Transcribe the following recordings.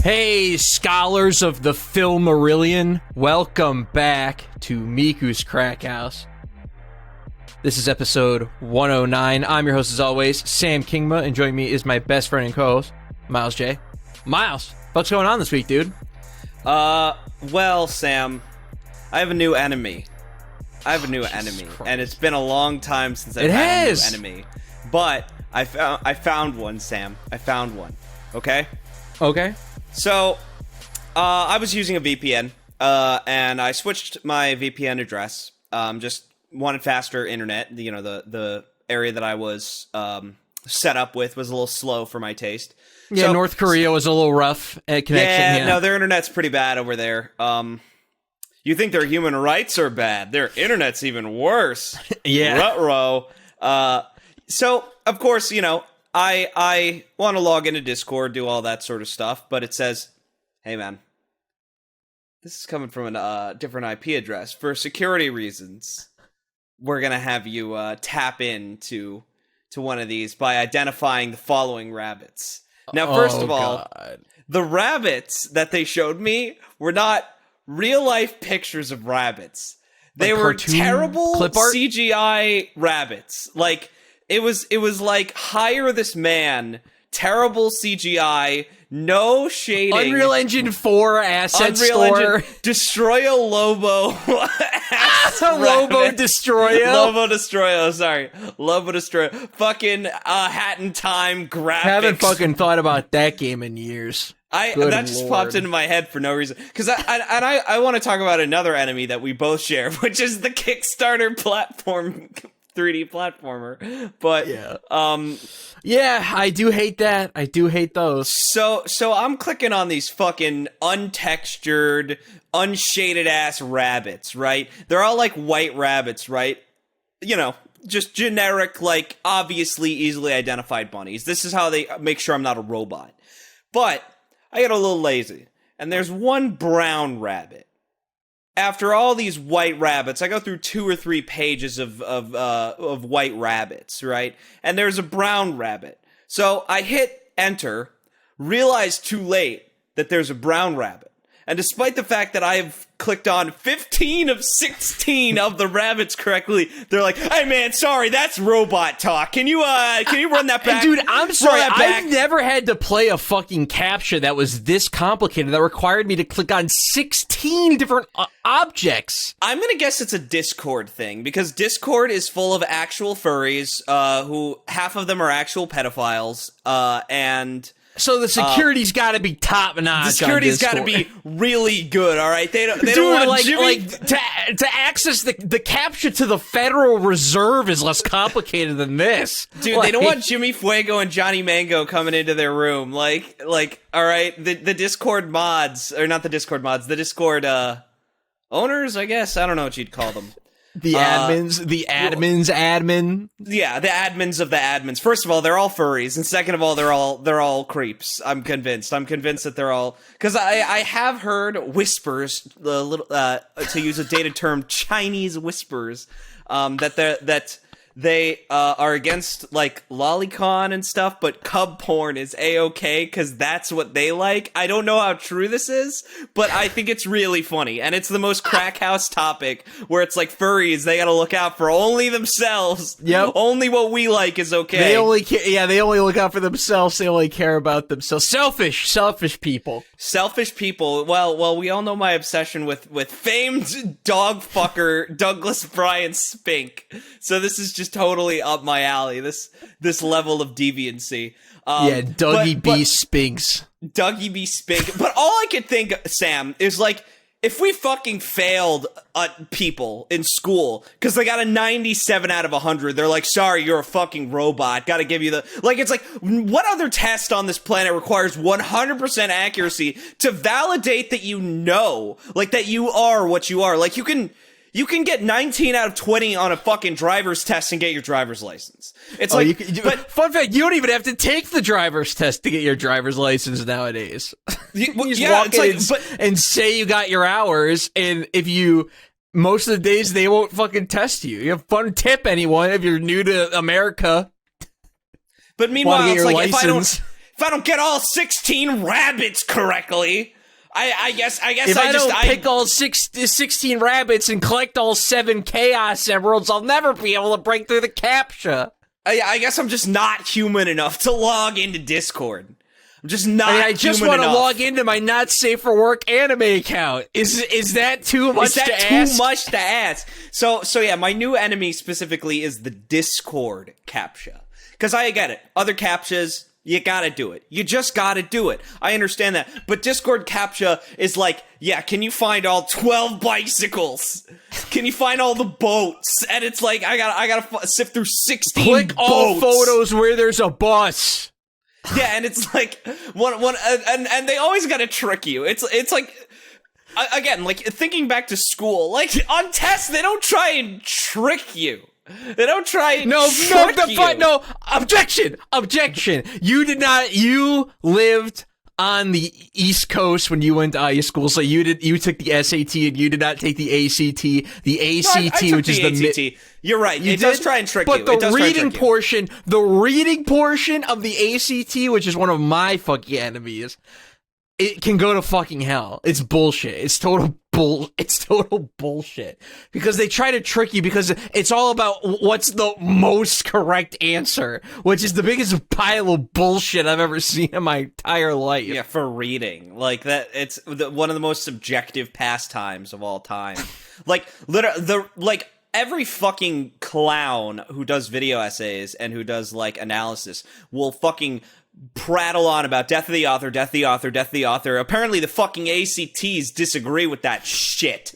Hey, scholars of the Filmarillion, welcome back to Miku's Crackhouse. This is episode 109. I'm your host, as always, Sam Kingma, and joining me is my best friend and co-host, Myles J. Myles, what's going on this week, dude? Well, Sam, I have a new enemy. And it's been a long time since I've had a new enemy. But I found one, Sam. I found one. Okay? Okay. So, I was using a VPN, and I switched my VPN address. Just wanted faster internet. You know, the area that I was set up with was a little slow for my taste. Yeah, so, North Korea was a little rough at connection. Yeah, no, their internet's pretty bad over there. You think their human rights are bad? Their internet's even worse. Yeah. Ruh-roh. So, of course, you know, I want to log into Discord, do all that sort of stuff, but it says, hey man, this is coming from a different IP address. For security reasons, we're going to have you tap into one of these by identifying the following rabbits. Now, first of all, the rabbits that they showed me were not real-life pictures of rabbits. They were terrible CGI rabbits. Like, it was like, hire this man, terrible CGI, no shading. Unreal Engine 4 asset store. Destroy a Lobo. Lobo Destroyo. Lobo Destroyo, sorry. Lobo Destroyo. Fucking Hat in Time graphics. Haven't fucking thought about that game in years. That just popped into my head for no reason. Because I want to talk about another enemy that we both share, which is the Kickstarter platform 3D platformer. But yeah, I do hate that. I do hate those. So I'm clicking on these fucking untextured, unshaded ass rabbits, right? They're all like white rabbits, right? You know, just generic, like obviously easily identified bunnies. This is how they make sure I'm not a robot. But I get a little lazy, and there's one brown rabbit. After all these white rabbits, I go through 2 or 3 pages of white rabbits, right? And there's a brown rabbit. So I hit enter, realize too late that there's a brown rabbit. And despite the fact that I've clicked on 15 of 16 of the rabbits correctly, they're like, "Hey man, sorry, that's robot talk. Can you run that back?" Dude, I'm sorry, I've never had to play a fucking captcha that was this complicated, that required me to click on 16 different objects. I'm gonna guess it's a Discord thing, because Discord is full of actual furries, who half of them are actual pedophiles, and... So the security's got to be top notch. The security's got to be really good. All right, they don't want Jimmy to access the captcha to the Federal Reserve is less complicated than this. Dude, they don't want Jimmy Fuego and Johnny Mango coming into their room. Like, all right, the Discord mods, or not the Discord mods, the Discord owners, I guess. I don't know what you'd call them. The admins, admin. Yeah, the admins of the admins. First of all, they're all furries, and second of all, they're all creeps. I'm convinced that they're all, because I have heard whispers, to use a dated term, Chinese whispers, that they are against like lolicon and stuff, but cub porn is a-okay because that's what they like. I don't know how true this is, but I think it's really funny, and it's the most Crackhouse topic where it's like furries, they gotta look out for only themselves. Yep. Only what we like is okay. They only they only look out for themselves. They only care about themselves. Selfish people. Selfish people. Well, we all know my obsession with famed dog fucker Douglas Brian Spink. So this is just totally up my alley. This level of deviancy. Dougie B. Spinks. Dougie B. Spink. But all I could think, Sam, is like, if we fucking failed people in school because they got a 97 out of 100, they're like, sorry, you're a fucking robot. Gotta give you the... Like, it's like, what other test on this planet requires 100% accuracy to validate that you know, like, that you are what you are? Like, you can get 19 out of 20 on a fucking driver's test and get your driver's license. It's but fun fact, you don't even have to take the driver's test to get your driver's license nowadays. You just walk in and say you got your hours, and if you... Most of the days, they won't fucking test you. You have fun tip, anyone, if you're new to America. But meanwhile, it's like, if I don't get all 16 rabbits correctly, I guess if I don't pick all 16 rabbits and collect all 7 chaos emeralds, I'll never be able to break through the CAPTCHA. I guess I'm just not human enough to log into Discord. I'm just not. I just want to log into my not safe for work anime account. Is that too much to ask? Too much to ask? So yeah, my new enemy specifically is the Discord CAPTCHA. Because I get it. Other CAPTCHAs, you gotta do it. You just gotta do it. I understand that. But Discord CAPTCHA is like, yeah, can you find all 12 bicycles? Can you find all the boats? And it's like, I gotta sift through 16 Click boats. all photos where there's a bus. Yeah, and it's like and they always gotta trick you. It's like, again, like thinking back to school, like on tests they don't try and trick you. They don't try and trick you. No, objection. You did not. You lived on the East Coast when you went to high school, so you took the SAT and you did not take the ACT. The ACT, I which is the ACT. You're right. It does try and trick you. But the reading portion of the ACT, which is one of my fucking enemies, it can go to fucking hell. It's bullshit. It's total bullshit. Because they try to trick you because it's all about what's the most correct answer, which is the biggest pile of bullshit I've ever seen in my entire life. Yeah, for reading. Like that, it's one of the most subjective pastimes of all time. Like, every fucking clown who does video essays and who does, like, analysis will fucking prattle on about death of the author, death of the author, death of the author. Apparently the fucking ACTs disagree with that shit.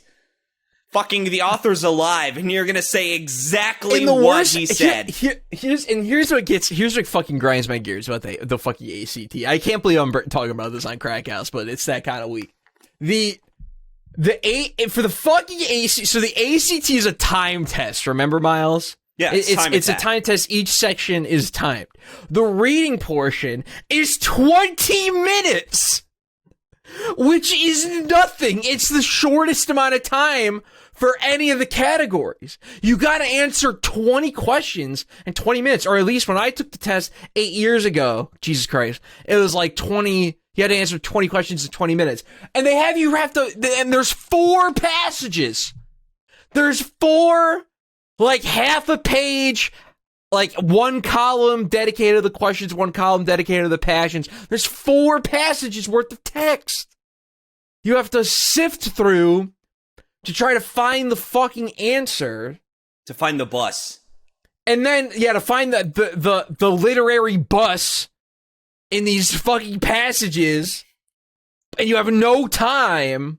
Fucking the author's alive, and you're gonna say exactly what he said. Here's what fucking grinds my gears about the fucking ACT. I can't believe I'm talking about this on Crackhouse, but it's that kind of week. For the fucking ACT, so the ACT is a time test, remember, Myles? Yeah, it's a time test. Each section is timed. The reading portion is 20 minutes, which is nothing. It's the shortest amount of time for any of the categories. You got to answer 20 questions in 20 minutes, or at least when I took the test 8 years ago, Jesus Christ, it was like 20. You had to answer 20 questions in 20 minutes. And they have you have to, and there's 4 passages. There's 4, like half a page, like 1 column dedicated to the questions, 1 column dedicated to the passions. There's 4 passages worth of text. You have to sift through to try to find the fucking answer. To find the bus. And then, yeah, to find the literary bus in these fucking passages, and you have no time.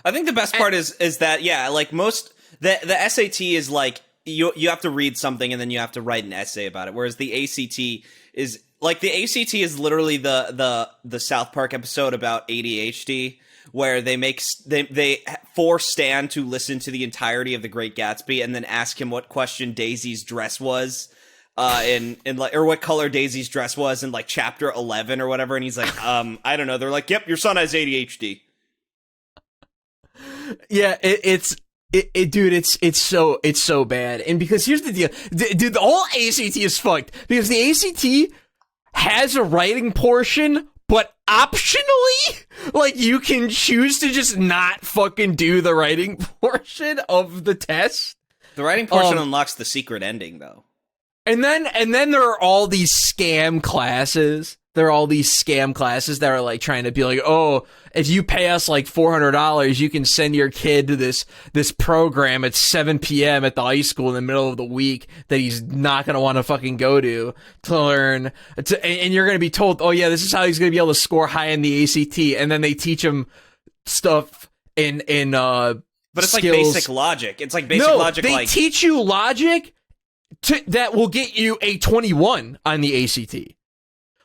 I think the best part is that, yeah, like most, the SAT is like, you have to read something and then you have to write an essay about it, whereas the ACT is, like, the ACT is literally the South Park episode about ADHD, where they force Stan to listen to the entirety of The Great Gatsby and then ask him what question Daisy's dress was. In like, or what color Daisy's dress was in like chapter 11 or whatever, and he's like, I don't know. They're like, yep, your son has ADHD. Yeah, dude, it's so bad. And because here's the deal, dude, the whole ACT is fucked because the ACT has a writing portion, but optionally, like, you can choose to just not fucking do the writing portion of the test. The writing portion unlocks the secret ending, though. And then there are all these scam classes. There are all these scam classes that are like trying to be like, oh, if you pay us like $400, you can send your kid to this program at 7 p.m. at the high school in the middle of the week that he's not gonna want to fucking go to learn. And you're gonna be told, oh yeah, this is how he's gonna be able to score high in the ACT. And then they teach him stuff in but it's skills. Like basic logic. It's like basic logic. They teach you logic that will get you a 21 on the ACT.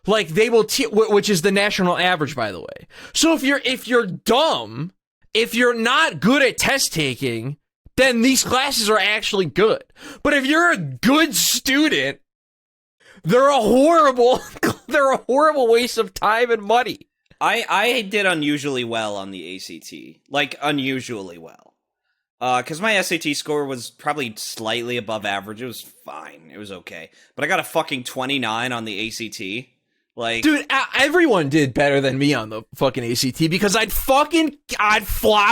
Like, they will which is the national average, by the way. So if you're dumb, if you're not good at test taking, then these classes are actually good. But if you're a good student, they're a horrible waste of time and money. I did unusually well on the ACT. Like, unusually well. Because my SAT score was probably slightly above average. It was fine. It was okay. But I got a fucking 29 on the ACT. Like, dude, everyone did better than me on the fucking ACT because I'd flop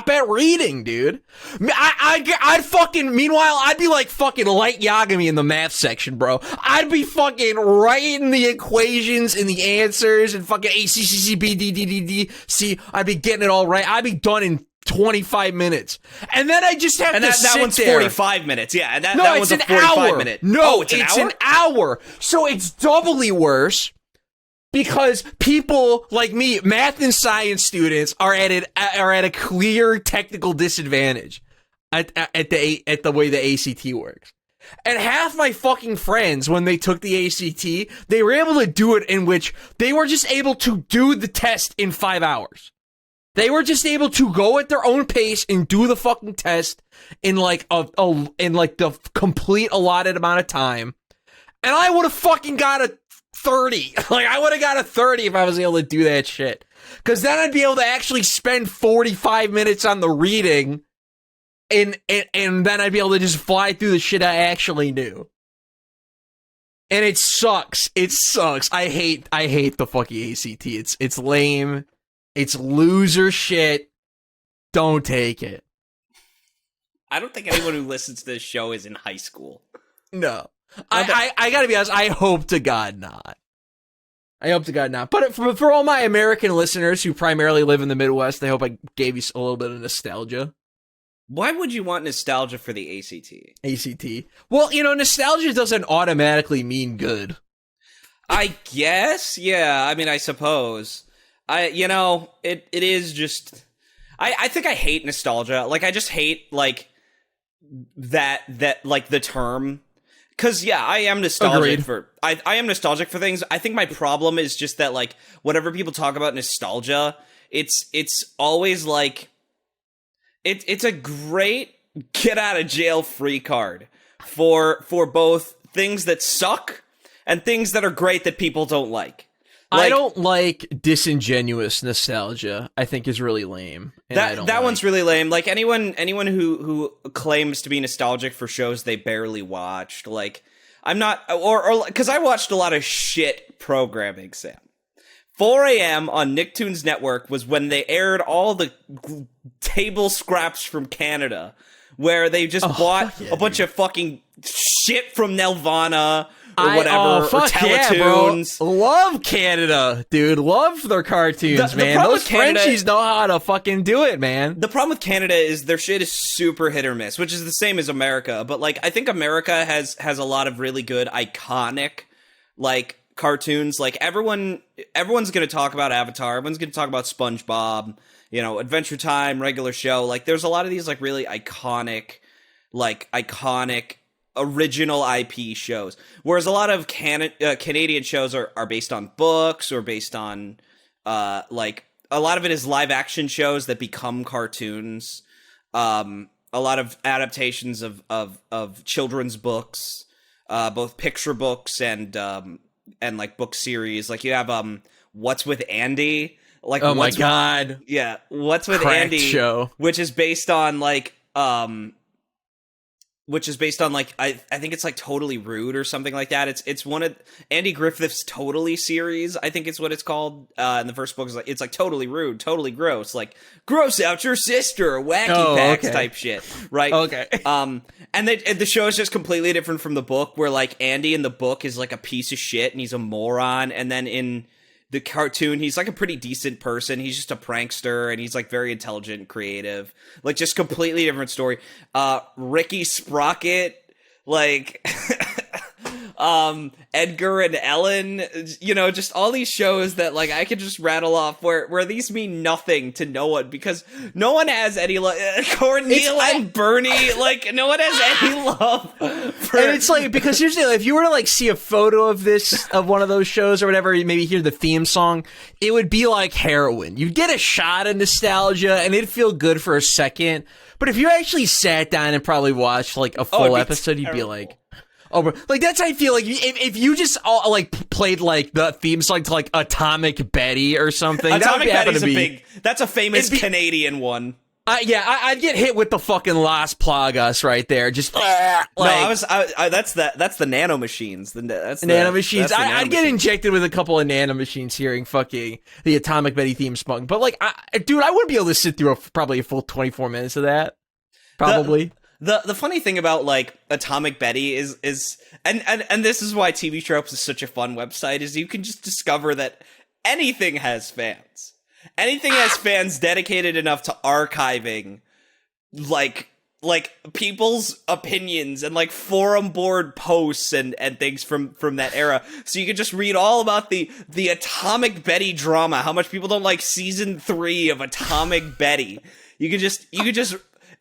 at reading, dude. I'd fucking, meanwhile, I'd be like fucking Light Yagami in the math section, bro. I'd be fucking writing the equations and the answers and fucking ACCCBDDDC. I'd be getting it all right. I'd be done in 25 minutes. And then I just have to sit that one's there. 45 minutes. Yeah, that it's one's a 45 hour. minute. No, it's an hour. So it's doubly worse. Because people like me, math and science students, are at a clear technical disadvantage at the way the ACT works. And half my fucking friends, when they took the ACT, they were able to do it in which they were just able to do the test in 5 hours. They were just able to go at their own pace and do the fucking test in like the complete allotted amount of time. And I would have fucking got a 30. Like, I would have got a 30 if I was able to do that shit. Because then I'd be able to actually spend 45 minutes on the reading, and then I'd be able to just fly through the shit I actually knew. And it sucks. It sucks. I hate the fucking ACT. It's lame. It's loser shit. Don't take it. I don't think anyone who listens to this show is in high school. No. I gotta be honest, I hope to God not. But for all my American listeners who primarily live in the Midwest, I hope I gave you a little bit of nostalgia. Why would you want nostalgia for the ACT? ACT. Well, nostalgia doesn't automatically mean good. I guess, yeah. I mean, I suppose. It is just... I think I hate nostalgia. Like, I just hate, like, that like, the term... Because, yeah, I am nostalgic I am nostalgic for things. I think my problem is just that, like, whenever people talk about nostalgia, it's always, like, it's a great get-out-of-jail-free card for both things that suck and things that are great that people don't like. I don't like disingenuous nostalgia. I think is really lame. That one's really lame. Like anyone who claims to be nostalgic for shows they barely watched. Like I'm not, or because I watched a lot of shit programming. Sam, 4 a.m. on Nicktoons Network was when they aired all the table scraps from Canada, where they just bought a bunch of fucking shit from Nelvana. Or whatever, or Teletoons. Yeah, bro. Love Canada, dude. Love their cartoons, man. Those Frenchies know how to fucking do it, man. The problem with Canada is their shit is super hit or miss, which is the same as America. But, like, I think America has a lot of really good, iconic, like, cartoons. Like, everyone's going to talk about Avatar. Everyone's going to talk about SpongeBob, Adventure Time, Regular Show. Like, there's a lot of these, like, really iconic original IP shows, whereas a lot of Canadian shows are based on books or based on like a lot of it is live action shows that become cartoons. A lot of adaptations of children's books, both picture books and like book series. Like you have What's with Andy? Like my god, yeah, What's with Cracked Andy show, which is based on like I think it's like Totally Rude or something like that. It's one of Andy Griffith's Totally series. I think it's what it's called. And the first book is like it's like Totally Rude, Totally Gross, like gross out your sister, wacky packs type shit, right? Okay. And the show is just completely different from the book, where like Andy in the book is like a piece of shit and he's a moron, and then in the cartoon, he's like a pretty decent person. He's just a prankster, and he's like very intelligent and creative. Like just completely different story. Ricky Sprocket, like Edgar and Ellen, just all these shows that like I could just rattle off where these mean nothing to no one, because no one has any Cornelia and Bernie, like no one has any love for... And it's like, because usually if you were to like see a photo of one of those shows or whatever, you maybe hear the theme song, it would be like heroin. You'd get a shot of nostalgia and it'd feel good for a second, but if you actually sat down and probably watched like a full episode, you'd be like, oh, bro. Like that's how I feel. Like if you just like played like the theme song to like Atomic Betty or something. Atomic Betty's that's a famous Canadian one. I'd get hit with the fucking Las Plagas right there. Just like, that's the nano machines. That's nano machines. That's the I'd get injected with a couple of nano machines hearing fucking the Atomic Betty theme song. But like, dude, I wouldn't be able to sit through probably a full 24 minutes of that. Probably. The funny thing about like Atomic Betty is and this is why TV Tropes is such a fun website, is you can just discover that anything has fans. Anything has fans dedicated enough to archiving like people's opinions and like forum board posts and things from that era. So you can just read all about the Atomic Betty drama, how much people don't like season 3 of Atomic Betty. You could just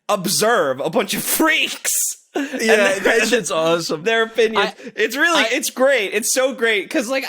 observe a bunch of freaks. Yeah, that shit's awesome. Their opinions. It's great. It's so great. Because, like,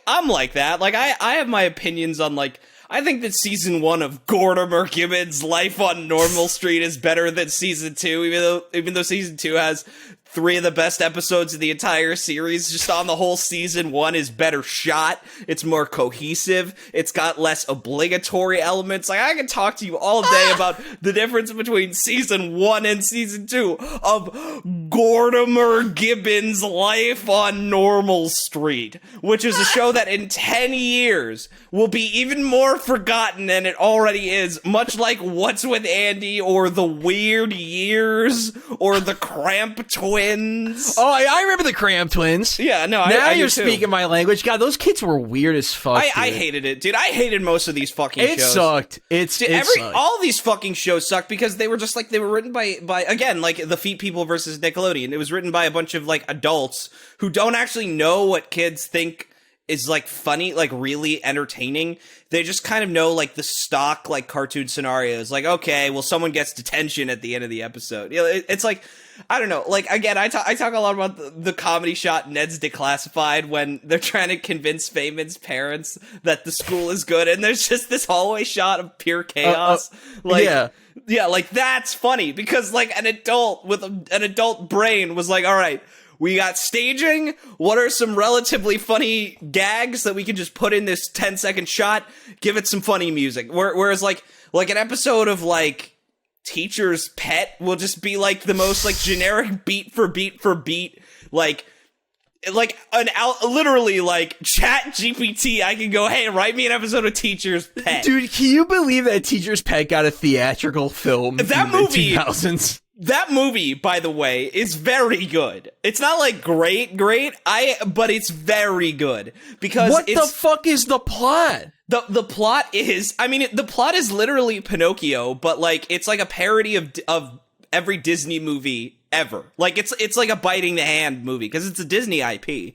I'm like that. Like, I have my opinions on, like, I think that season 1 of Gordimer Gibbons' Life on Normal Street is better than season 2, even though season 2 has 3 of the best episodes of the entire series. Just on the whole, season 1 is better shot. It's more cohesive. It's got less obligatory elements. Like, I can talk to you all day about the difference between season 1 and season 2 of Gordimer Gibbons' Life on Normal Street, which is a show that in 10 years will be even more forgotten than it already is, much like What's with Andy or The Weird Years or The Cramp Twins. Oh, I remember the Cramp Twins. Yeah, no, now I you're do speaking my language. God, those kids were weird as fuck. I hated it, dude. I hated most of these fucking shows. It sucked. It sucked. All these fucking shows sucked because they were just like, they were written by again, like The Feet People versus Nickelodeon. It was written by a bunch of like adults who don't actually know what kids think is like funny, like really entertaining. They just kind of know like the stock like cartoon scenarios. Like, okay, well, someone gets detention at the end of the episode. You know, it's like, I don't know. Like, again, I talk a lot about the comedy shot Ned's Declassified when they're trying to convince Feynman's parents that the school is good, and there's just this hallway shot of pure chaos. Yeah, like that's funny because like an adult with an adult brain was like, all right, we got staging. What are some relatively funny gags that we can just put in this 10-second shot? Give it some funny music. Whereas like an episode of like Teacher's Pet will just be like the most like generic beat for beat like literally like Chat GPT. I can go, hey, write me an episode of Teacher's Pet. Dude, can you believe that Teacher's Pet got a theatrical film? That movie, in the 2000s? That movie, by the way, is very good. It's not like great, but it's very good because what the fuck is the plot? The plot is, I mean, the plot is literally Pinocchio, but like it's like a parody of every Disney movie ever. Like it's like a biting the hand movie because it's a Disney IP.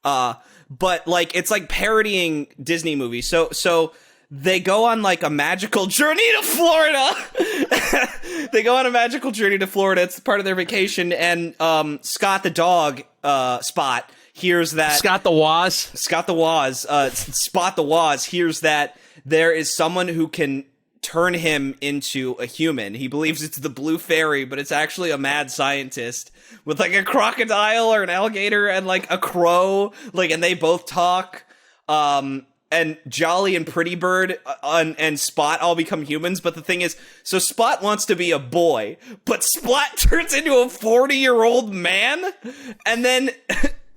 But like it's like parodying Disney movies. So they go on like a magical journey to Florida. They go on a magical journey to Florida. It's part of their vacation. And Scott the dog, Spot, hears that... Spot the Woz hears that there is someone who can turn him into a human. He believes it's the Blue Fairy, but it's actually a mad scientist with like a crocodile or an alligator and like a crow. Like, and they both talk. And Jolly and Pretty Bird and Spot all become humans. But the thing is, so Spot wants to be a boy, but Spot turns into a 40-year-old man. And then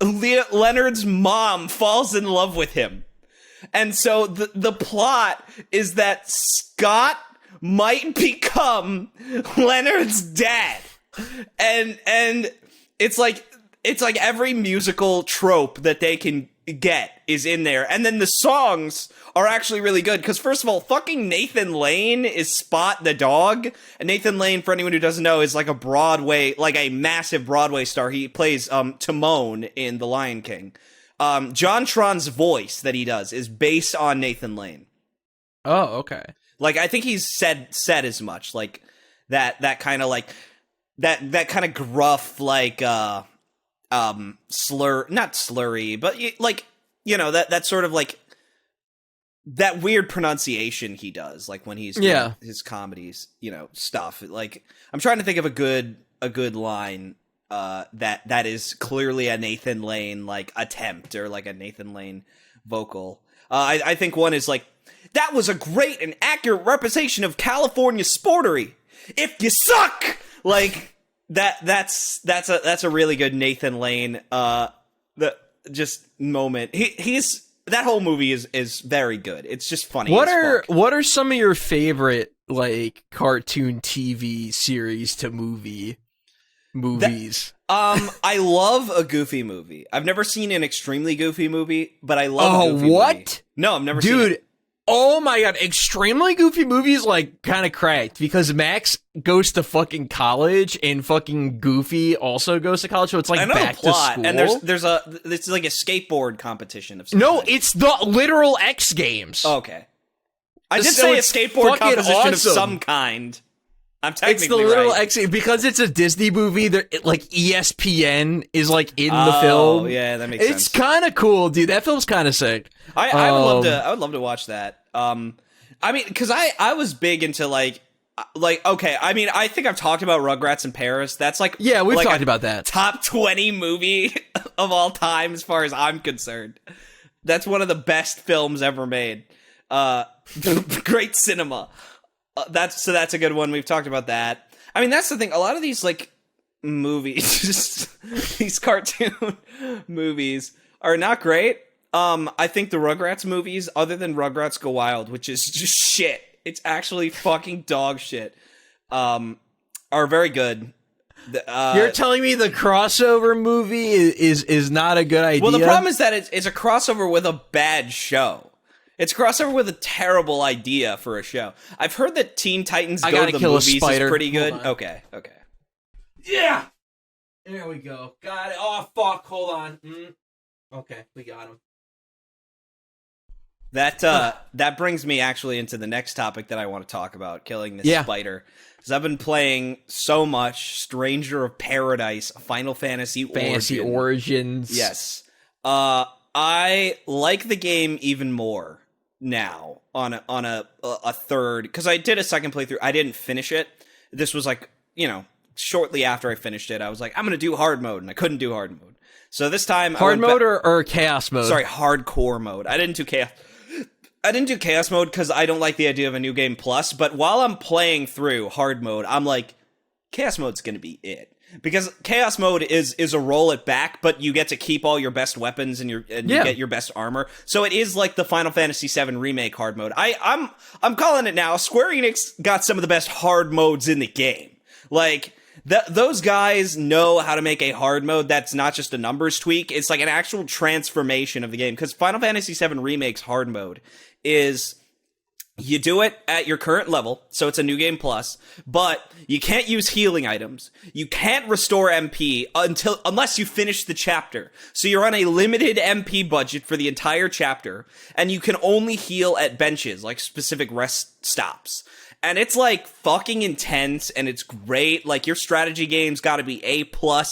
Leonard's mom falls in love with him. And so the plot is that Scott might become Leonard's dad. And it's like every musical trope that they can get is in there. And then the songs are actually really good because, first of all, fucking Nathan Lane is Spot the dog. And Nathan Lane, for anyone who doesn't know, is like a massive Broadway star. He plays Timon in The Lion King. John Tron's voice that he does is based on Nathan Lane. Oh, okay. Like, I think he's said as much. Like that kind of like that kind of gruff, like not slurry, but like, you know, that sort of like that weird pronunciation he does, like when he's his comedies, you know, stuff. Like, I'm trying to think of a good line that is clearly a Nathan Lane like attempt or like a Nathan Lane vocal. I think one is like, that was a great and accurate representation of California sportery. if you suck, like that's a really good Nathan Lane the just moment. He's that whole movie is very good. It's just funny. What are some of your favorite like cartoon TV series to movies? I love a Goofy movie. I've never seen an extremely Goofy movie, but I love a Goofy movie. No, I've never seen it. Oh my god, extremely Goofy movies like kind of cracked because Max goes to fucking college and fucking Goofy also goes to college, so it's like back to school. And there's like a skateboard competition of some No, kind. it's the literal X Games. Okay. I did say a skateboard competition of some kind. I'm technically It's the literal right. X because it's a Disney movie. Like ESPN is like in the film. Yeah, that makes sense. It's kind of cool, dude. That film's kind of sick. I would love to watch that. I mean, because I was big into like okay. I mean, I think I've talked about Rugrats in Paris. That's like we've like talked about that. Top 20 movie of all time, as far as I'm concerned. That's one of the best films ever made. Great cinema. That's a good one. We've talked about that. I mean, that's the thing. A lot of these like movies, these cartoon movies, are not great. I think the Rugrats movies, other than Rugrats Go Wild, which is just shit, it's actually fucking dog shit, are very good. You're telling me the crossover movie is not a good idea? Well, the problem is that it's a crossover with a bad show. It's a crossover with a terrible idea for a show. I've heard that Teen Titans Go to the Movies is pretty good. Okay. Yeah! There we go. Got it. Oh, fuck. Hold on. Okay, we got him. That brings me actually into the next topic that I want to talk about, killing this spider. Because I've been playing so much Stranger of Paradise, Final Fantasy Origins. Yes. I like the game even more now on a third, because I did a second playthrough. I didn't finish it. This was like, shortly after I finished it, I was like, I'm gonna do hard mode, and I couldn't do hard mode. So this time, hard mode or chaos mode? Sorry, hardcore mode. I didn't do chaos mode because I don't like the idea of a new game plus. But while I'm playing through hard mode, I'm like, chaos mode's gonna be it. Because chaos mode is a roll it back, but you get to keep all your best weapons and you get your best armor. So it is like the Final Fantasy VII Remake hard mode. I'm calling it now. Square Enix got some of the best hard modes in the game. Like those guys know how to make a hard mode that's not just a numbers tweak. It's like an actual transformation of the game. Because Final Fantasy VII Remake's hard mode is, you do it at your current level, so it's a new game plus, but you can't use healing items. You can't restore MP unless you finish the chapter. So you're on a limited MP budget for the entire chapter, and you can only heal at benches, like specific rest stops. And it's like fucking intense, and it's great. Like, your strategy game's gotta be A+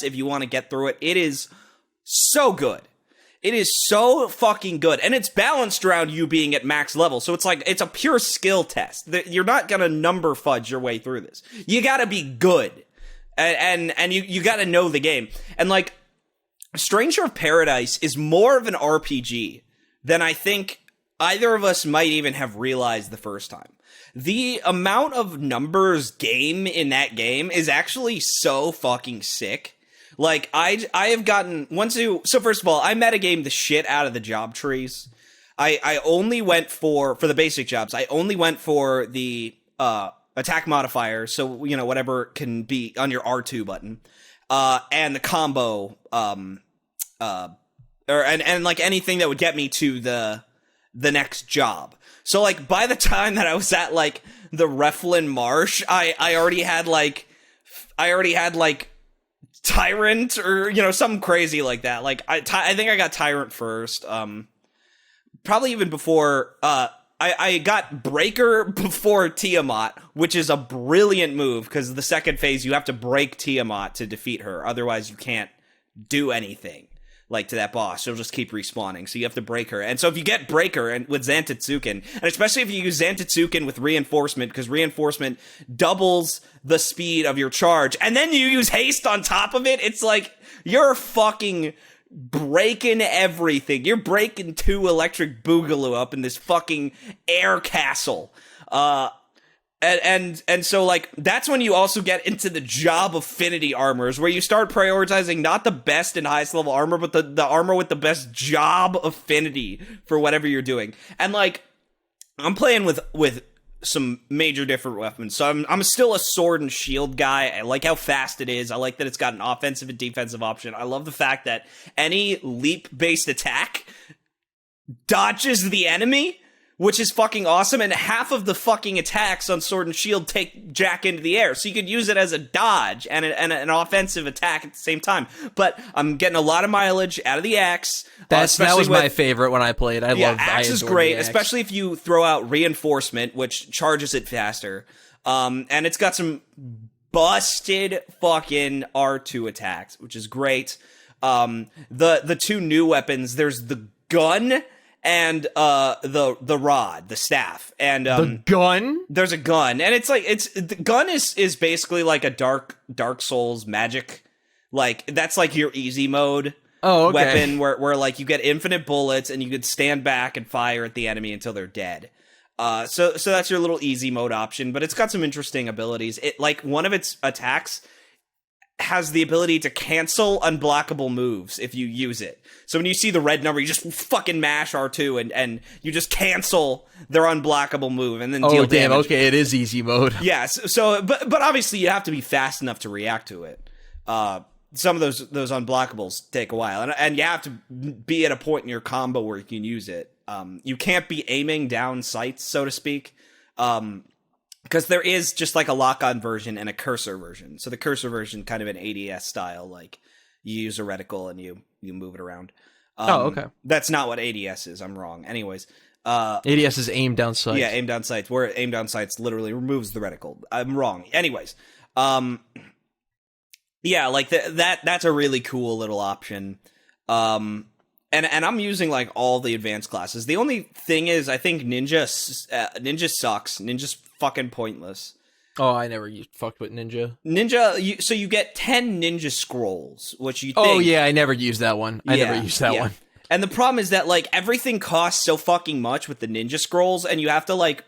if you want to get through it. It is so good. It is so fucking good, and it's balanced around you being at max level, so it's like, it's a pure skill test. You're not gonna number fudge your way through this. You gotta be good, and you gotta know the game. And like, Stranger of Paradise is more of an RPG than I think either of us might even have realized the first time. The amount of numbers game in that game is actually so fucking sick. Like, I have gotten, so first of all, I metagame the shit out of the job trees. I only went for the basic jobs, I only went for the attack modifier, so, whatever can be on your R2 button, and the combo, and like anything that would get me to the next job. So, like, by the time that I was at, like, the Reflin Marsh, I already had, like, Tyrant, or something crazy like that. Like, I think I got Tyrant first. Probably even before I got Breaker before Tiamat, which is a brilliant move, because the second phase you have to break Tiamat to defeat her, otherwise you can't do anything like to that boss. She'll just keep respawning, so you have to break her. And so if you get Breaker and with Zantetsuken, and especially if you use Zantetsuken with Reinforcement, because Reinforcement doubles the speed of your charge, and then you use Haste on top of it, it's like, you're fucking breaking everything. You're breaking 2 Electric Boogaloo up in this fucking air castle. And so like that's when you also get into the job affinity armors, where you start prioritizing not the best and highest level armor, but the armor with the best job affinity for whatever you're doing. And like I'm playing with some major different weapons, so I'm still a sword and shield guy. I like how fast it is. I like that it's got an offensive and defensive option. I love the fact that any leap based attack dodges the enemy, which is fucking awesome, and half of the fucking attacks on Sword and Shield take Jack into the air, so you could use it as a dodge and an offensive attack at the same time. But I'm getting a lot of mileage out of the axe. That was my favorite when I played. Axe is great, especially if you throw out Reinforcement, which charges it faster. And it's got some busted fucking R2 attacks, which is great. The two new weapons, there's the gun and the rod, the staff, and the gun. There's a gun, and the gun is basically like a Dark Souls magic, like that's like your easy mode weapon where like you get infinite bullets and you could stand back and fire at the enemy until they're dead. So that's your little easy mode option, but it's got some interesting abilities. It like one of its attacks has the ability to cancel unblockable moves if you use it. So when you see the red number, you just fucking mash R2 and you just cancel their unblockable move and then deal damage. Okay, it is easy mode. Yes, so but obviously you have to be fast enough to react to it. Some of those unblockables take a while, and you have to be at a point in your combo where you can use it. You can't be aiming down sights, so to speak. Because there is just like a lock-on version and a cursor version. So the cursor version, kind of an ADS style, like you use a reticle and you move it around. Okay. That's not what ADS is. I'm wrong. Anyways. ADS is aim down sights. Yeah, aim down sights. Where aim down sights literally removes the reticle. I'm wrong. Anyways. Yeah, like that's a really cool little option. And I'm using like all the advanced classes. The only thing is, I think Ninja sucks. Ninja's fucking pointless. Oh, I never fucked with Ninja. So you get 10 Ninja Scrolls, which you think... Oh, yeah, I never used that one. I never used that one. And the problem is that, like, everything costs so fucking much with the Ninja Scrolls, and you have to, like...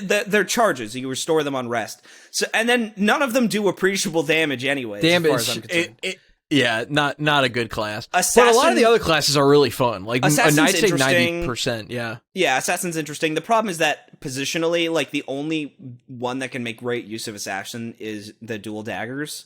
They're charges, you restore them on rest. So, and then none of them do appreciable damage anyway, as far as I'm concerned. Yeah, not a good class. But a lot of the other classes are really fun. Like, I'd say 90%, yeah. Yeah, Assassin's interesting. The problem is that, positionally, like, the only one that can make great use of Assassin is the dual daggers.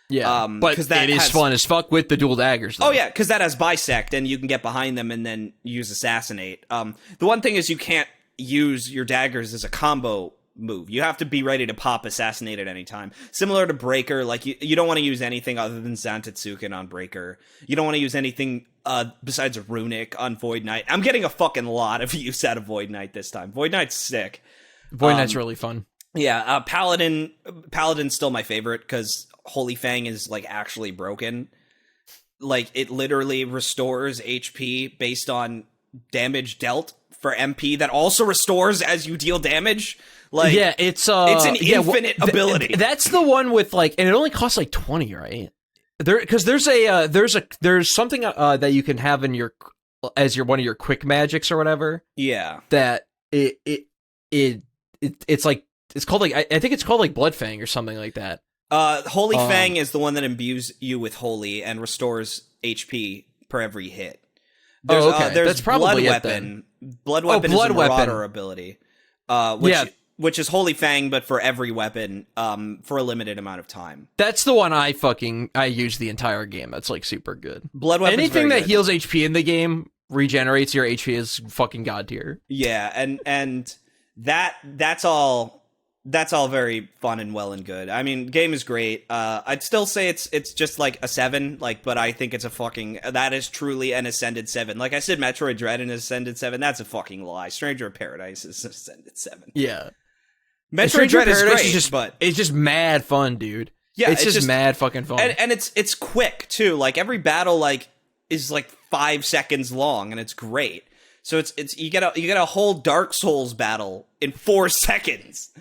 Yeah, but it is fun as fuck with the dual daggers, though. Oh, yeah, because that has Bisect, and you can get behind them and then use Assassinate. The one thing is you can't use your daggers as a combo move. You have to be ready to pop Assassinate at any time. Similar to Breaker, like you don't want to use anything other than Zantetsuken on Breaker. You don't want to use anything besides Runic on Void Knight. I'm getting a fucking lot of use out of Void Knight this time. Void Knight's sick. Void Knight's really fun. Yeah, Paladin's still my favorite because Holy Fang is like actually broken. Like it literally restores HP based on damage dealt for MP that also restores as you deal damage. Like, yeah, it's an infinite ability. That's the one with like, and it only costs like 20, right? Because there's something that you can have in your one of your quick magics or whatever. Yeah, that it's like it's called like I think it's called like Blood Fang or something like that. Holy Fang is the one that imbues you with holy and restores HP per every hit. There's, okay. There's That's probably Blood Weapon. Blood Weapon is a Marauder ability. Which is Holy Fang, but for every weapon, for a limited amount of time. That's the one I use the entire game. That's like super good. Blood Weapon. Anything that heals HP in the game regenerates your HP is fucking god tier. Yeah, and that's all very fun and well and good. I mean, game is great. I'd still say it's just like a 7, like, but I think it's that is truly an Ascended 7. Like I said, Metroid Dread is Ascended 7. That's a fucking lie. Stranger of Paradise is Ascended 7. Yeah. Metroid Dread is great, but it's just mad fun, dude. Yeah, it's just mad fucking fun. And it's quick too. Like every battle is like 5 seconds long and it's great. So it's you get a whole Dark Souls battle in 4 seconds.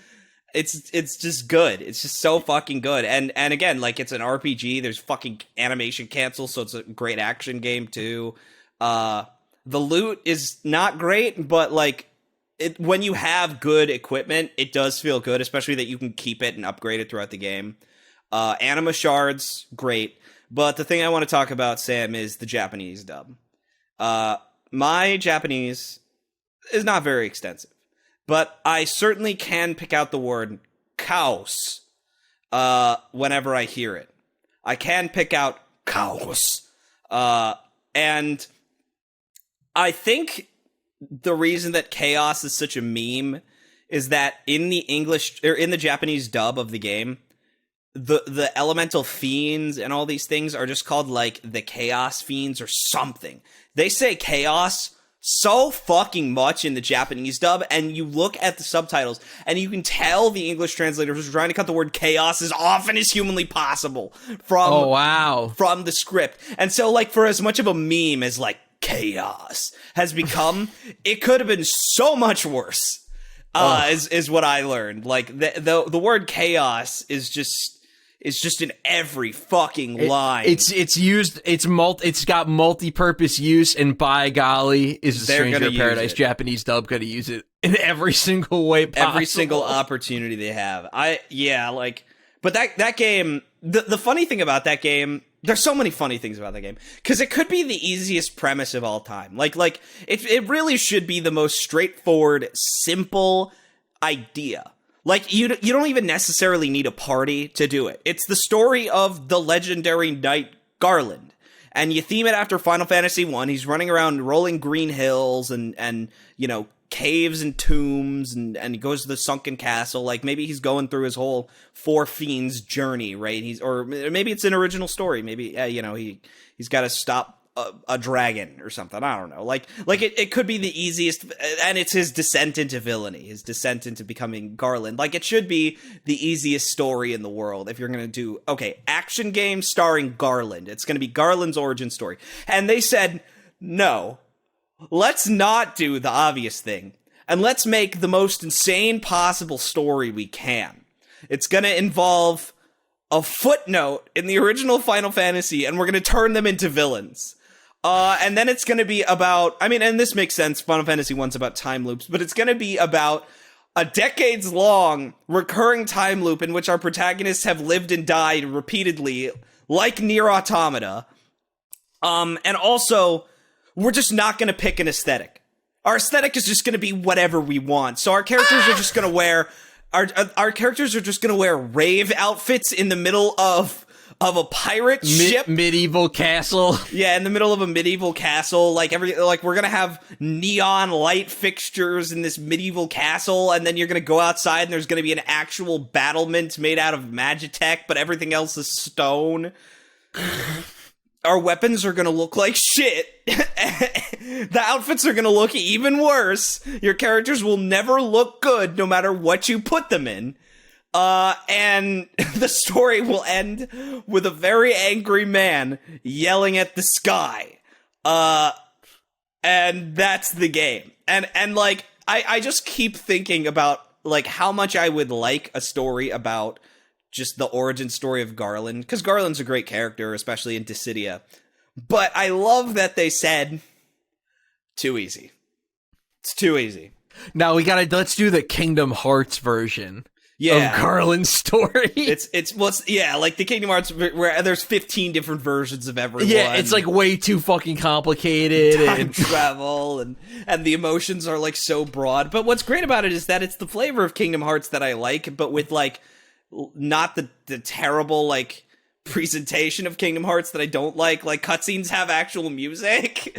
It's just good. It's just so fucking good. And again, like it's an RPG. There's fucking animation cancel, so it's a great action game too. The loot is not great, but like when you have good equipment, it does feel good, especially that you can keep it and upgrade it throughout the game. Anima shards, great. But the thing I want to talk about, Sam, is the Japanese dub. My Japanese is not very extensive, but I certainly can pick out the word chaos whenever I hear it. I can pick out chaos. And I think the reason that chaos is such a meme is that in the English or in the Japanese dub of the game, the elemental fiends and all these things are just called like the chaos fiends or something. They say chaos so fucking much in the Japanese dub, and you look at the subtitles and you can tell the English translators are trying to cut the word chaos as often as humanly possible from the script. And so like for as much of a meme as like chaos has become, it could have been so much worse. Is what I learned. Like the word chaos is just in every fucking line. It's got multi-purpose use, and by golly, is the Stranger in Paradise Japanese dub going to use it in every single way possible. Every single opportunity they have. But that game, the funny thing about that game, there's so many funny things about that game, because it could be the easiest premise of all time. Like it really should be the most straightforward, simple idea. Like, you don't even necessarily need a party to do it. It's the story of the legendary knight Garland. And you theme it after Final Fantasy 1. He's running around rolling green hills and you know, caves and tombs, and he goes to the sunken castle. Like, maybe he's going through his whole Four Fiends journey, right? Or maybe it's an original story. Maybe, you know, he's got to stop a dragon or something. I don't know. Like it could be the easiest, and it's his descent into villainy, his descent into becoming Garland. Like, it should be the easiest story in the world if you're going to do, okay, action game starring Garland. It's going to be Garland's origin story. And they said, no, let's not do the obvious thing, and let's make the most insane possible story we can. It's going to involve a footnote in the original Final Fantasy, and we're going to turn them into villains. And then it's going to be about, I mean, and this makes sense, Final Fantasy 1's about time loops, but it's going to be about a decades-long recurring time loop in which our protagonists have lived and died repeatedly, like Nier Automata. And also, we're just not going to pick an aesthetic. Our aesthetic is just going to be whatever we want. So our characters are just going to wear, our characters are just going to wear rave outfits in the middle of a pirate ship, medieval castle. Yeah, in the middle of a medieval castle. Like we're gonna have neon light fixtures in this medieval castle, and then you're gonna go outside and there's gonna be an actual battlement made out of Magitech, but everything else is stone. Our weapons are gonna look like shit. The outfits are gonna look even worse. Your characters will never look good no matter what you put them in. And the story will end with a very angry man yelling at the sky. And that's the game. And like, I just keep thinking about, like, how much I would like a story about just the origin story of Garland, because Garland's a great character, especially in Dissidia. But I love that they said, too easy. It's too easy. Now let's do the Kingdom Hearts version. Yeah, of Garland's story. It's like the Kingdom Hearts where there's 15 different versions of everyone. Yeah, it's like way too fucking complicated. Time travel and the emotions are like so broad. But what's great about it is that it's the flavor of Kingdom Hearts that I like, but with like not the terrible like presentation of Kingdom Hearts that I don't like. Like, cutscenes have actual music.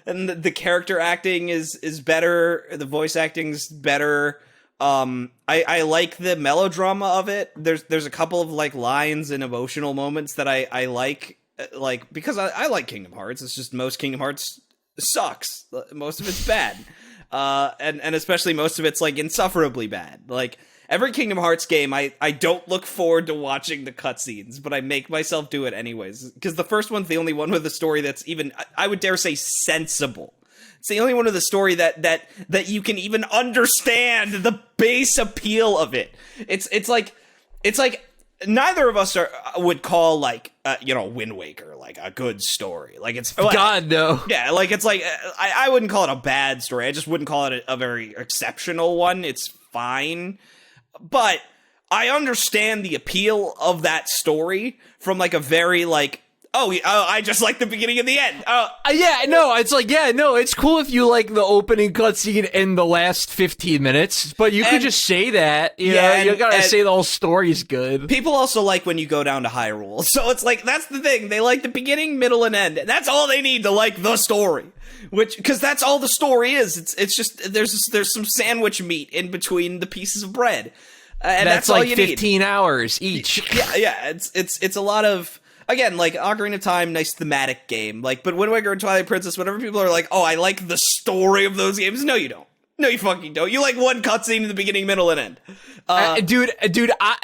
And the character acting is better. The voice acting's better. I like the melodrama of it. There's a couple of like lines and emotional moments that I like because I like Kingdom Hearts. It's just most Kingdom Hearts sucks. Most of it's bad. And especially most of it's like insufferably bad. Like, every Kingdom Hearts game, I don't look forward to watching the cutscenes, but I make myself do it anyways. Because the first one's the only one with a story that's even, I would dare say, sensible. It's the only one with a story that you can even understand the base appeal of it. It's like neither of us would call like Wind Waker like a good story. Like it's God no. Yeah, like it's like I wouldn't call it a bad story. I just wouldn't call it a very exceptional one. It's fine, but I understand the appeal of that story from like a very like. I just like the beginning and the end. It's cool if you like the opening cutscene and the last 15 minutes, but you could just say that, you know, you gotta say the whole story's good. People also like when you go down to Hyrule, so it's like, that's the thing, they like the beginning, middle, and end. That's all they need to like the story, because that's all the story is. It's just, there's some sandwich meat in between the pieces of bread. And that's all like you 15 need. hours each. Yeah, it's a lot of, again, like, Ocarina of Time, nice thematic game. Like, but Wind Waker and Twilight Princess, whenever people are like, oh, I like the story of those games, no, you don't. No, you fucking don't. You like one cutscene in the beginning, middle, and end.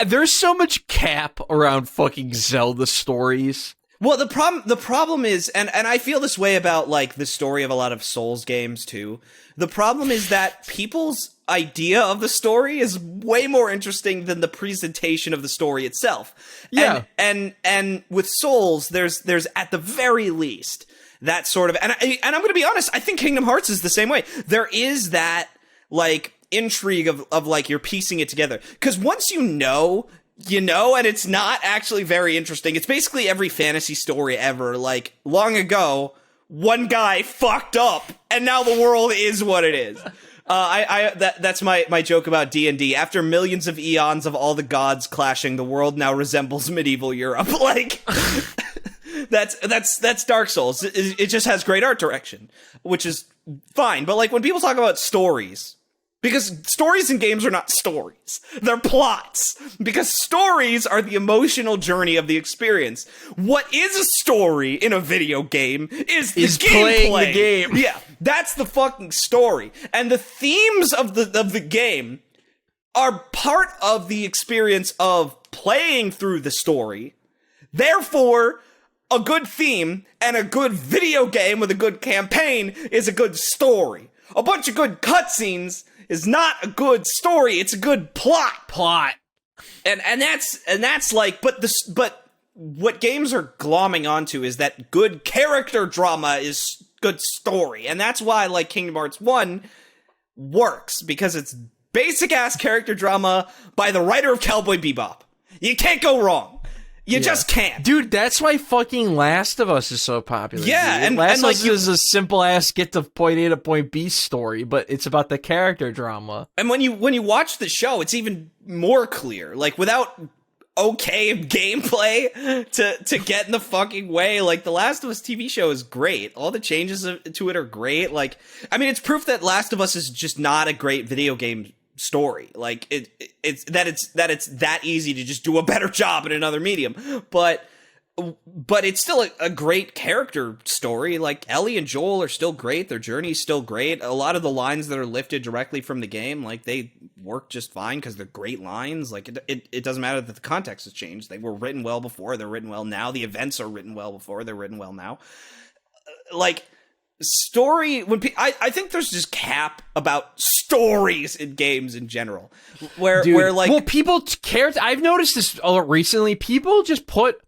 There's so much cap around fucking Zelda stories. Well, the problem is, and I feel this way about, like, the story of a lot of Souls games, too. The problem is that people's idea of the story is way more interesting than the presentation of the story itself. Yeah. And with Souls, there's at the very least that sort of, and I'm going to be honest, I think Kingdom Hearts is the same way. There is that, like, intrigue of like, you're piecing it together. Because once you know, and it's not actually very interesting. It's basically every fantasy story ever. Like, long ago, one guy fucked up, and now the world is what it is. That's my joke about D&D. After millions of eons of all the gods clashing, the world now resembles medieval Europe. Like, that's Dark Souls. It just has great art direction, which is fine. But like, when people talk about stories, because stories in games are not stories, they're plots. Because stories are the emotional journey of the experience. What is a story in a video game is playing the game. Yeah, that's the fucking story. And the themes of the game are part of the experience of playing through the story. Therefore, a good theme and a good video game with a good campaign is a good story. A bunch of good cutscenes is not a good story. It's a good plot. And that's like, but what games are glomming onto is that good character drama is good story. And that's why, like, Kingdom Hearts 1 works, because it's basic ass character drama by the writer of Cowboy Bebop. You can't go wrong. You just can't. Dude, that's why fucking Last of Us is so popular. Yeah, dude. and Last of like Us is a simple ass get to point A to point B story, but it's about the character drama. And when you watch the show, it's even more clear. Like, without okay gameplay to get in the fucking way, like, the Last of Us TV show is great. All the changes to it are great. Like, I mean, it's proof that Last of Us is just not a great video game story. Like, it's that easy to just do a better job in another medium, but it's still a great character story. Like, Ellie and Joel are still great, their journey's still great. A lot of the lines that are lifted directly from the game, like, they work just fine because they're great lines. Like, it doesn't matter that the context has changed. They were written well before, they're written well now. The events are written well before, they're written well now. Like, story, I think there's just cap about stories in games in general, where like, well, people care. I've noticed this recently. People just put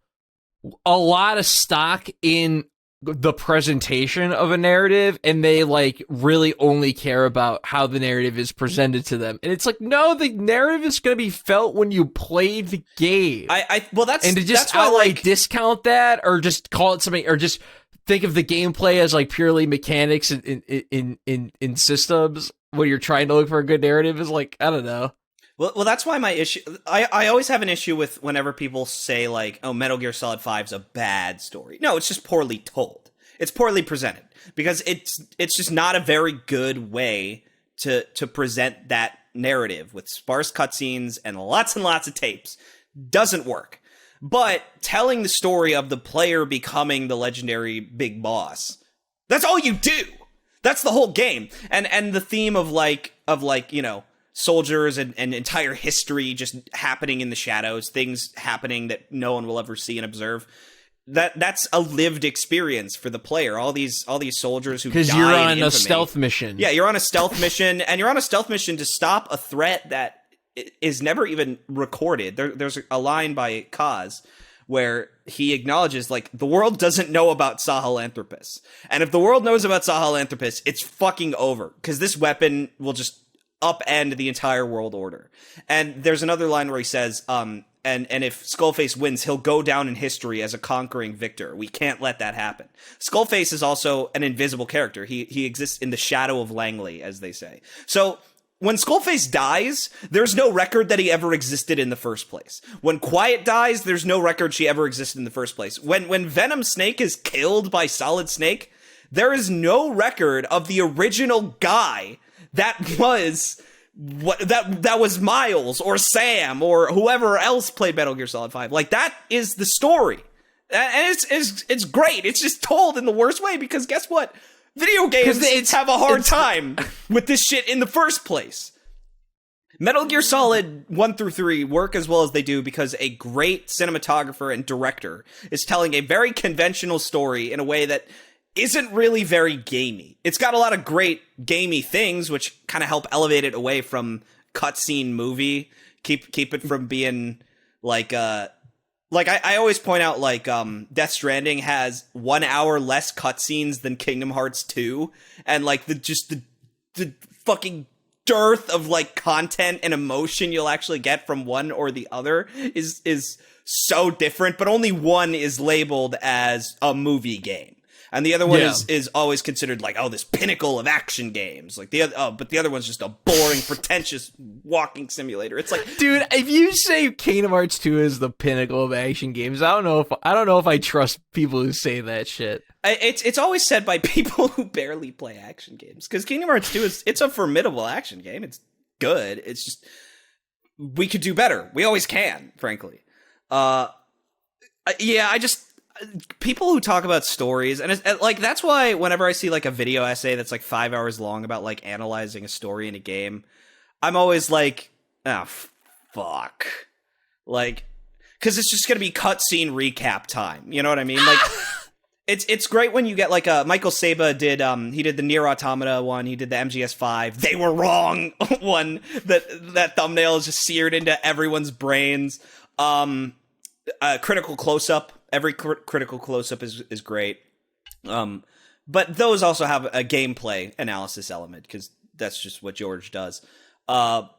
a lot of stock in the presentation of a narrative, and they like really only care about how the narrative is presented to them. And it's like, no, the narrative is going to be felt when you play the game. And to just outright discount that, or just call it something, or just think of the gameplay as like purely mechanics in systems when you're trying to look for a good narrative is like, I don't know. Well, that's why my issue, I always have an issue with whenever people say like, oh, Metal Gear Solid 5's a bad story. No, it's just poorly told. It's poorly presented, because it's just not a very good way to present that narrative with sparse cutscenes and lots of tapes. Doesn't work. But telling the story of the player becoming the legendary big boss, that's all you do. That's the whole game. And the theme of like, you know, soldiers and entire history just happening in the shadows, things happening that no one will ever see and observe. That's a lived experience for the player. All these soldiers who, because you're on a stealth mission. Yeah, you're on a stealth mission, and you're on a stealth mission to stop a threat that is never even recorded. There's a line by Kaz where he acknowledges, like, the world doesn't know about Sahelanthropus. And if the world knows about Sahelanthropus, it's fucking over. Because this weapon will just upend the entire world order. And there's another line where he says, and if Skullface wins, he'll go down in history as a conquering victor. We can't let that happen. Skullface is also an invisible character. He exists in the shadow of Langley, as they say. So when Skullface dies, there's no record that he ever existed in the first place. When Quiet dies, there's no record she ever existed in the first place. When Venom Snake is killed by Solid Snake, there is no record of the original guy that was that was Myles or Sam or whoever else played Metal Gear Solid 5. Like, that is the story. And it's great. It's just told in the worst way, because guess what? Video games have a hard time with this shit in the first place. Metal Gear Solid 1 through 3 work as well as they do because a great cinematographer and director is telling a very conventional story in a way that isn't really very gamey. It's got a lot of great gamey things, which kind of help elevate it away from cutscene movie. Keep it from being like I always point out, like, Death Stranding has 1 hour less cutscenes than Kingdom Hearts 2, and like the fucking dearth of like content and emotion you'll actually get from one or the other is so different, but only one is labeled as a movie game. And the other one is always considered like, oh, this pinnacle of action games. Like but the other one's just a boring, pretentious walking simulator. It's like, dude, if you say Kingdom Hearts 2 is the pinnacle of action games, I don't know if I trust people who say that shit. It's always said by people who barely play action games, because Kingdom Hearts 2 it's a formidable action game. It's good. It's just, we could do better. We always can, frankly. People who talk about stories, and it's, like, that's why whenever I see like a video essay that's like 5 hours long about like analyzing a story in a game, I'm always like, oh, fuck. Like, because it's just gonna be cutscene recap time. You know what I mean? Like, it's great when you get like Michael Saba did he did the Nier Automata one, he did the MGS5 they were wrong one, that thumbnail is just seared into everyone's brains. Critical Close-Up. Every critical close-up is great. But those also have a gameplay analysis element, because that's just what George does. But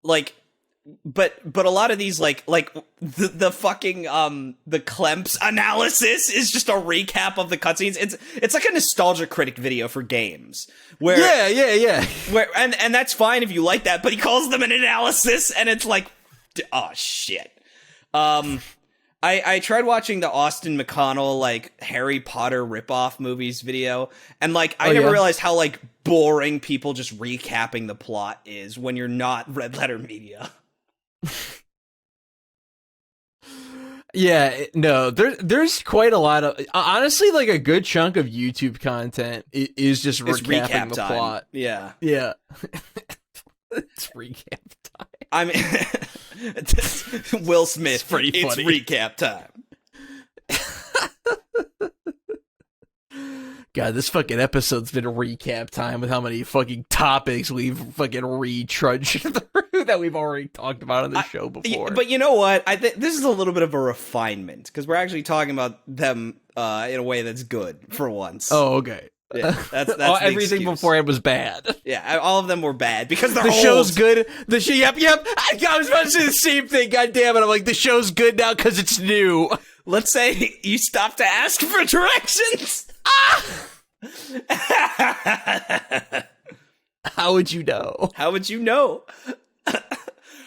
a lot of these, like the fucking the Klemps analysis is just a recap of the cutscenes. It's like a nostalgia critic video for games. Where Yeah. Where and that's fine if you like that, but he calls them an analysis, and it's like, oh shit. I tried watching the Austin McConnell, like, Harry Potter ripoff movies video, and, like, I never realized how, like, boring people just recapping the plot is when you're not Red Letter Media. Yeah, no, there's quite a lot of, honestly, like, a good chunk of YouTube content is just recapping the plot. Yeah. It's recap time. I mean, Will Smith, it's recap time. God, this fucking episode's been a recap time with how many fucking topics we've fucking re-trudged through that we've already talked about on the show before. But you know what? I think this is a little bit of a refinement, because we're actually talking about them in a way that's good for once. Oh, okay. Yeah, that's everything before it was bad. Yeah, all of them were bad because they're the old. Show's good. Yep. I was about to say the same thing. God damn it! I'm like, the show's good now because it's new. Let's say you stop to ask for directions. How would you know? How would you know?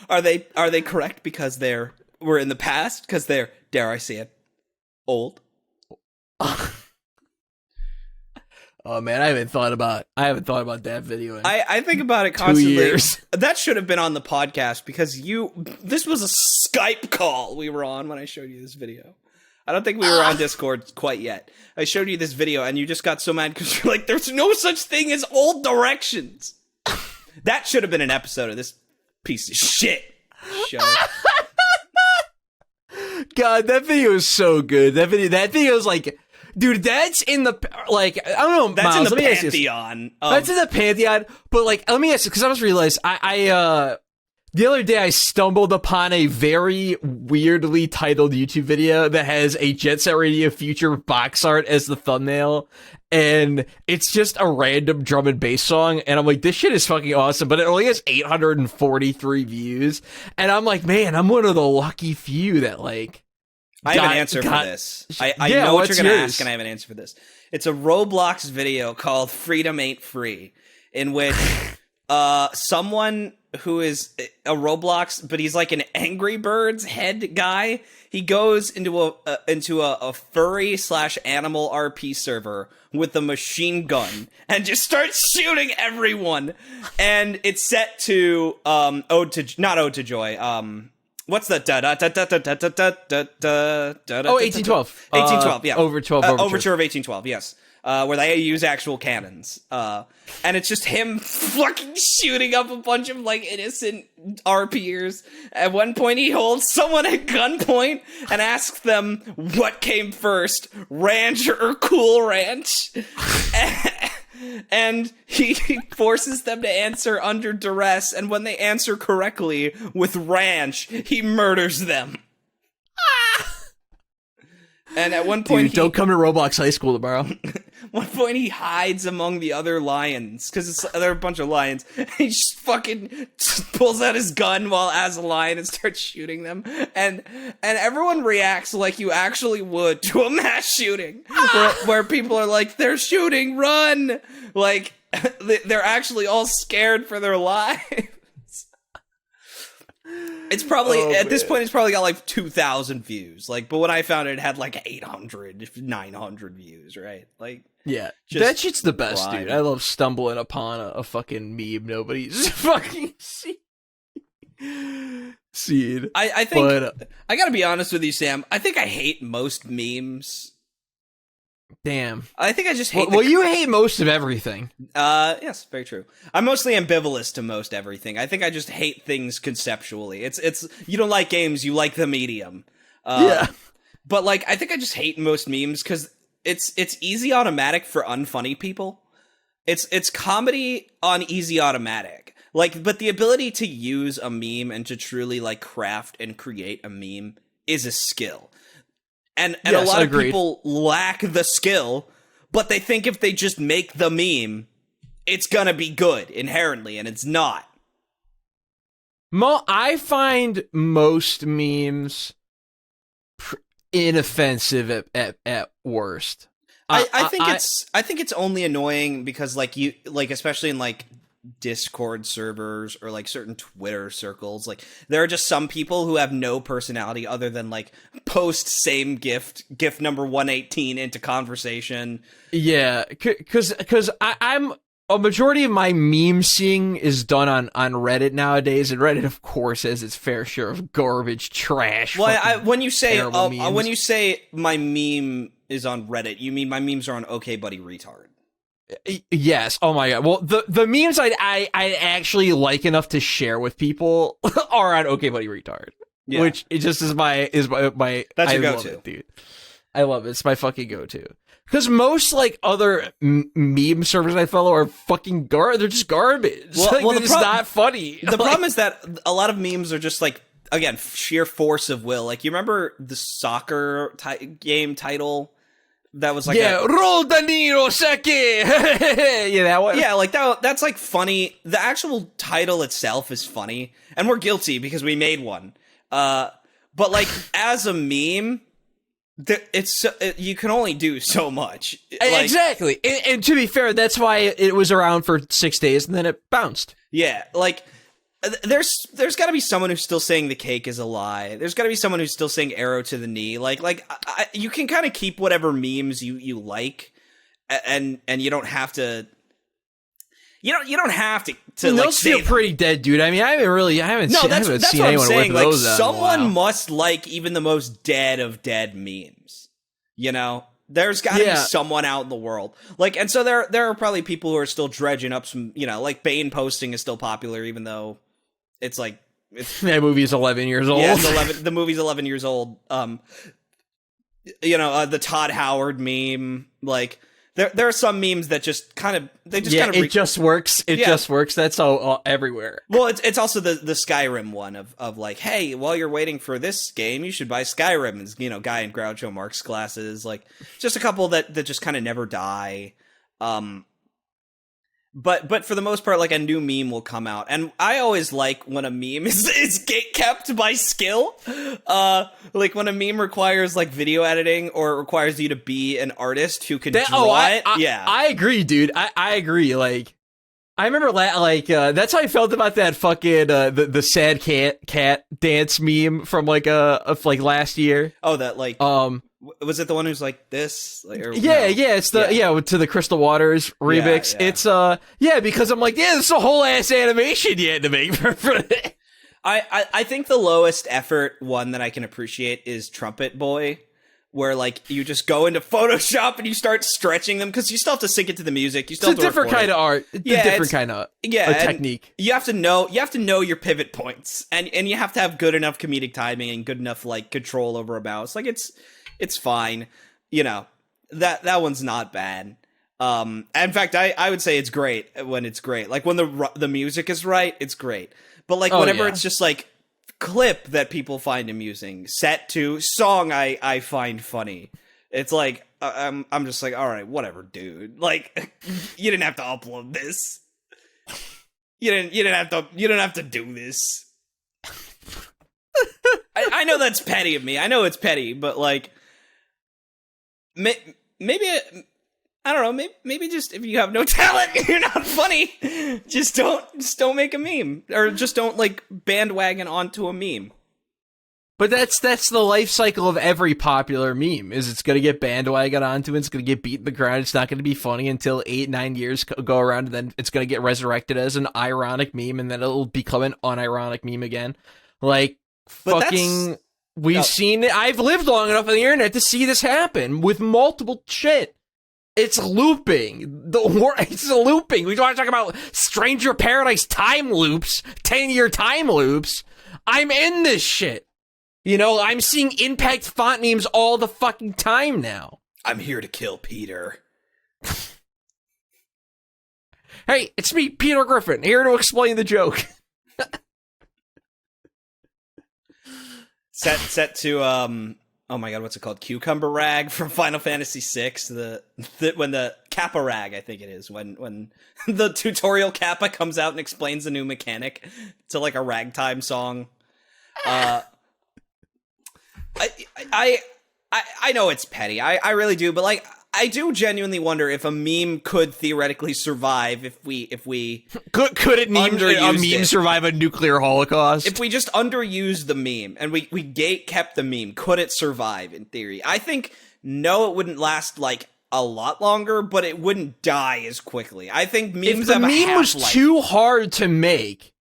Are they correct because we're in the past, because they're, dare I say it, old? Oh man, I haven't thought about that video in I think about it constantly. 2 years. That should have been on the podcast, because this was a Skype call we were on when I showed you this video. I don't think we were on Discord quite yet. I showed you this video and you just got so mad because you're like, there's no such thing as old directions. That should have been an episode of this piece of shit show. God, that video is so good. That video is like, dude, that's in the, like, I don't know, that's Myles, in the pantheon. That's in the pantheon, but like, let me ask you, because I just realized, The other day, I stumbled upon a very weirdly titled YouTube video that has a Jet Set Radio Future box art as the thumbnail, and it's just a random drum and bass song, and I'm like, this shit is fucking awesome, but it only has 843 views, and I'm like, man, I'm one of the lucky few that, like... I have an answer for this. I know what you're going to ask, and I have an answer for this. It's a Roblox video called Freedom Ain't Free, in which someone who is a Roblox, but he's like an Angry Birds head guy. He goes into a furry / animal RP server with a machine gun and just starts shooting everyone. And it's set to not Ode to Joy. What's that? 1812. 1812, yeah. Overture of Overture of 1812, yes. Where they use actual cannons. And it's just him fucking shooting up a bunch of, like, innocent RPers. At one point, he holds someone at gunpoint and asks them what came first, Ranch or Cool Ranch? And he forces them to answer under duress, and when they answer correctly with Ranch, he murders them. And at one point, don't come to Roblox High School tomorrow. One point, he hides among the other lions because there are a bunch of lions. He just fucking pulls out his gun while as a lion and starts shooting them, and everyone reacts like you actually would to a mass shooting, where people are like, "They're shooting, run!" Like they're actually all scared for their lives. It's probably at this point it's probably got like 2,000 views. Like, but when I found it, it had like 800, 900 views, right? Like, yeah, that shit's the best, dude. I love stumbling upon a fucking meme nobody's fucking seen. I think I gotta be honest with you, Sam. I think I hate most memes. Damn. I think I just hate. Well, you hate most of everything. Yes, very true. I'm mostly ambivalent to most everything. I think I just hate things conceptually. It's you don't like games, you like the medium. Yeah. But like, I think I just hate most memes because it's easy automatic for unfunny people. It's comedy on easy automatic. Like, but the ability to use a meme and to truly like craft and create a meme is a skill. And yes, a lot of people lack the skill, but they think if they just make the meme, it's gonna be good inherently, and it's not. I find most memes inoffensive at worst. I think it's only annoying because like especially in like Discord servers or like certain Twitter circles, like there are just some people who have no personality other than like post same gift number 118 into conversation. Yeah, because I'm a majority of my meme seeing is done on Reddit nowadays, and Reddit of course has its fair share of garbage, trash. Well, when you say my meme is on Reddit, you mean my memes are on OK Buddy Retard? Yes. Oh my god. Well, the memes I actually like enough to share with people are on OK Buddy Retard, which it just is my That's your go-to, dude. I love it. It's my fucking go-to. Because most like other meme servers I follow are fucking they're just garbage. Well, it's not funny. The problem is that a lot of memes are just like, again, sheer force of will. Like, you remember the soccer game title? That was like roll Danilo Seke. Yeah, that one. Yeah, like that's like funny. The actual title itself is funny, and we're guilty because we made one. But like as a meme, you can only do so much. Like, exactly. And to be fair, that's why it was around for 6 days and then it bounced. Yeah, like there's got to be someone who's still saying the cake is a lie. There's got to be someone who's still saying arrow to the knee. Like you can kind of keep whatever memes you like, and you don't have to. You don't have to. Those feel pretty dead, dude. I mean, I haven't seen anyone saying. Like, those someone must like even the most dead of dead memes. You know, there's got to be someone out in the world. Like, and so there are probably people who are still dredging up some. You know, like Bane posting is still popular, even though. It's like that movie's 11 years old. Yeah, the movie's 11 years old. You know, the Todd Howard meme. Like, There are some memes that just kind of it just works. It just works. That's all everywhere. Well, it's also the Skyrim one of like, hey, while you're waiting for this game, you should buy Skyrim. It's, guy in Groucho Marx glasses, like just a couple that just kind of never die. But for the most part, like a new meme will come out, and I always like when a meme is gatekept by skill. Like when a meme requires like video editing or requires you to be an artist who can draw it. I agree, dude. I agree. Like I remember, that's how I felt about that fucking the sad cat dance meme from like last year. Oh, that like was it the one who's like this? Like, or, yeah, it's the to the Crystal Waters remix. Yeah. It's because I'm like, this is a whole ass animation you had to make for that. I think the lowest effort one that I can appreciate is Trumpet Boy, where like you just go into Photoshop and you start stretching them because you still have to sync it to the music. You still it's a different kind of art. It's a different kind of technique. You have to know your pivot points, and you have to have good enough comedic timing and good enough like control over a mouse. Like it's fine, that one's not bad. In fact, I would say it's great when it's great. Like when the music is right, it's great. But like whenever it's just like clip that people find amusing, set to song I find funny, it's like I'm just like, all right, whatever, dude. Like you didn't have to upload this. You didn't have to do this. I know that's petty of me. I know it's petty, but like. Maybe I don't know. Maybe just if you have no talent, you're not funny. Just don't make a meme, or just don't like bandwagon onto a meme. But that's the life cycle of every popular meme. Is it's gonna get bandwagon onto, it's gonna get beat in the ground. It's not gonna be funny until 8-9 years go around, and then it's gonna get resurrected as an ironic meme, and then it'll become an unironic meme again. Like fucking. We've seen it. I've lived long enough on the internet to see this happen with multiple shit. It's looping. It's looping. We want to talk about Stranger Paradise time loops, 10-year time loops. I'm in this shit. I'm seeing impact font memes all the fucking time now. I'm here to kill Peter. Hey, it's me, Peter Griffin, here to explain the joke. Set to oh my god, what's it called? Cucumber Rag from Final Fantasy VI. When the Kappa Rag, I think it is, when the tutorial Kappa comes out and explains a new mechanic to like a ragtime song. I know it's petty. I really do, but like I do genuinely wonder if a meme could theoretically survive if we could a meme survive a nuclear holocaust? If we just underused the meme and we gate kept the meme, could it survive in theory? I think no, it wouldn't last like a lot longer, but it wouldn't die as quickly. I think memes have a half-life. If the meme was too hard to make,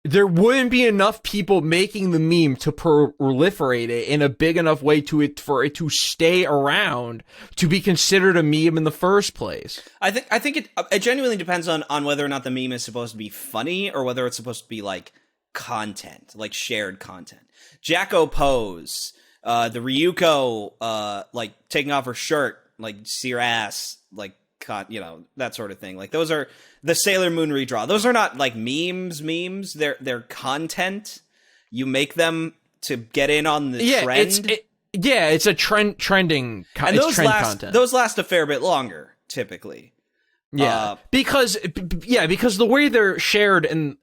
there wouldn't be enough people making the meme to proliferate it in a big enough way for it to stay around to be considered a meme in the first place. I think it genuinely depends on whether or not the meme is supposed to be funny or whether it's supposed to be like content, like shared content. Jacko pose, the Ryuko like taking off her shirt, like see her ass, like that sort of thing. Like those are the Sailor Moon redraw. Those are not like memes. They're content. You make them to get in on the trend. It's a trending and content. Those last a fair bit longer, typically. Because the way they're shared and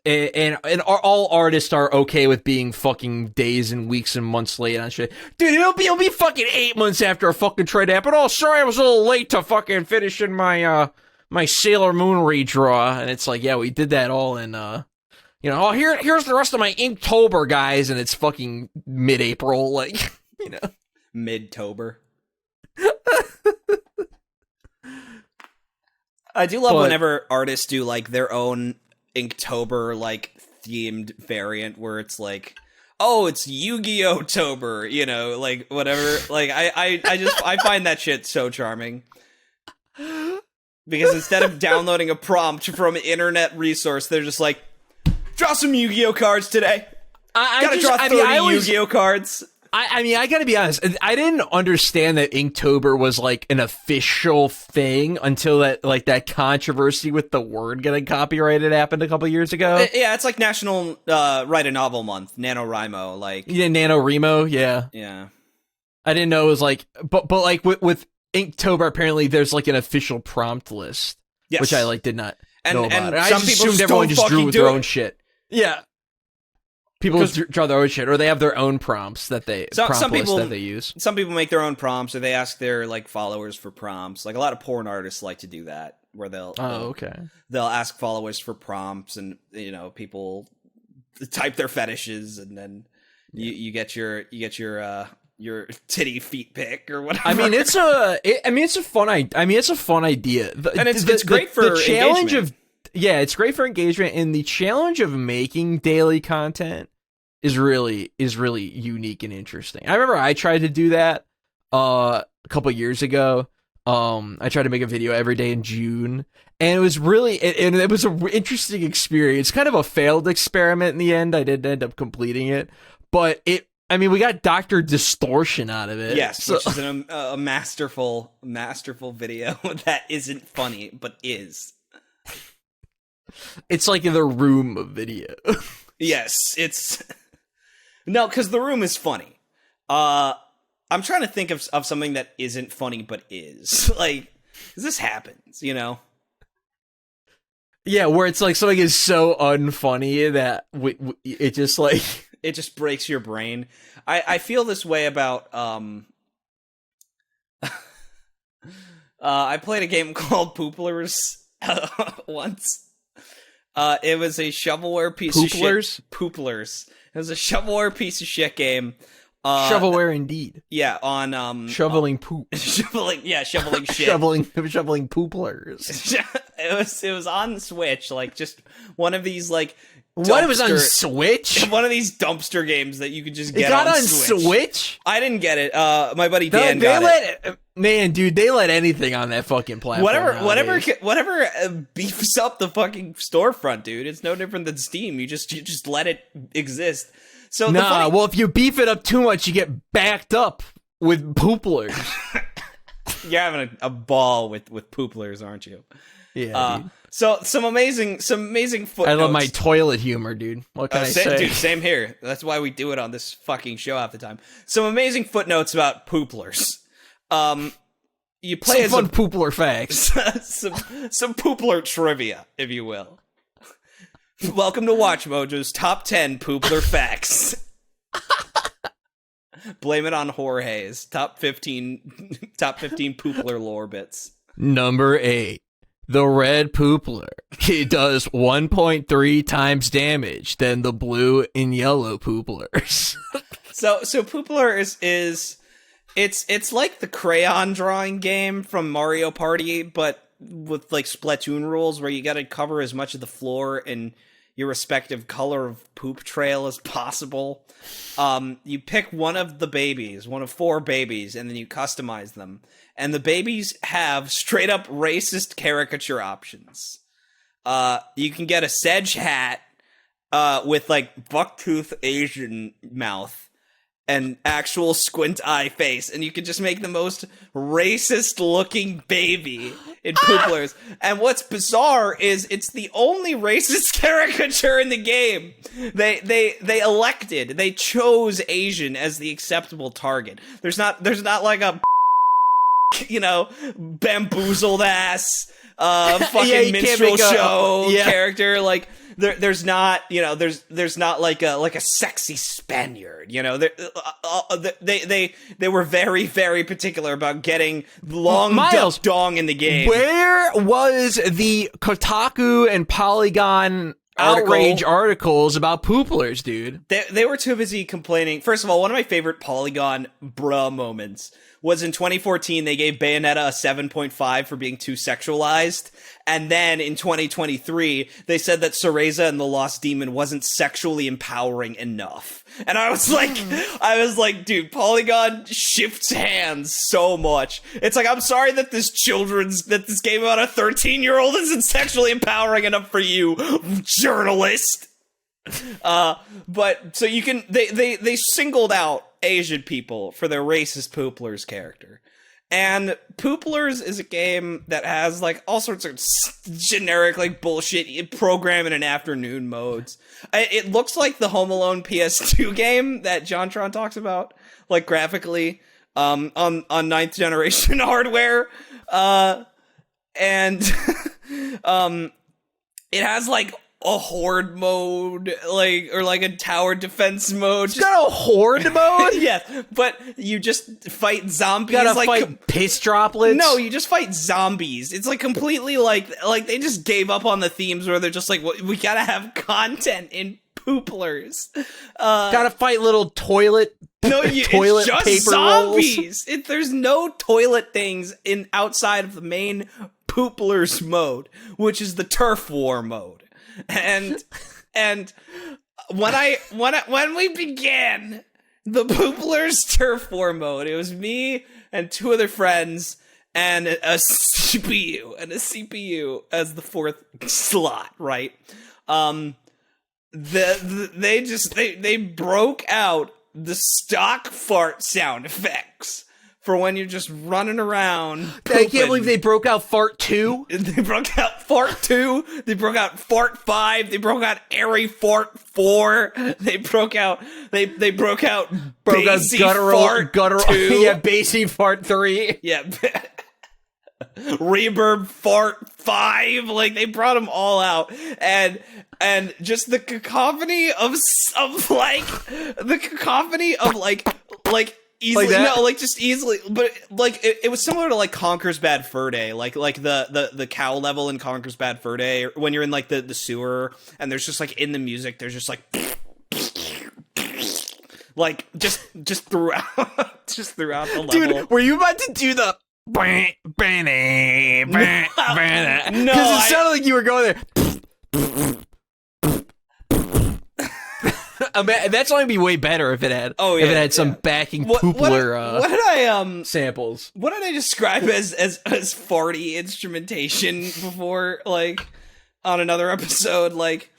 all artists are okay with being fucking days and weeks and months late on shit. Dude, it'll be fucking 8 months after a fucking trade happened. Oh, sorry, I was a little late to fucking finishing my my Sailor Moon redraw, and it's like, yeah, we did that all in here's the rest of my Inktober, guys, and it's fucking mid-April, like mid-tober. I do love whenever artists do like their own Inktober like themed variant where it's like, oh, it's Yu-Gi-Oh! Tober, like whatever. Like I find that shit so charming. Because instead of downloading a prompt from an internet resource, they're just like, draw some Yu-Gi-Oh! Cards today. Gotta draw 30 Yu-Gi-Oh! Cards. I mean, I gotta be honest. I didn't understand that Inktober was like an official thing until that controversy with the word getting copyrighted happened a couple years ago. Yeah, it's like National Write a Novel Month, NaNoWriMo, like NaNoWriMo, yeah. Yeah. I didn't know it was like, but like with Inktober, apparently there's like an official prompt list, which I like did not know about. And I some just people assumed everyone just drew with their own shit. Yeah. People draw their own shit, or they have their own prompts that they that they use. Some people make their own prompts, or they ask their like followers for prompts. Like a lot of porn artists like to do that, where they'll ask followers for prompts, and people type their fetishes, and then you get your titty feet pic or whatever. I mean, it's a fun idea, and it's great for the challenge engagement. It's great for engagement, and the challenge of making daily content is really unique and interesting. I remember I tried to do that a couple years ago. I tried to make a video every day in June, and it was an interesting experience. Kind of a failed experiment in the end. I didn't end up completing it, but we got Dr. Distortion out of it. Yes, which is a masterful video that isn't funny, but is. It's like in the room of video. Yes, it's... No, because The Room is funny. I'm trying to think of something that isn't funny, but is. Like, 'cause this happens, Yeah, where it's like something is so unfunny that it just like... It just breaks your brain. I feel this way about... I played a game called Pooplers once. It was a shovelware piece of shit. Pooplers. It was a shovelware piece of shit game. Shovelware indeed. Yeah, on shoveling poop. shoveling shit. shoveling pooplers. It was on Switch, like just one of these like What, it was on Switch? One of these dumpster games that you could just get it got on Switch. Switch? I didn't get it. My buddy Dan got it. Man, dude, they let anything on that fucking platform. Whatever beefs up the fucking storefront, dude. It's no different than Steam. You just let it exist. So well, if you beef it up too much, you get backed up with pooplers. You're having a ball with pooplers, aren't you? Yeah. Dude. So some amazing footnotes. I love my toilet humor, dude. What can I say? Dude, same here. That's why we do it on this fucking show half the time. Some amazing footnotes about pooplers. You play some fun poopler facts. some poopler trivia, if you will. Welcome to Watch Mojo's Top 10 Poopler Facts. Blame it on Jorge's Top 15 poopler lore bits. Number 8. The red poopler. It does 1.3 times damage than the blue and yellow pooplers. So poopler is it's like the crayon drawing game from Mario Party, but with like Splatoon rules where you got to cover as much of the floor in your respective color of poop trail as possible. You pick one of the babies, one of 4 babies, and then you customize them. And the babies have straight up racist caricature options. You can get a sedge hat with like bucktooth Asian mouth and actual squint eye face, and you can just make the most racist looking baby in pooplers. And what's bizarre is it's the only racist caricature in the game. They chose Asian as the acceptable target. There's not like a bamboozled ass fucking minstrel show character. Like there's not there's not like a sexy Spaniard. They were very, very particular about getting long Myles, dong in the game. Where was the Kotaku and Polygon outrage articles about pooplers, dude? They were too busy complaining. First of all, one of my favorite Polygon bruh moments was in 2014, they gave Bayonetta a 7.5 for being too sexualized. And then in 2023, they said that Cereza and the Lost Demon wasn't sexually empowering enough. And I was like, dude, Polygon shifts hands so much. It's like, I'm sorry that this game about a 13-year-old isn't sexually empowering enough for you, journalist. But so you can, they singled out Asian people for their racist Pooplers character. And Pooplers is a game that has like all sorts of generic like bullshit program in an afternoon modes. It looks like the Home Alone PS2 game that JonTron talks about, like graphically, on 9th generation hardware. And it has like a horde mode, or a tower defense mode. It's got a horde mode? Yes, but you just fight zombies. You gotta fight piss droplets? No, you just fight zombies. It's like completely like they just gave up on the themes where they're just like, we gotta have content in Pooplers. Gotta fight little toilet it's just paper zombies. There's no toilet things outside of the main Pooplers mode, which is the turf war mode. And when we began the Pooplers turf war mode, it was me and two other friends and a CPU as the fourth slot, right? They broke out the stock fart sound effects for when you're just running around pooping. I can't believe they broke out Fart 2. They broke out Fart 2. They broke out Fart 5. They broke out Airy Fart 4. They broke out Bassy Fart 2. Yeah, Bassy Fart 3. Yeah. Reverb Fart 5. Like, they brought them all out. And just the cacophony of easily, just easily, but like it was similar to like Conker's Bad Fur Day, like the cow level in Conker's Bad Fur Day, when you're in like the sewer and there's just like in the music there's just like just throughout the level. Dude, were you about to do the no, because it sounded like you were going there. That's only be way better if it had if it had some backing Poopler samples. What did I describe as farty instrumentation before, like on another episode? Like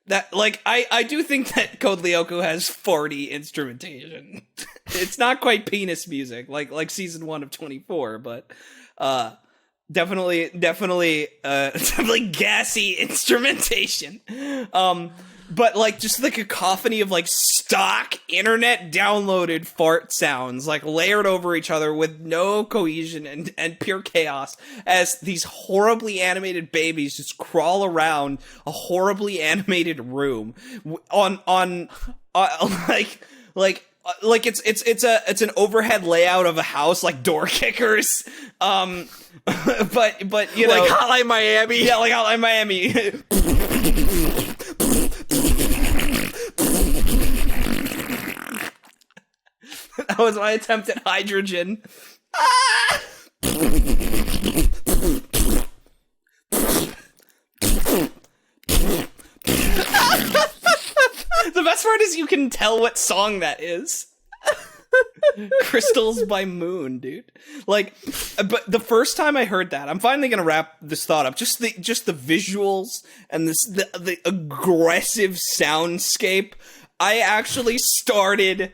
that, like I do think that Code Lyoko has farty instrumentation. It's not quite penis music like season 1 of 24, but definitely gassy instrumentation. But like just the cacophony of like stock internet downloaded fart sounds like layered over each other with no cohesion and pure chaos as these horribly animated babies just crawl around a horribly animated room on it's an overhead layout of a house, like door kickers. But you know, like Hotline Miami. Yeah, like Hotline Miami. That was my attempt at hydrogen. The best part is you can tell what song that is. Crystals by Moon, dude. Like, but the first time I heard that, I'm finally gonna wrap this thought up. Just the visuals and the aggressive soundscape. I actually started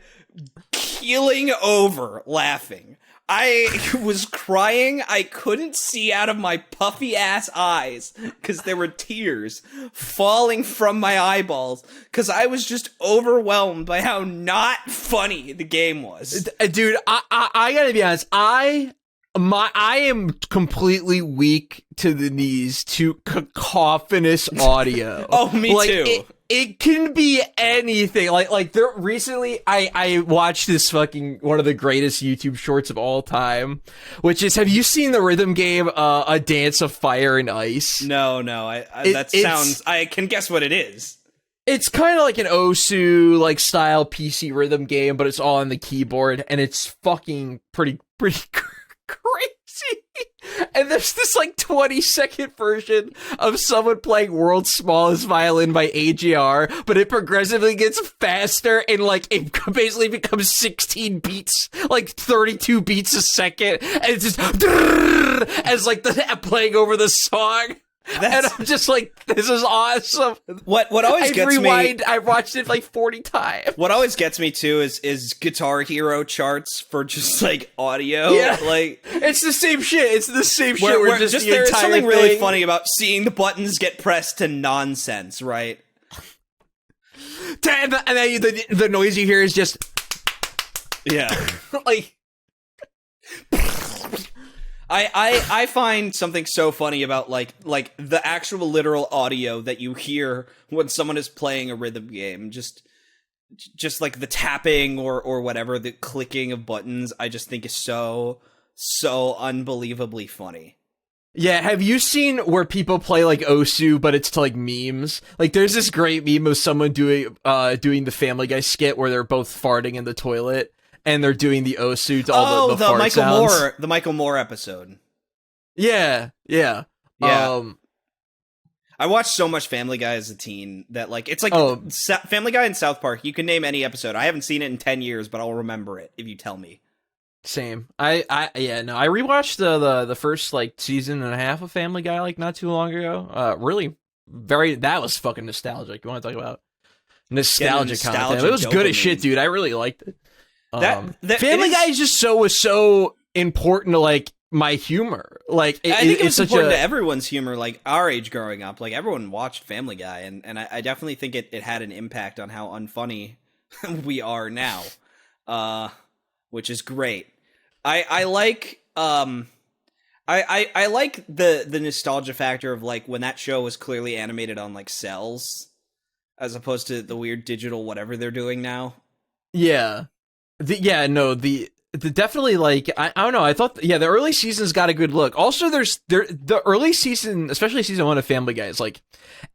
keeling over laughing. I was crying. I couldn't see out of my puffy ass eyes because there were tears falling from my eyeballs because I was just overwhelmed by how not funny the game was. Dude, I gotta be honest. I am completely weak to the knees to cacophonous audio. Oh, me too. It can be anything. Like there recently, I watched this fucking one of the greatest YouTube shorts of all time, which is, have you seen the rhythm game A Dance of Fire and Ice? No. I can guess what it is. It's kind of like an Osu like style PC rhythm game, but it's all on the keyboard, and it's fucking pretty crazy. And there's this like 20-second version of someone playing World's Smallest Violin by AGR, but it progressively gets faster and like it basically becomes 16 beats, like 32 beats a second, and it's just as like the playing over the song. And I'm just like, this is awesome. What always gets me... I watched it like 40 times. What always gets me, too, is Guitar Hero charts for just, like, audio. Yeah. Like, it's the same shit. It's the same shit. where just the there is something thing. really funny about seeing the buttons get pressed to nonsense, right? And then the noise you hear is just... Yeah. like... I find something so funny about like the actual literal audio that you hear when someone is playing a rhythm game, just like the tapping or whatever, the clicking of buttons. I just think is so unbelievably funny. Yeah, have you seen where people play like Osu, but it's to like memes? Like, there's this great meme of someone doing the Family Guy skit where they're both farting in the toilet. And they're doing the Osu to all the fart Michael sounds. Moore, the Michael Moore episode. Yeah. I watched so much Family Guy as a teen that like it's like Family Guy and South Park. You can name any episode. I haven't seen it in 10 years, but I'll remember it if you tell me. Same. I rewatched the first like season and a half of Family Guy like not too long ago. That was fucking nostalgic. You want to talk about nostalgic content? It was good as shit, dude. I really liked it. Family Guy is just so important to like my humor. Like I think it was important to everyone's humor. Like our age growing up, like everyone watched Family Guy, and I definitely think it had an impact on how unfunny we are now, which is great. I like I like the nostalgia factor of like when that show was clearly animated on like cells, as opposed to the weird digital whatever they're doing now. Yeah. The definitely like I don't know. I thought the early seasons got a good look. Also, the early season, especially season 1 of Family Guy, is like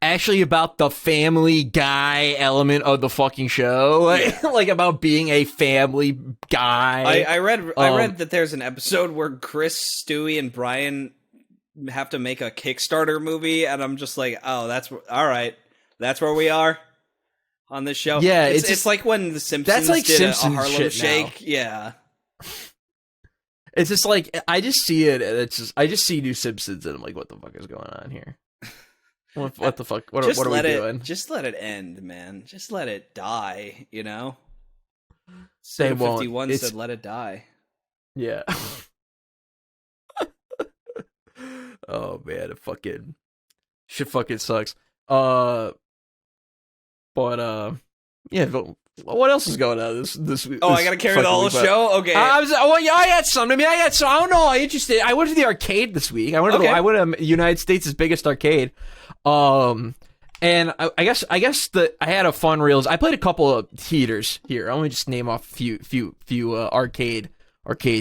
actually about the Family Guy element of the fucking show, like about being a family guy. I read that there's an episode where Chris, Stewie, and Brian have to make a Kickstarter movie, and I'm just like, oh, that's all right. That's where we are. On this show, yeah, it's like when the Simpsons like did Simpsons a Harlem Shake. now. Yeah, it's just like I just see it, and I just see new Simpsons, and I'm like, what the fuck is going on here? What the fuck? What are we doing? Just let it end, man. Just let it die. You know. They won't. 51 said, "Let it die." Yeah. Oh man, shit fucking sucks. But yeah. What else is going on this week? Oh, I gotta carry the whole show. Okay. I got some. I don't know. I'm interested. I went to the arcade this week. I went to the United States' biggest arcade. And I guess I had a fun reels. I played a couple of heaters here. I want to just name off a few arcade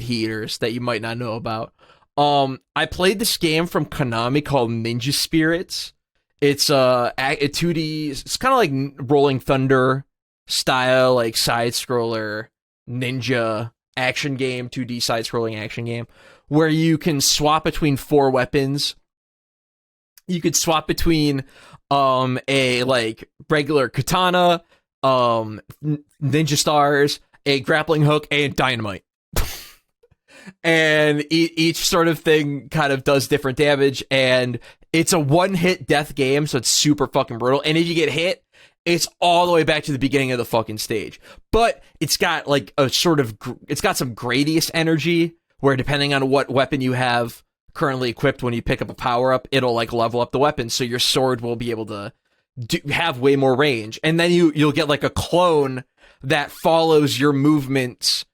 heaters that you might not know about. I played this game from Konami called Ninja Spirits. It's a 2D. It's kind of like Rolling Thunder style, like side scroller ninja action game, 2D side scrolling action game, where you can swap between 4 weapons. You could swap between a like regular katana, ninja stars, a grappling hook, and dynamite. And each sort of thing kind of does different damage, and it's a one-hit death game, so it's super fucking brutal. And if you get hit, it's all the way back to the beginning of the fucking stage. But it's got like a sort of, it's got some Gradius energy, where depending on what weapon you have currently equipped, when you pick up a power-up, it'll like level up the weapon, so your sword will be able to have way more range. And then you'll get like a clone that follows your movements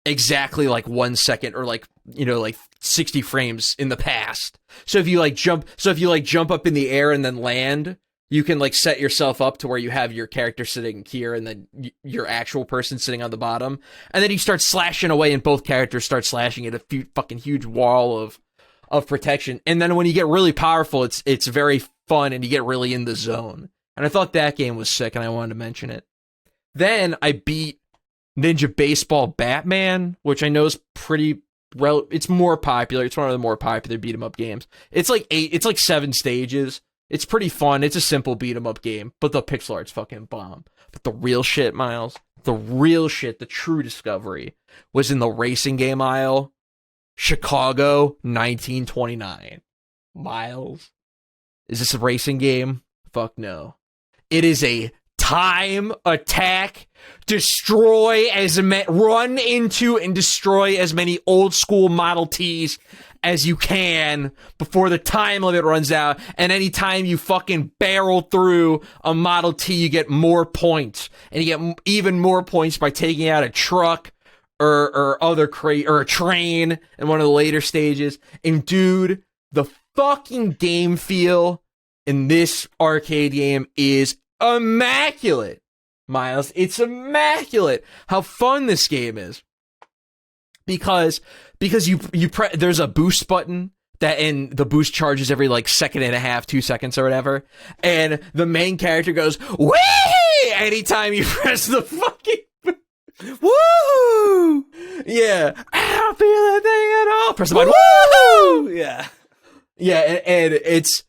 exactly like 1 second, or like, you know, like 60 frames in the past. So if you jump up in the air and then land, you can like set yourself up to where you have your character sitting here and then your actual person sitting on the bottom, and then you start slashing away, and both characters start slashing at a fucking huge wall of protection. And then when you get really powerful, it's very fun, and you get really in the zone. And I thought that game was sick, and I wanted to mention it. Then I beat Ninja Baseball Batman, which I know is it's more popular. It's one of the more popular beat 'em up games. It's like 7 stages. It's pretty fun. It's a simple beat 'em up game, but the pixel art's fucking bomb. But the real shit, Myles, the true discovery was in the racing game aisle. Chicago 1929. Myles, Is this a racing game? Fuck no. It is a time attack, run into and destroy as many old school Model Ts as you can before the time limit runs out. And anytime you fucking barrel through a Model T, you get more points. And you get even more points by taking out a truck or a train in one of the later stages. And dude, the fucking game feel in this arcade game is immaculate, Myles. It's immaculate how fun this game is. Because there's a boost button and the boost charges every like second and a half, 2 seconds or whatever. And the main character goes, whee! Anytime you press the fucking woo! Yeah. I don't feel that thing at all. Press the button. Woo! Yeah. Yeah, and it's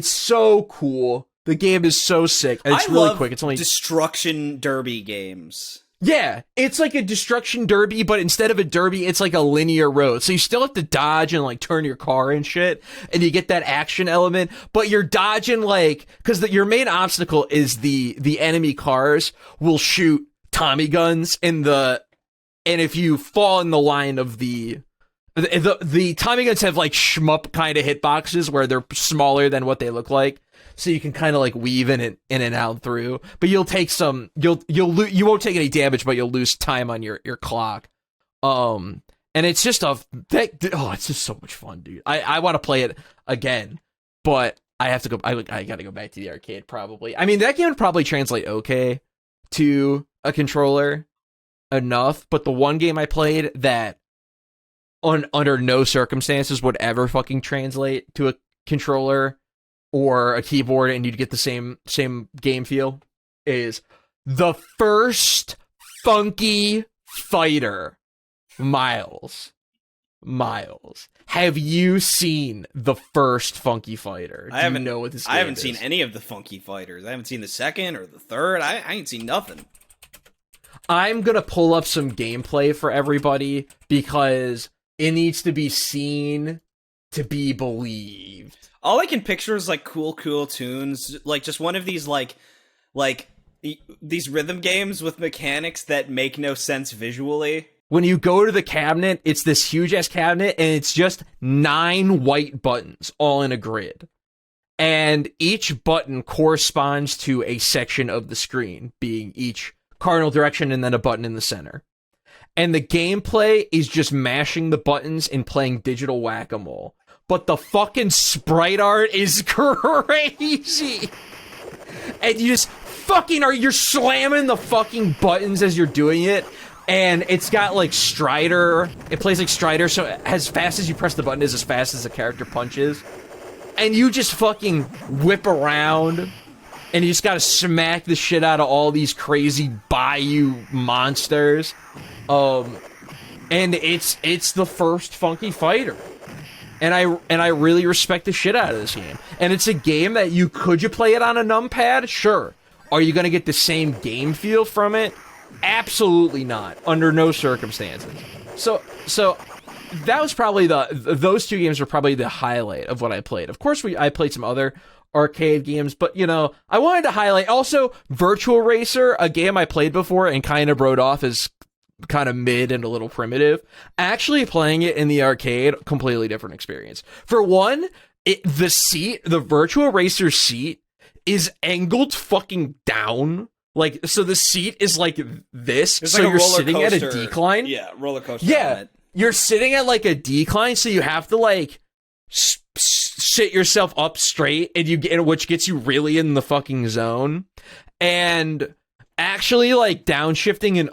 so cool. The game is so sick. And it's really quick. It's only destruction derby games. Yeah, it's like a destruction derby, but instead of a derby, it's like a linear road. So you still have to dodge and like turn your car and shit, and you get that action element, but you're dodging like, because your main obstacle is the enemy cars will shoot Tommy guns and if you fall in the line of the Tommy guns have like shmup kind of hitboxes where they're smaller than what they look like. So you can kind of like weave in and out through, but you'll take you won't take any damage, but you'll lose time on your clock. And it's just it's just so much fun, dude. I want to play it again, but I have to go. I got to go back to the arcade probably. I mean, that game would probably translate okay to a controller enough, but the one game I played that under no circumstances would ever fucking translate to a controller or a keyboard and you'd get the same game feel is the first Funky Fighter. Myles, have you seen the first Funky Fighter? I haven't seen any of the Funky Fighters. I haven't seen the second or the third. I ain't seen nothing. I'm gonna pull up some gameplay for everybody because it needs to be seen to be believed. All I can picture is like cool tunes, like just one of these like these rhythm games with mechanics that make no sense visually. When you go to the cabinet, it's this huge ass cabinet and it's just 9 white buttons all in a grid. And each button corresponds to a section of the screen, being each cardinal direction and then a button in the center. And the gameplay is just mashing the buttons and playing digital whack-a-mole. But the fucking sprite art is crazy. And you just you're slamming the fucking buttons as you're doing it. And it's got like Strider. It plays like Strider, so as fast as you press the button is as fast as the character punches. And you just fucking whip around. And you just gotta smack the shit out of all these crazy bayou monsters. And it's the first Funky Fighter. And I really respect the shit out of this game. And it's a game that could you play it on a numpad? Sure. Are you gonna get the same game feel from it? Absolutely not. Under no circumstances. So that was probably those two games were probably the highlight of what I played. Of course I played some other arcade games, but I wanted to highlight also Virtual Racer, a game I played before and kind of wrote off as kind of mid and a little primitive. Actually playing it in the arcade, completely different experience. For one, the Virtual Racer seat is angled fucking down. Like, so the seat is like this, it's so like you're sitting at a decline. Yeah, roller coaster. Yeah, you're sitting at like a decline, so you have to like sit yourself up straight, and which gets you really in the fucking zone. And actually, like downshifting and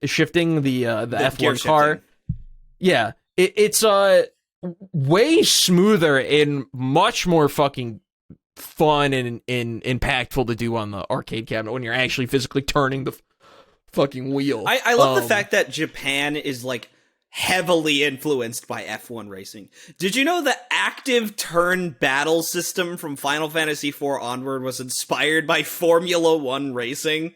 shifting the F1 car. Yeah, it's way smoother and much more fucking fun and impactful to do on the arcade cabinet when you're actually physically turning the fucking wheel. I love the fact that Japan is like heavily influenced by F1 racing. Did you know the active turn battle system from Final Fantasy IV onward was inspired by Formula 1 racing?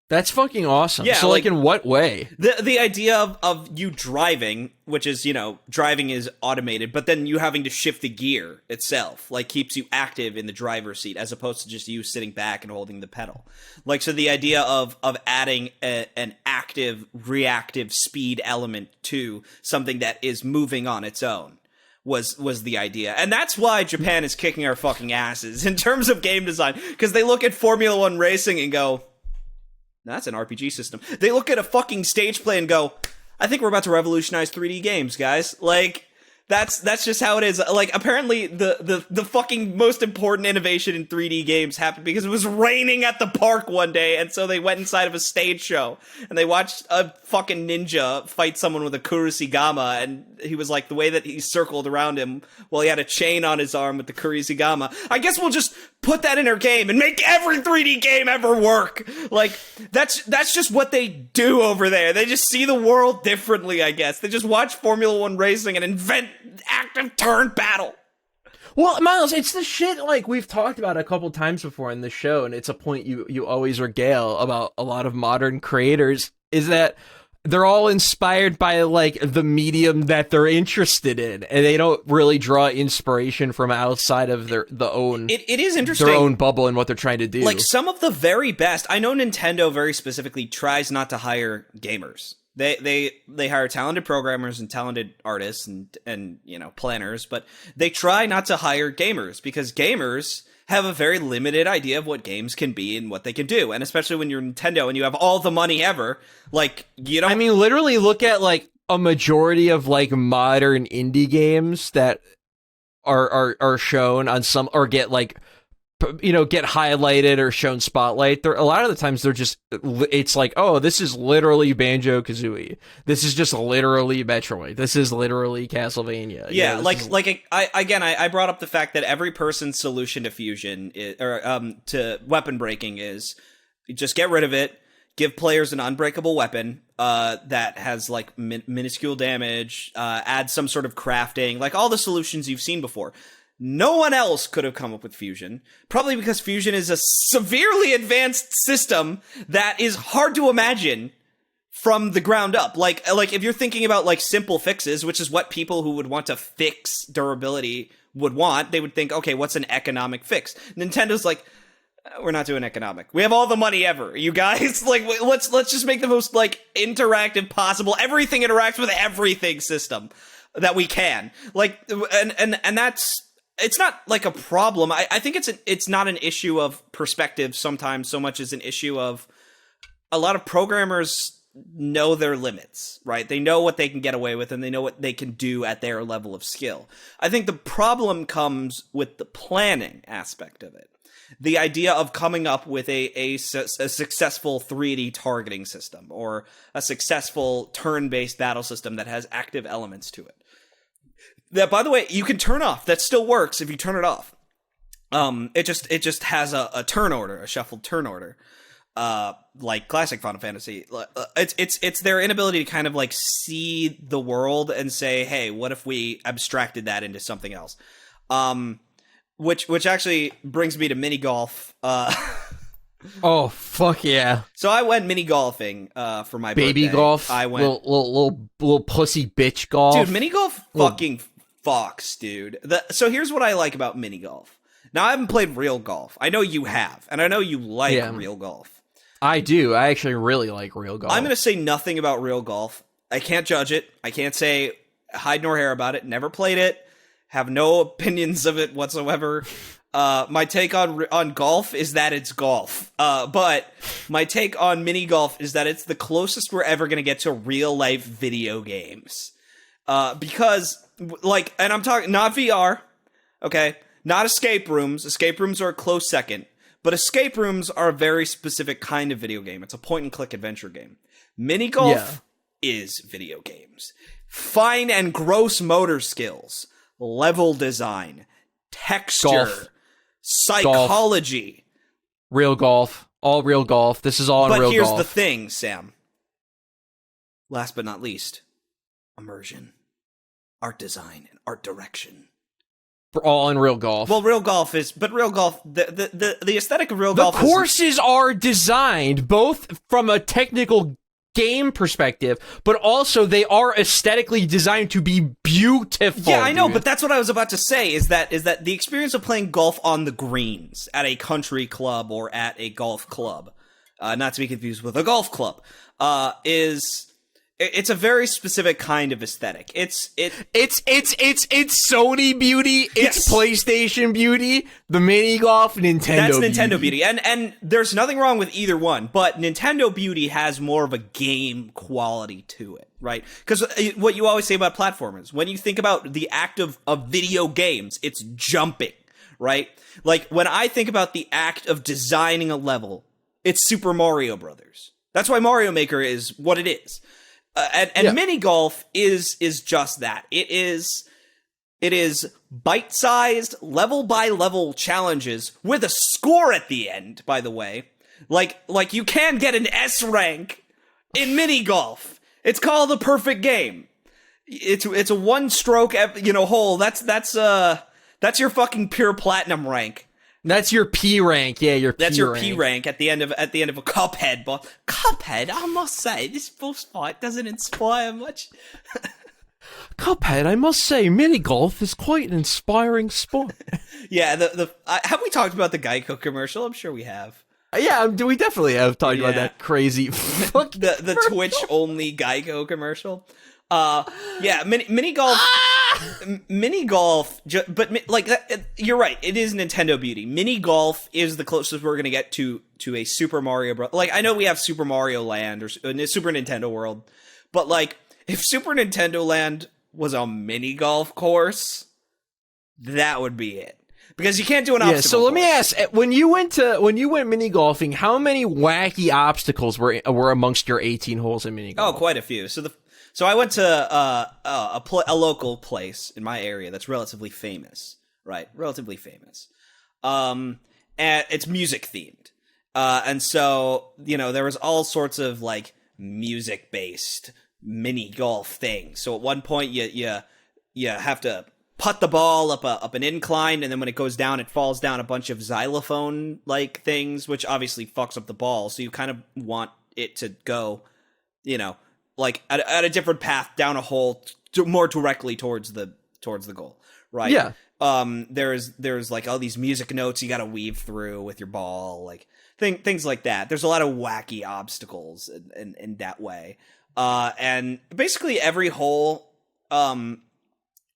That's fucking awesome. Yeah, so, like, in what way? The idea of you driving, which is, driving is automated, but then you having to shift the gear itself, like, keeps you active in the driver's seat, as opposed to just you sitting back and holding the pedal. Like, so the idea of adding an active, reactive speed element to something that is moving on its own was the idea. And that's why Japan is kicking our fucking asses in terms of game design, because they look at Formula One racing and go, that's an RPG system. They look at a fucking stage play and go, I think we're about to revolutionize 3D games, guys. Like, that's just how it is. Like, apparently the fucking most important innovation in 3D games happened because it was raining at the park one day, and so they went inside of a stage show and they watched a fucking ninja fight someone with a kurosagama, and he was like, the way that he circled around him while he had a chain on his arm with the kurosagama. I guess we'll just put that in our game and make every 3D game ever work. Like, that's just what they do over there. They just see the world differently, I guess. They just watch Formula One racing and invent active turn battle. Well, Myles, it's the shit, like, we've talked about a couple times before in the show, and it's a point you always regale about a lot of modern creators, is that they're all inspired by, like, the medium that they're interested in, and they don't really draw inspiration from outside of their own. It is interesting, their own bubble and what they're trying to do. Like, some of the very best, I know Nintendo very specifically tries not to hire gamers. They hire talented programmers and talented artists and planners, but they try not to hire gamers because gamers have a very limited idea of what games can be and what they can do. And especially when you're Nintendo and you have all the money ever, like, you don't... I mean, literally look at, like, a majority of, like, modern indie games that are shown on some, or get, like, get highlighted or shown spotlight. A lot of the times they're just, it's like, oh, this is literally Banjo-Kazooie. This is just literally Metroid. This is literally Castlevania. Yeah, I brought up the fact that every person's solution to fusion to weapon breaking is just get rid of it, give players an unbreakable weapon that has, like, minuscule damage, add some sort of crafting, like all the solutions you've seen before. No one else could have come up with Fusion, probably because Fusion is a severely advanced system that is hard to imagine from the ground up. Like if you're thinking about, like, simple fixes, which is what people who would want to fix durability would want, they would think, okay, what's an economic fix? Nintendo's like, we're not doing economic. We have all the money ever, you guys. Like, let's just make the most, like, interactive possible. Everything interacts with everything system that we can. Like, and that's... It's not, like, a problem. I think it's not an issue of perspective sometimes so much as an issue of a lot of programmers know their limits, right? They know what they can get away with and they know what they can do at their level of skill. I think the problem comes with the planning aspect of it. The idea of coming up with a successful 3D targeting system or a successful turn-based battle system that has active elements to it. That, by the way, you can turn off. That still works if you turn it off. It just has a turn order, a shuffled turn order, like classic Final Fantasy. It's their inability to kind of, like, see the world and say, hey, what if we abstracted that into something else? Which actually brings me to mini golf. Oh, fuck yeah. So I went mini golfing for my baby birthday. Golf? I went little pussy bitch golf? Dude, mini golf fucking fucks, dude. So here's what I like about mini golf. Now, I haven't played real golf. I know you have, and I know you like real golf. I do. I actually really like real golf. I'm going to say nothing about real golf. I can't judge it. I can't say hide nor hair about it. Never played it. Have no opinions of it whatsoever. My take on golf is that it's golf. But my take on mini golf is that it's the closest we're ever going to get to real life video games. Because, like, and I'm talking not VR, okay? Not escape rooms. Escape rooms are a close second. But escape rooms are a very specific kind of video game. It's a point-and-click adventure game. Mini golf is video games. Fine and gross motor skills, level design, texture, golf. Psychology. Golf. Real golf. All real golf. This is all in real golf. But here's the thing, Sam. Last but not least, immersion, art design, and art direction. all in real golf. Well, real golf, the aesthetic of real the golf. Courses are designed both from a technical game perspective, but also they are aesthetically designed to be beautiful. Yeah, I know, but that's what I was about to say. Is that the experience of playing golf on the greens at a country club or at a golf club, not to be confused with a golf club, it's a very specific kind of aesthetic. It's Sony beauty. It's Yes. PlayStation beauty. The mini golf, Nintendo. That's Nintendo beauty. And there's nothing wrong with either one, but Nintendo beauty has more of a game quality to it, right? Because what you always say about platformers, when you think about the act of video games, it's jumping, right? Like, when I think about the act of designing a level, it's Super Mario Brothers. That's why Mario Maker is what it is. And mini golf is just that. It is bite-sized, level-by-level challenges with a score at the end, by the way. Like you can get an S rank in mini golf. It's called the perfect game. It's a one-stroke, hole. That's your fucking pure platinum rank. That's your P rank. Yeah, That's your P rank at the end of a Cuphead boss. Cuphead, I must say, this boss fight doesn't inspire much. Cuphead, I must say, mini golf is quite an inspiring sport. Yeah, have we talked about the Geico commercial? I'm sure we have. Yeah, we definitely have talked about that crazy the Twitch only Geico commercial. Mini golf. Mini golf, you're right. It is Nintendo beauty. Mini golf is the closest we're gonna get to a Super Mario Bros. Like, I know we have Super Mario Land or Super Nintendo World, but like, if Super Nintendo Land was a mini golf course, that would be it. Because you can't do an obstacle. So let me ask: when you went mini golfing, how many wacky obstacles were amongst your 18 holes in mini golf? Oh, quite a few. So I went to a local place in my area that's relatively famous, right? Relatively famous. And it's music themed. And so, there was all sorts of like music based mini golf things. So at one point you have to putt the ball up an incline, and then when it goes down, it falls down a bunch of xylophone like things, which obviously fucks up the ball. So you kind of want it to go, like at a different path down a hole more directly towards the goal, right? Yeah. There's like all these music notes you got to weave through with your ball, like things like that. There's a lot of wacky obstacles in that way. And basically every hole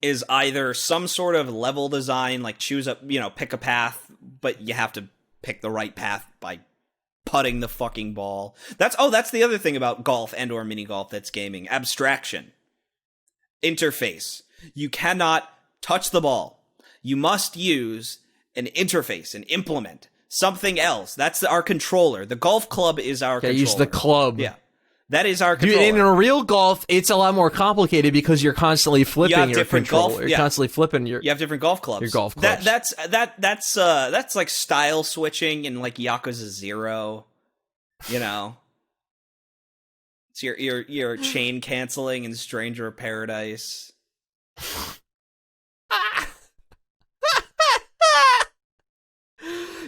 is either some sort of level design, like pick a path, but you have to pick the right path by putting the fucking ball. That's the other thing about golf and or mini golf that's gaming. Abstraction. Interface. You cannot touch the ball. You must use an interface, an implement, something else. That's our controller. The golf club is our controller. Use the club. Yeah. That is our controller. In a real golf, it's a lot more complicated because you're constantly flipping your controller. You're constantly flipping your... You have different golf clubs. Your golf clubs. That's like style switching in like Yakuza 0. It's your chain canceling in Stranger of Paradise.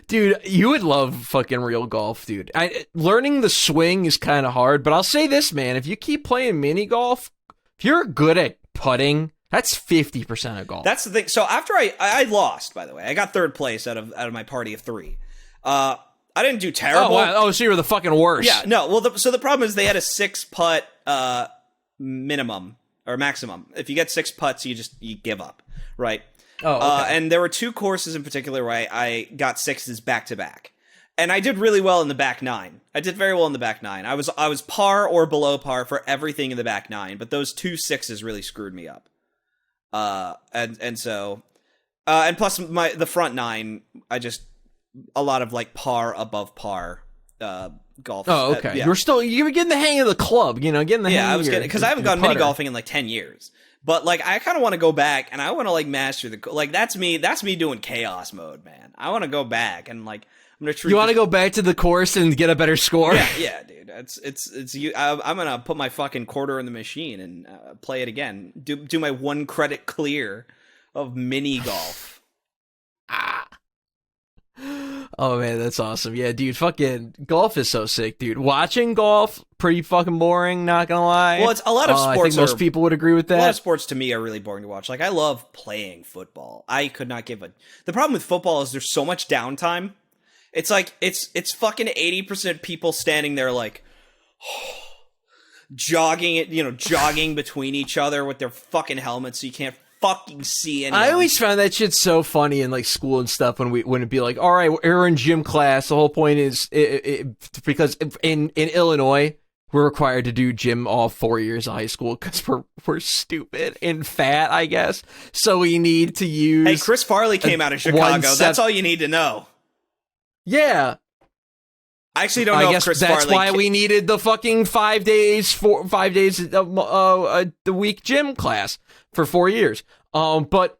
Dude, you would love fucking real golf, dude. Learning the swing is kind of hard, but I'll say this, man. If you keep playing mini golf, if you're good at putting, that's 50% of golf. That's the thing. So after I lost, by the way. I got third place out of my party of 3. I didn't do terrible. Oh, wow. Oh, so you were the fucking worst. Yeah, no. Well, so the problem is they had a 6-putt minimum or maximum. If you get 6 putts, you give up, right? Oh, okay. And there were 2 courses in particular where I got 6s back to back, and I did really well in the back 9. I did very well in the back 9. I was par or below par for everything in the back 9, but those 2 6s really screwed me up. And so plus the front 9, I just a lot of like par above par golf. Oh, okay. Yeah. You were getting the hang of the club, getting the hang. I was getting, because I haven't gone mini golfing in like 10 years. But like, I kind of want to go back, and I want to like master that's me doing chaos mode, man. I want to go back and like I'm gonna treat. You want to go back to the course and get a better score? Yeah, dude. It's you. I'm gonna put my fucking quarter in the machine and play it again. Do my 1 credit clear of mini golf. Oh man, that's awesome. Yeah, dude, fucking golf is so sick, dude. Watching golf, pretty fucking boring, not gonna lie. Well, it's a lot of sports. I think most people would agree with that. A lot of sports to me are really boring to watch. Like, I love playing football. I could not give a... The problem with football is there's so much downtime. It's like, it's fucking 80% people standing there like... jogging between each other with their fucking helmets so you can't fucking see anyone. I always found that shit so funny in like school and stuff when it'd be like, all right, we're in gym class. The whole point is because in Illinois we're required to do gym all 4 years of high school because we're stupid and fat, I guess. So we need to use. Hey, Chris Farley came out of Chicago. That's all you need to know. Yeah. I actually don't know. I guess Chris that's Farley why we needed the fucking 5 days the week gym class for 4 years. But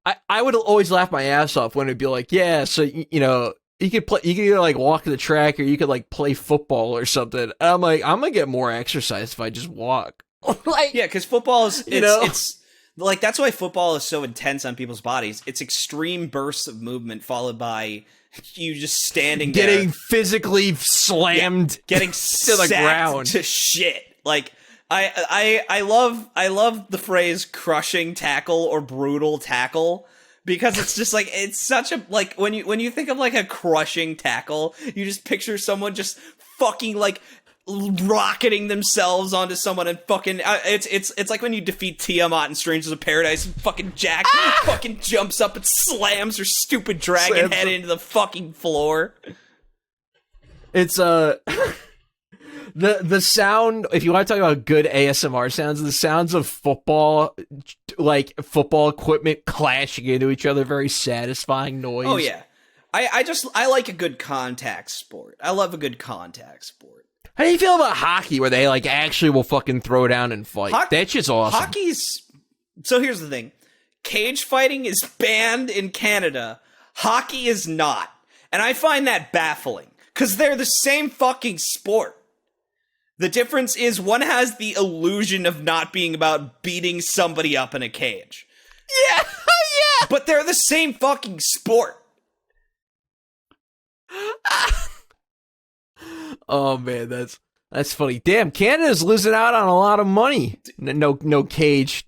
I would always laugh my ass off when it'd be like, yeah, so you know, you could either like walk the track or you could like play football or something. And I'm like, I'm gonna get more exercise if I just walk. Like, yeah, because football is it's like that's why football is so intense on people's bodies. It's extreme bursts of movement followed by you just standing getting there, physically slammed, getting to the ground to shit. Like I love the phrase crushing tackle or brutal tackle because it's just like it's such a like when you think of like a crushing tackle, you just picture someone just fucking like rocketing themselves onto someone and fucking it's like when you defeat Tiamat in Strangers of Paradise and fucking Jack fucking jumps up and slams her stupid dragon head into the fucking floor. It's the sound, if you want to talk about good ASMR sounds, the sounds of football, like football equipment clashing into each other, very satisfying noise. Oh yeah. I like a good contact sport. I love a good contact sport. How do you feel about hockey, where they like actually will fucking throw down and fight? That shit's awesome. Hockey's... So here's the thing. Cage fighting is banned in Canada. Hockey is not. And I find that baffling. Because they're the same fucking sport. The difference is one has the illusion of not being about beating somebody up in a cage. Yeah, yeah. But they're the same fucking sport. Oh man, that's funny. Damn, Canada's losing out on a lot of money. No cage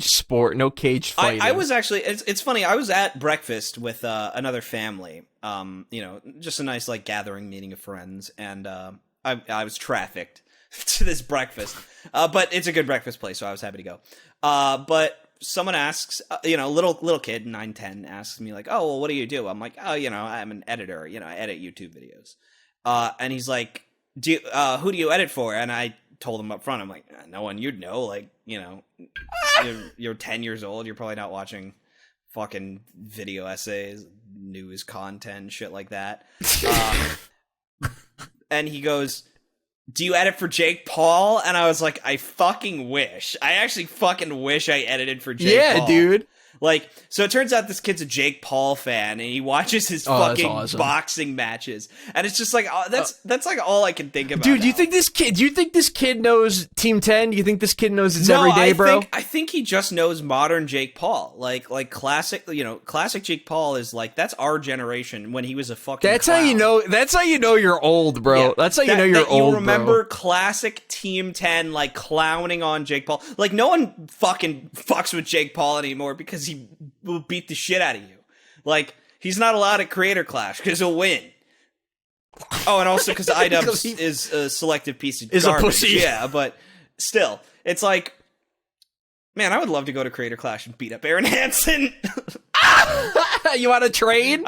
sport, no cage fighting. I was actually, it's funny. I was at breakfast with another family. Just a nice like gathering meeting of friends, and I was trafficked to this breakfast. But it's a good breakfast place, so I was happy to go. But someone asks, little kid, 9, 10, asks me like, oh, well, what do you do? I'm like, oh, I'm an editor. I edit YouTube videos. And he's like, who do you edit for? And I told him up front, I'm like, no one you'd know. Like, you're 10 years old. You're probably not watching fucking video essays, news content, shit like that. And he goes, do you edit for Jake Paul? And I was like, I fucking wish. I actually fucking wish I edited for Jake Paul. Yeah, dude. Like, so it turns out this kid's a Jake Paul fan, and he watches his fucking boxing matches, and it's just like that's like all I can think about. Dude, do you think this kid knows Team 10? Do you think this kid knows it's every day, bro? I think he just knows modern Jake Paul, like classic. Classic Jake Paul is like that's our generation when he was a fucking. That's clown. how you know. That's how you know you're old, bro. Yeah, that's how you know you're old. You remember classic Team 10 like clowning on Jake Paul? Like no one fucking fucks with Jake Paul anymore because he will beat the shit out of you. Like, he's not allowed at Creator Clash because he'll win. Oh, and also because iDubbbz is a selective piece of garbage. A pussy. Yeah, but still, it's like, man, I would love to go to Creator Clash and beat up Arin Hanson. You want to trade?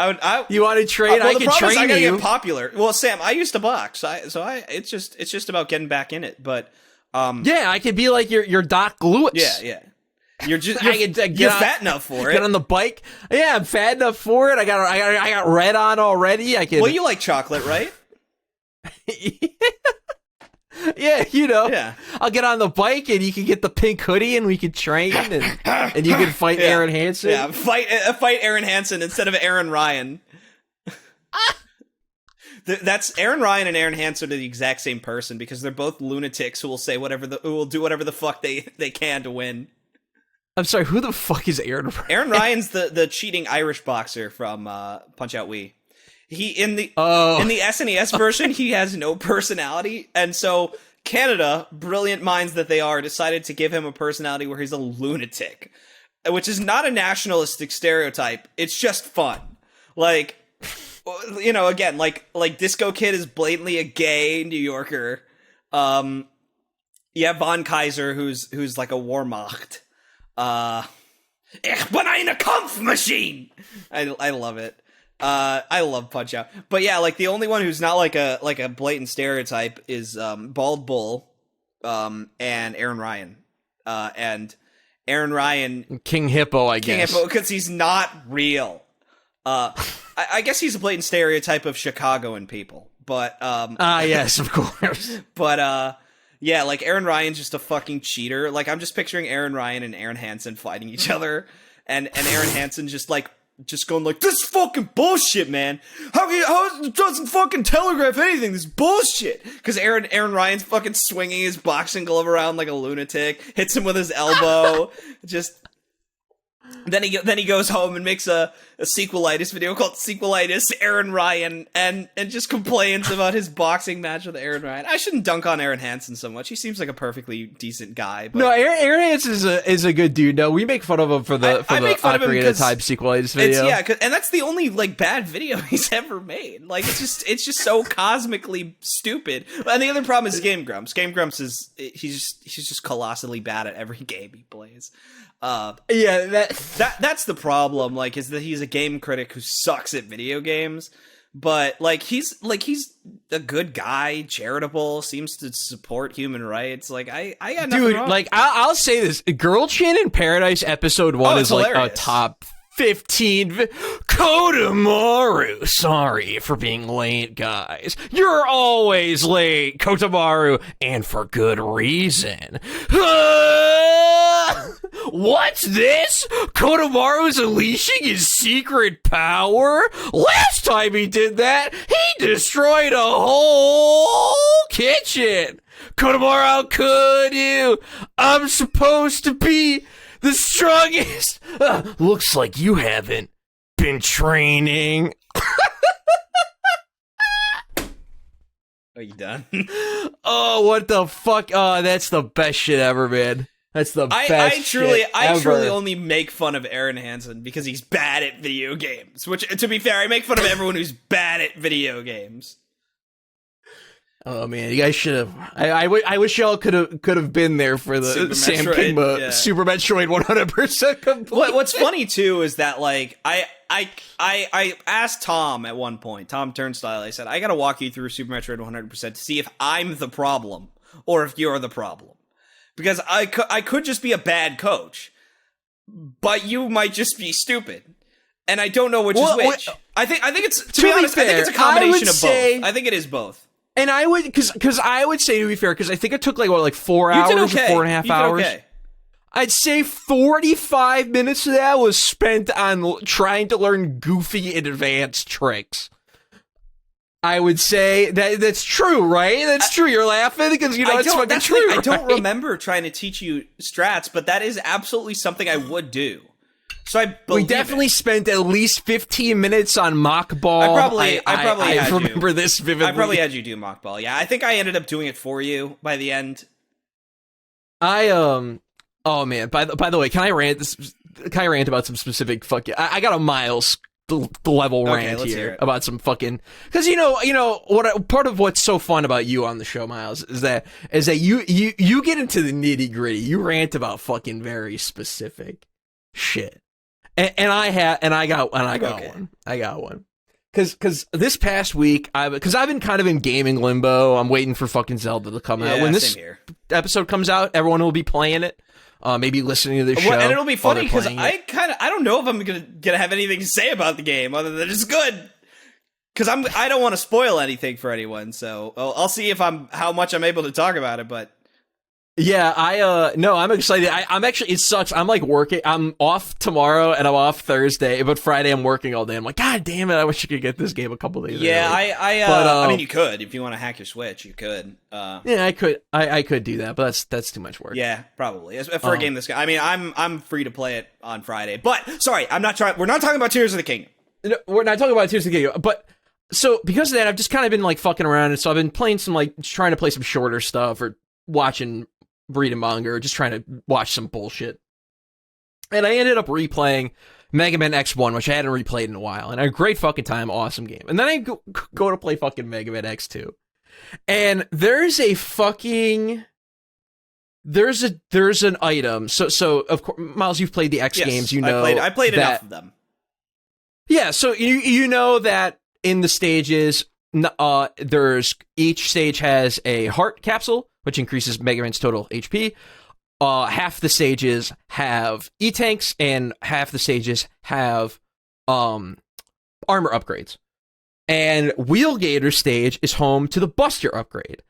You want to trade? I can train I gotta you. get popular. Well, Sam, I used to box, it's just about getting back in it. But yeah, I could be like your Doc Lewis. Yeah. You're fat enough for it. Get on the bike. Yeah, I'm fat enough for it. I got red on already. I can. Well, you like chocolate, right? Yeah, Yeah. I'll get on the bike and you can get the pink hoodie and we can train and you can fight Arin Hanson. Yeah, fight Arin Hanson instead of Aaron Ryan. That's Aaron Ryan and Arin Hanson are the exact same person because they're both lunatics who will say who will do whatever the fuck they can to win. I'm sorry, who the fuck is Arin Ryan? Arin Ryan's the cheating Irish boxer from Punch Out Wii. He in the SNES version, he has no personality, and so Canada, brilliant minds that they are, decided to give him a personality where he's a lunatic, which is not a nationalistic stereotype. It's just fun. Like, you know, again, like Disco Kid is blatantly a gay New Yorker. You have Von Kaiser, who's like a Wehrmacht. Ich bin eine Kampfmaschine. I love it. I love Punch Out. But yeah, like the only one who's not like a blatant stereotype is Bald Bull, and Arin Ryan. And Arin Ryan, King Hippo, I guess. King Hippo, because he's not real. I guess he's a blatant stereotype of Chicagoan people. But yes, of course. But yeah, like Arin Ryan's just a fucking cheater. Like I'm just picturing Arin Ryan and Arin Hanson fighting each other, and Arin Hanson just going like, this is fucking bullshit, man. How it doesn't fucking telegraph anything? This bullshit. Because Arin Ryan's fucking swinging his boxing glove around like a lunatic, hits him with his elbow. Then he goes home and makes a sequelitis video called Sequelitis Arin Ryan and just complains about his boxing match with Arin Ryan. I shouldn't dunk on Arin Hanson so much. He seems like a perfectly decent guy. But no, Arin Hanson is a good dude. No, we make fun of him for the Ocarina of Time sequelitis video. And that's the only like bad video he's ever made. Like it's just so cosmically stupid. And the other problem is Game Grumps. Game Grumps he's just colossally bad at every game he plays. That's the problem, like, is that he's a game critic who sucks at video games, but he's a good guy, charitable, seems to support human rights. Like I got nothing wrong. Like I'll say this, Girl Chin in Paradise episode 1 is hilarious. Like a top 15 Kotomaru, sorry for being late, guys. You're always late, Kotomaru, and for good reason. What's this? Kotomaru's unleashing his secret power? Last time he did that, he destroyed a whole kitchen. Kotomaru, how could you? I'm supposed to be the strongest. Looks like you haven't been training. Are you done? Oh, what the fuck? Oh, that's the best shit ever, man. That's the best shit I ever. truly only make fun of Arin Hanson because he's bad at video games. Which, to be fair, I make fun of everyone who's bad at video games. Oh man, you guys should have. I wish y'all could have been there for the Super Sam Metroid, Kingma yeah. Super Metroid 100% complete. What's funny too is that like I asked Tom at one point, Tom Turnstile. I said I gotta walk you through Super Metroid 100% to see if I'm the problem or if you're the problem, because I could just be a bad coach, but you might just be stupid. And I don't know which is which. I think it's, to be honest, I think it's a combination of both. I think it is both. And I would, because I would say, to be fair, because I think it took like 4 hours or 4.5 hours. Okay. I'd say 45 minutes of that was spent on trying to learn goofy and advanced tricks. I would say that's true, right? That's true. You're laughing because it's fucking true. I don't remember trying to teach you strats, but that is absolutely something I would do. So we definitely spent at least 15 minutes on mock ball. I remember this vividly. I probably had you do mock ball. Yeah, I think I ended up doing it for you by the end. Oh man. By the way, can I rant about some specific fucking? I got a Myles the level rant here about some fucking, because what part of what's so fun about you on the show, Myles, is that you get into the nitty gritty. You rant about fucking very specific shit. And I got one. Cause this past week, I've been kind of in gaming limbo. I'm waiting for fucking Zelda to come out. When this episode comes out, everyone will be playing it. Maybe listening to the show. And it'll be funny because I don't know if I'm gonna have anything to say about the game other than it's good. Because I don't want to spoil anything for anyone, so I'll see if how much I'm able to talk about it. But Yeah, no, I'm excited. I'm actually, it sucks. I'm like working, I'm off tomorrow and I'm off Thursday, but Friday I'm working all day. I'm like, God damn it, I wish you could get this game a couple days Yeah, early. I mean, you could if you want to hack your Switch, you could. Yeah, I could do that, but that's too much work. Yeah, probably for a game this guy. I mean, I'm free to play it on Friday, but sorry, we're not talking about Tears of the Kingdom. No, we're not talking about Tears of the Kingdom, but so because of that, I've just kind of been like fucking around, and so I've been playing some like trying to play some shorter stuff or reading manga or just trying to watch some bullshit. And I ended up replaying Mega Man X1, which I hadn't replayed in a while, and I had a great fucking time, awesome game. And then I go to play fucking Mega Man X2, and there's an item. So of course, Miles, you've played the X games, you know. I played enough of them. Yeah, so you know that in the stages, there's each stage has a heart capsule, which increases Mega Man's total HP. Half the stages have E-tanks, and half the stages have armor upgrades. And Wheelgator stage is home to the Buster upgrade.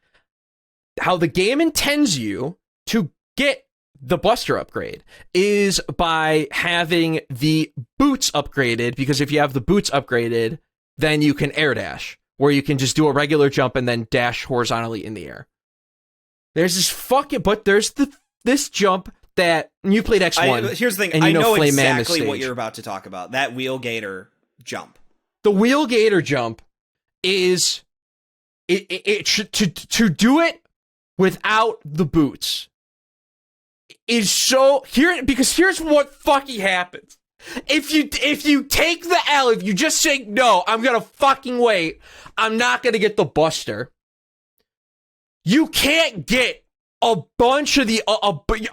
How the game intends you to get the Buster upgrade is by having the boots upgraded, because if you have the boots upgraded, then you can air dash, where you can just do a regular jump and then dash horizontally in the air. There's this jump that you played X1. Here's the thing, and I know Flame exactly Man what you're about to talk about. That Wheelgator jump. The Wheelgator jump is to do it without the boots is so here, because here's what fucking happens. If you take the L, if you just say, no, I'm gonna fucking wait, I'm not gonna get the Buster, you can't get a bunch of the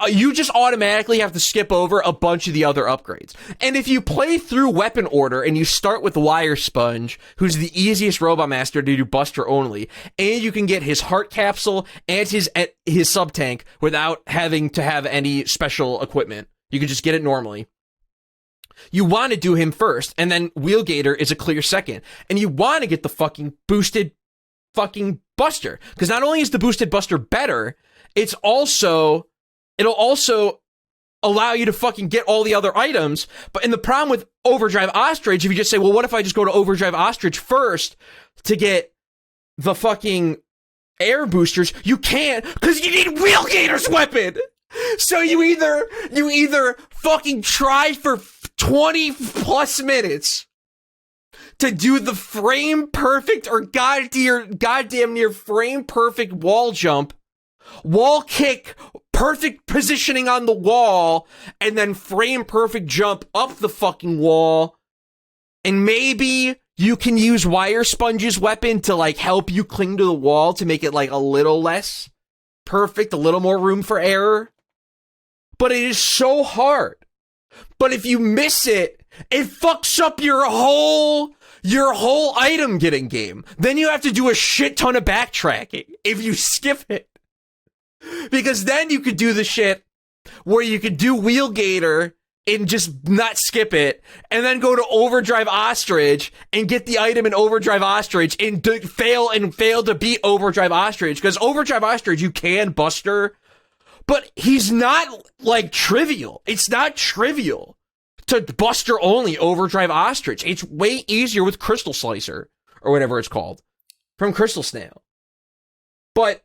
you just automatically have to skip over a bunch of the other upgrades. And if you play through weapon order and you start with Wire Sponge, who's the easiest Robot Master to do Buster only, and you can get his heart capsule and his sub tank without having to have any special equipment, you can just get it normally. You want to do him first, and then Wheelgator is a clear second. And you want to get the fucking boosted fucking Buster, because not only is the boosted Buster better, it'll also allow you to fucking get all the other items. But in the problem with Overdrive Ostrich, if you just say, well, what if I just go to Overdrive Ostrich first to get the fucking air boosters? You can't, because you need Wheelgator's weapon. So you either fucking try for 20 plus minutes to do the frame perfect or goddamn near frame perfect wall jump, wall kick, perfect positioning on the wall, and then frame perfect jump up the fucking wall. And maybe you can use Wire Sponge's weapon to like help you cling to the wall to make it like a little less perfect, a little more room for error. But it is so hard. But if you miss it, it fucks up your whole item getting game. Then you have to do a shit ton of backtracking if you skip it. Because then you could do the shit where you could do Wheelgator and just not skip it, and then go to Overdrive Ostrich and get the item in Overdrive Ostrich and fail to beat Overdrive Ostrich. Because Overdrive Ostrich, you can Buster, but he's not like trivial. It's not trivial to Buster only Overdrive Ostrich. It's way easier with Crystal Slicer, or whatever it's called, from Crystal Snail. But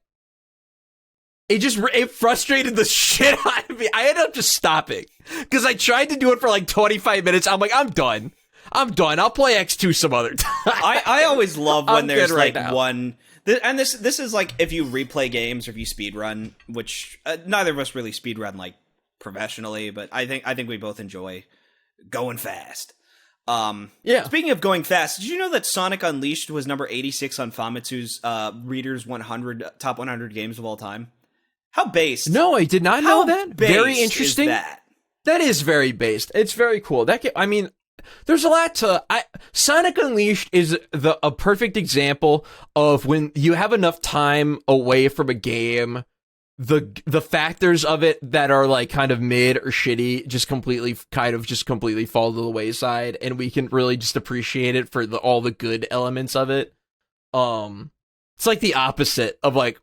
it frustrated the shit out of me. I ended up just stopping, because I tried to do it for like 25 minutes. I'm like, I'm done. I'll play X2 some other time. I always love when there's like right one... And this is like if you replay games or if you speedrun, which neither of us really speedrun like professionally, but I think we both enjoy going fast. Yeah. Speaking of going fast, did you know that Sonic Unleashed was number 86 on Famitsu's Reader's top 100 games of all time? How based? No, I did not know that. Very interesting. Is that? That is very based. It's very cool. There's a lot to... Sonic Unleashed is a perfect example of when you have enough time away from a game, the factors of it that are like kind of mid or shitty just completely fall to the wayside, and we can really just appreciate it for all the good elements of it. It's like the opposite of like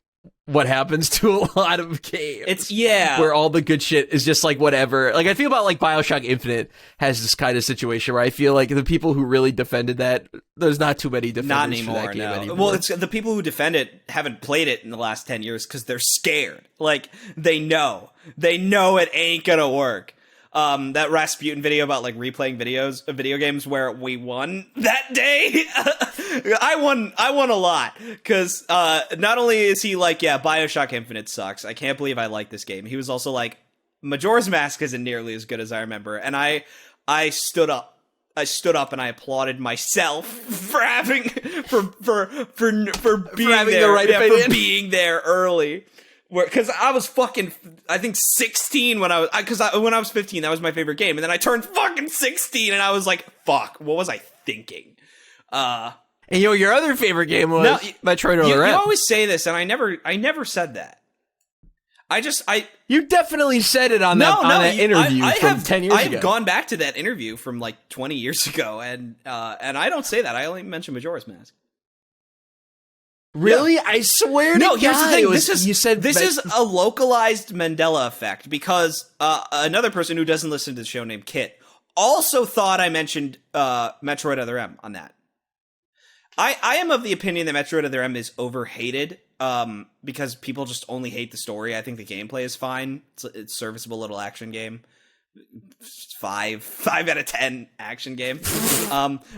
what happens to a lot of games. It's where all the good shit is just like whatever. Like I feel about like BioShock Infinite has this kind of situation where I feel like the people who really defended that, there's not too many defenders for that game anymore. Well, it's the people who defend it haven't played it in the last 10 years because they're scared. Like they know it ain't gonna work. That Rasputin video about like replaying video games where we won that day. I won a lot because not only is he like, yeah, BioShock Infinite sucks. I can't believe I like this game. He was also like, Majora's Mask isn't nearly as good as I remember, and I stood up. I stood up and I applauded myself for having for being there, the right opinion. for being there early. Because I was fucking, I think 16 when when I was 15, that was my favorite game, and then I turned fucking 16, and I was like, "Fuck, what was I thinking?" And your other favorite game was Metroid Other M. You always say this, and I never said that. You definitely said it on that interview from 10 years ago. I've gone back to that interview from like 20 years ago, and I don't say that. I only mention Majora's Mask. Really? Yeah. I swear to God. Here's the thing. This is a localized Mandela effect because another person who doesn't listen to the show named Kit also thought I mentioned Metroid Other M on that. I am of the opinion that Metroid Other M is overhated because people just only hate the story. I think the gameplay is fine. It's a serviceable little action game. 5 out of 10 action game.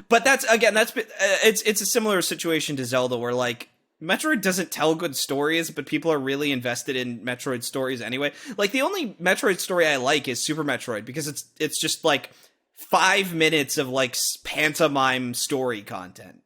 But it's a similar situation to Zelda where like Metroid doesn't tell good stories, but people are really invested in Metroid stories anyway. Like the only Metroid story I like is Super Metroid because it's just like 5 minutes of like pantomime story content.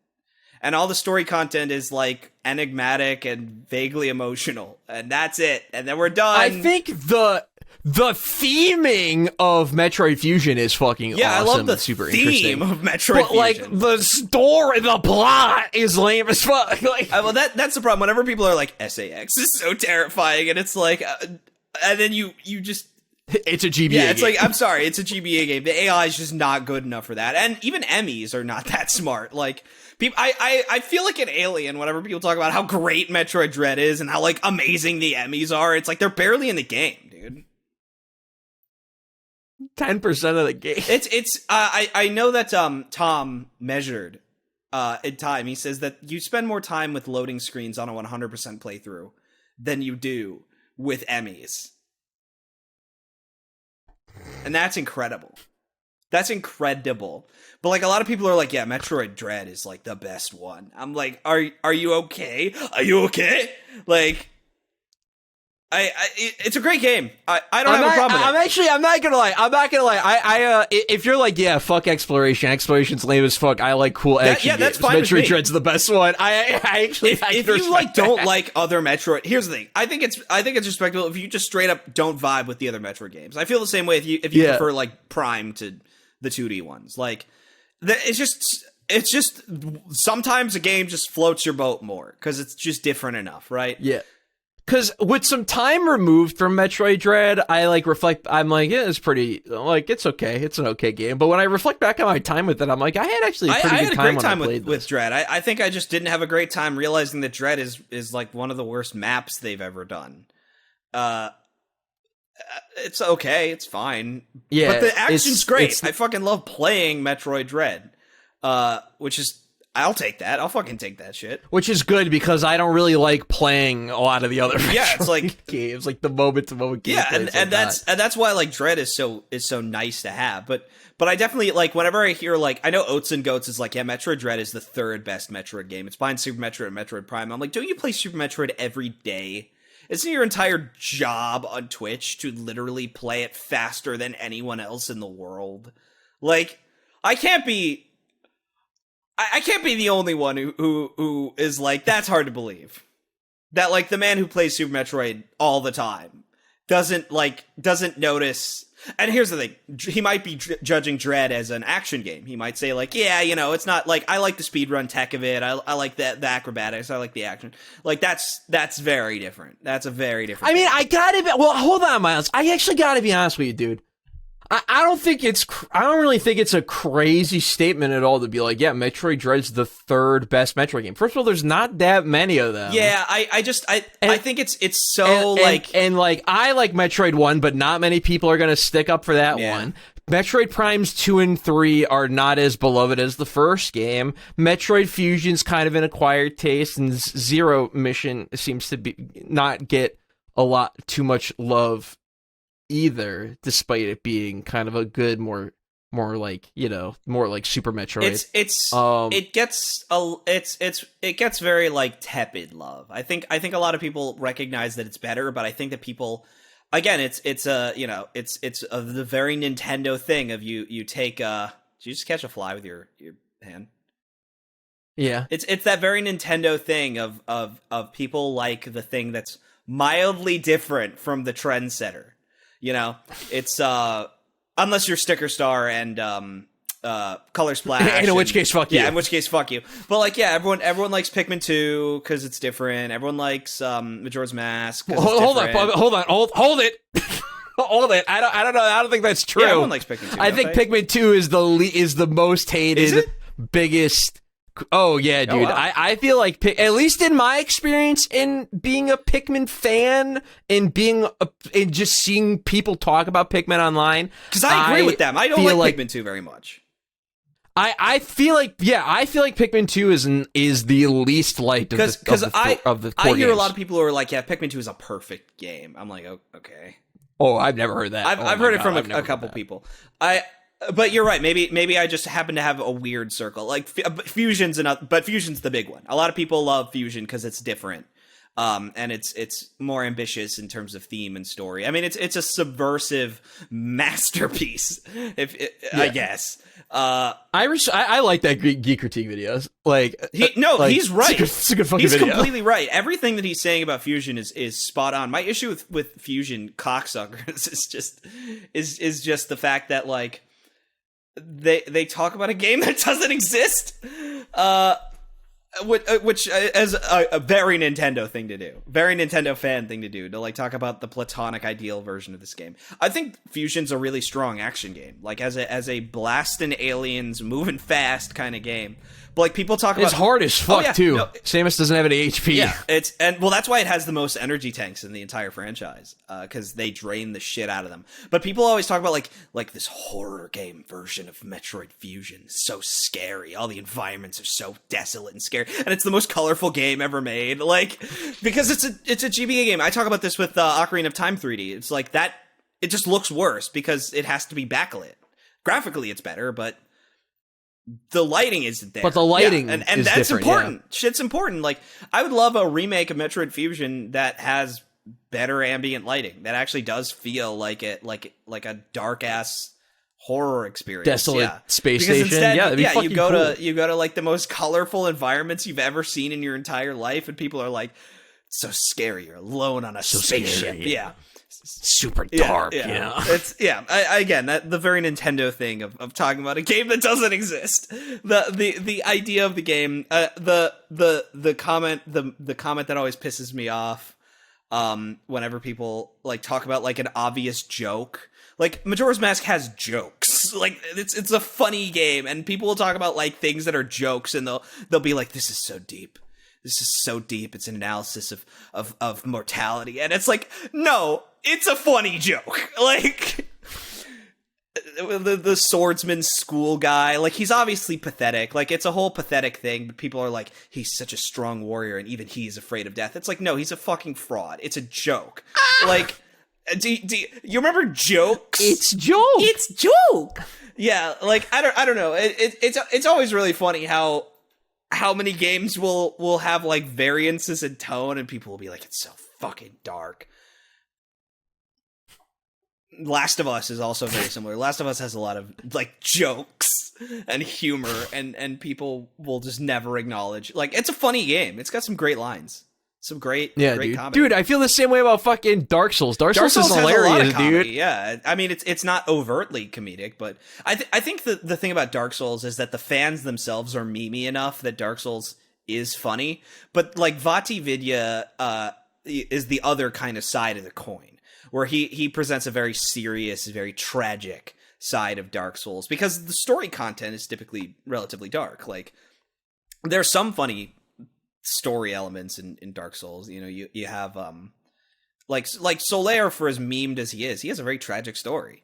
And all the story content is like enigmatic and vaguely emotional, and that's it. And then we're done. I think the theming of Metroid Fusion is fucking awesome. I love the super theme interesting. of Metroid but, like, Fusion. the story, the plot is lame as fuck. Like, well, that's the problem. Whenever people are like, SAX is so terrifying, and it's like, and then you just... It's a GBA Yeah, it's game. like, I'm sorry, it's a GBA game. The AI is just not good enough for that. And even Emmys are not that smart. Like, I feel like an alien whenever people talk about how great Metroid Dread is and how, like, amazing the Emmys are. It's like, they're barely in the game, dude. 10% of the game. I know that Tom measured in time. He says that you spend more time with loading screens on a 100% playthrough than you do with Emmys. And that's incredible. That's incredible. But like a lot of people are like, yeah, Metroid Dread is like the best one. I'm like, are you okay? Are you okay? Like, it's a great game. I don't have a problem with it. I'm not gonna lie. If you're like, yeah, fuck exploration. Exploration's lame as fuck. I like cool action. Yeah, that's games. fine. Metroid Dread's the best one. If you like don't like other Metroid, here's the thing. I think it's respectable if you just straight up don't vibe with the other Metroid games. I feel the same way if you prefer like Prime to the 2D ones. Like, it's just sometimes a game just floats your boat more because it's just different enough, right? Yeah. Because with some time removed from Metroid Dread, I like reflect. I'm like, yeah, it's pretty. Like, it's okay. It's an okay game. But when I reflect back on my time with it, I'm like, I had actually a pretty good time when I played with Dread. I think I just didn't have a great time realizing that Dread is like one of the worst maps they've ever done. It's okay. It's fine. Yeah, but the action's great. I fucking love playing Metroid Dread, which is. I'll take that. I'll fucking take that shit. Which is good because I don't really like playing a lot of the other it's like games, like the moment-to-moment games. Yeah, and that's why like Dread is so nice to have. But I definitely like whenever I hear like I know Oats and Goats is like, yeah, Metroid Dread is the third best Metroid game. It's behind Super Metroid and Metroid Prime. I'm like, don't you play Super Metroid every day? Isn't your entire job on Twitch to literally play it faster than anyone else in the world? Like, I can't be the only one who is like, that's hard to believe. That like the man who plays Super Metroid all the time doesn't notice. And here's the thing, he might be judging Dread as an action game. He might say like, yeah, you know, it's not like, I like the speedrun tech of it. I like the acrobatics. I like the action. Like that's very different. That's a very different I mean, hold on, Myles. I actually gotta be honest with you, dude. I don't think I don't really think it's a crazy statement at all to be like, yeah, Metroid Dread's the third best Metroid game. First of all, there's not that many of them. Yeah, I think it's so like I like Metroid 1, but not many people are going to stick up for that one. Metroid Primes 2 and 3 are not as beloved as the first game. Metroid Fusion's kind of an acquired taste, and Zero Mission seems to be not get a lot too much love either, despite it being kind of a good, more like, you know, more like Super Metroid. It gets very like tepid love. I think a lot of people recognize that it's better, but I think that people, again, it's the very Nintendo thing of you take did you just catch a fly with your hand? Yeah. It's that very Nintendo thing of people like the thing that's mildly different from the trendsetter. You know, it's unless you're Sticker Star and Color Splash. In which case, fuck you. Yeah, in which case, fuck you. But like, yeah, everyone likes Pikmin 2 because it's different. Everyone likes Majora's Mask. Hold it. Hold it. I don't know. I don't think that's true. Yeah, everyone likes Pikmin 2. I think Pikmin 2 is the most hated, biggest. Oh yeah, dude. Oh, wow. I feel like, at least in my experience in being a Pikmin fan and and just seeing people talk about Pikmin online, because I agree with them. I don't like Pikmin 2 very much. I feel like Pikmin 2 is the least liked of the core I hear games. A lot of people who are like, yeah, Pikmin 2 is a perfect game. I'm like, oh, okay. Oh, I've never heard that. I've heard it from a couple people. But you're right. Maybe I just happen to have a weird circle. Like Fusion's but Fusion's the big one. A lot of people love Fusion because it's different, and it's more ambitious in terms of theme and story. I mean, it's a subversive masterpiece, I guess. I like that Geek Critique videos. He's right. It's a good fucking video. He's completely right. Everything that he's saying about Fusion is spot on. My issue with Fusion cocksuckers is just the fact that like. They talk about a game that doesn't exist, which is a very Nintendo thing to do, very Nintendo fan thing to do, to like talk about the platonic ideal version of this game. I think Fusion's a really strong action game, like as a blasting aliens, moving fast kind of game. But like people talk about, it's hard as fuck too. No, Samus doesn't have any HP. Yeah, that's why it has the most energy tanks in the entire franchise, because they drain the shit out of them. But people always talk about like this horror game version of Metroid Fusion. It's so scary. All the environments are so desolate and scary, and it's the most colorful game ever made. Like, because it's a GBA game. I talk about this with Ocarina of Time 3D. It's like that. It just looks worse because it has to be backlit. Graphically, it's better, but the lighting isn't there. But the lighting and is that's important. Yeah. Shit's important. Like, I would love a remake of Metroid Fusion that has better ambient lighting, that actually does feel like a dark ass horror experience. Desolate space because station. Instead, you go to like the most colorful environments you've ever seen in your entire life, and people are like, so scary, you're alone on a spaceship. Scary. Yeah. Super dark, yeah. You know? It's again, the very Nintendo thing of talking about a game that doesn't exist. The idea of the game, the comment that always pisses me off, whenever people like talk about like an obvious joke. Like, Majora's Mask has jokes. Like, it's a funny game, and people will talk about like things that are jokes, and they'll be like, this is so deep. This is so deep. It's an analysis of mortality. And it's like, no, it's a funny joke. Like, the swordsman school guy, like, he's obviously pathetic. Like, it's a whole pathetic thing, but people are like, he's such a strong warrior, and even he's afraid of death. It's like, no, he's a fucking fraud. It's a joke. Like, do you remember jokes? It's joke. It's joke. Yeah, like, I don't know. It's always really funny how many games will have like variances in tone, and people will be like, it's so fucking dark. Last of Us is also very similar. Last of Us has a lot of like jokes and humor, and people will just never acknowledge. Like, it's a funny game. It's got some great lines. Some great dude. comedy. Dude, I feel the same way about fucking Dark Souls. Dark Souls is hilarious, dude. Yeah, I mean, it's not overtly comedic, but I think the thing about Dark Souls is that the fans themselves are memey enough that Dark Souls is funny. But like Vati Vidya is the other kind of side of the coin, where he presents a very serious, very tragic side of Dark Souls, because the story content is typically relatively dark. Like, there's some funny story elements in Dark Souls. You know, you have like Solaire, for as memed as he has a very tragic story.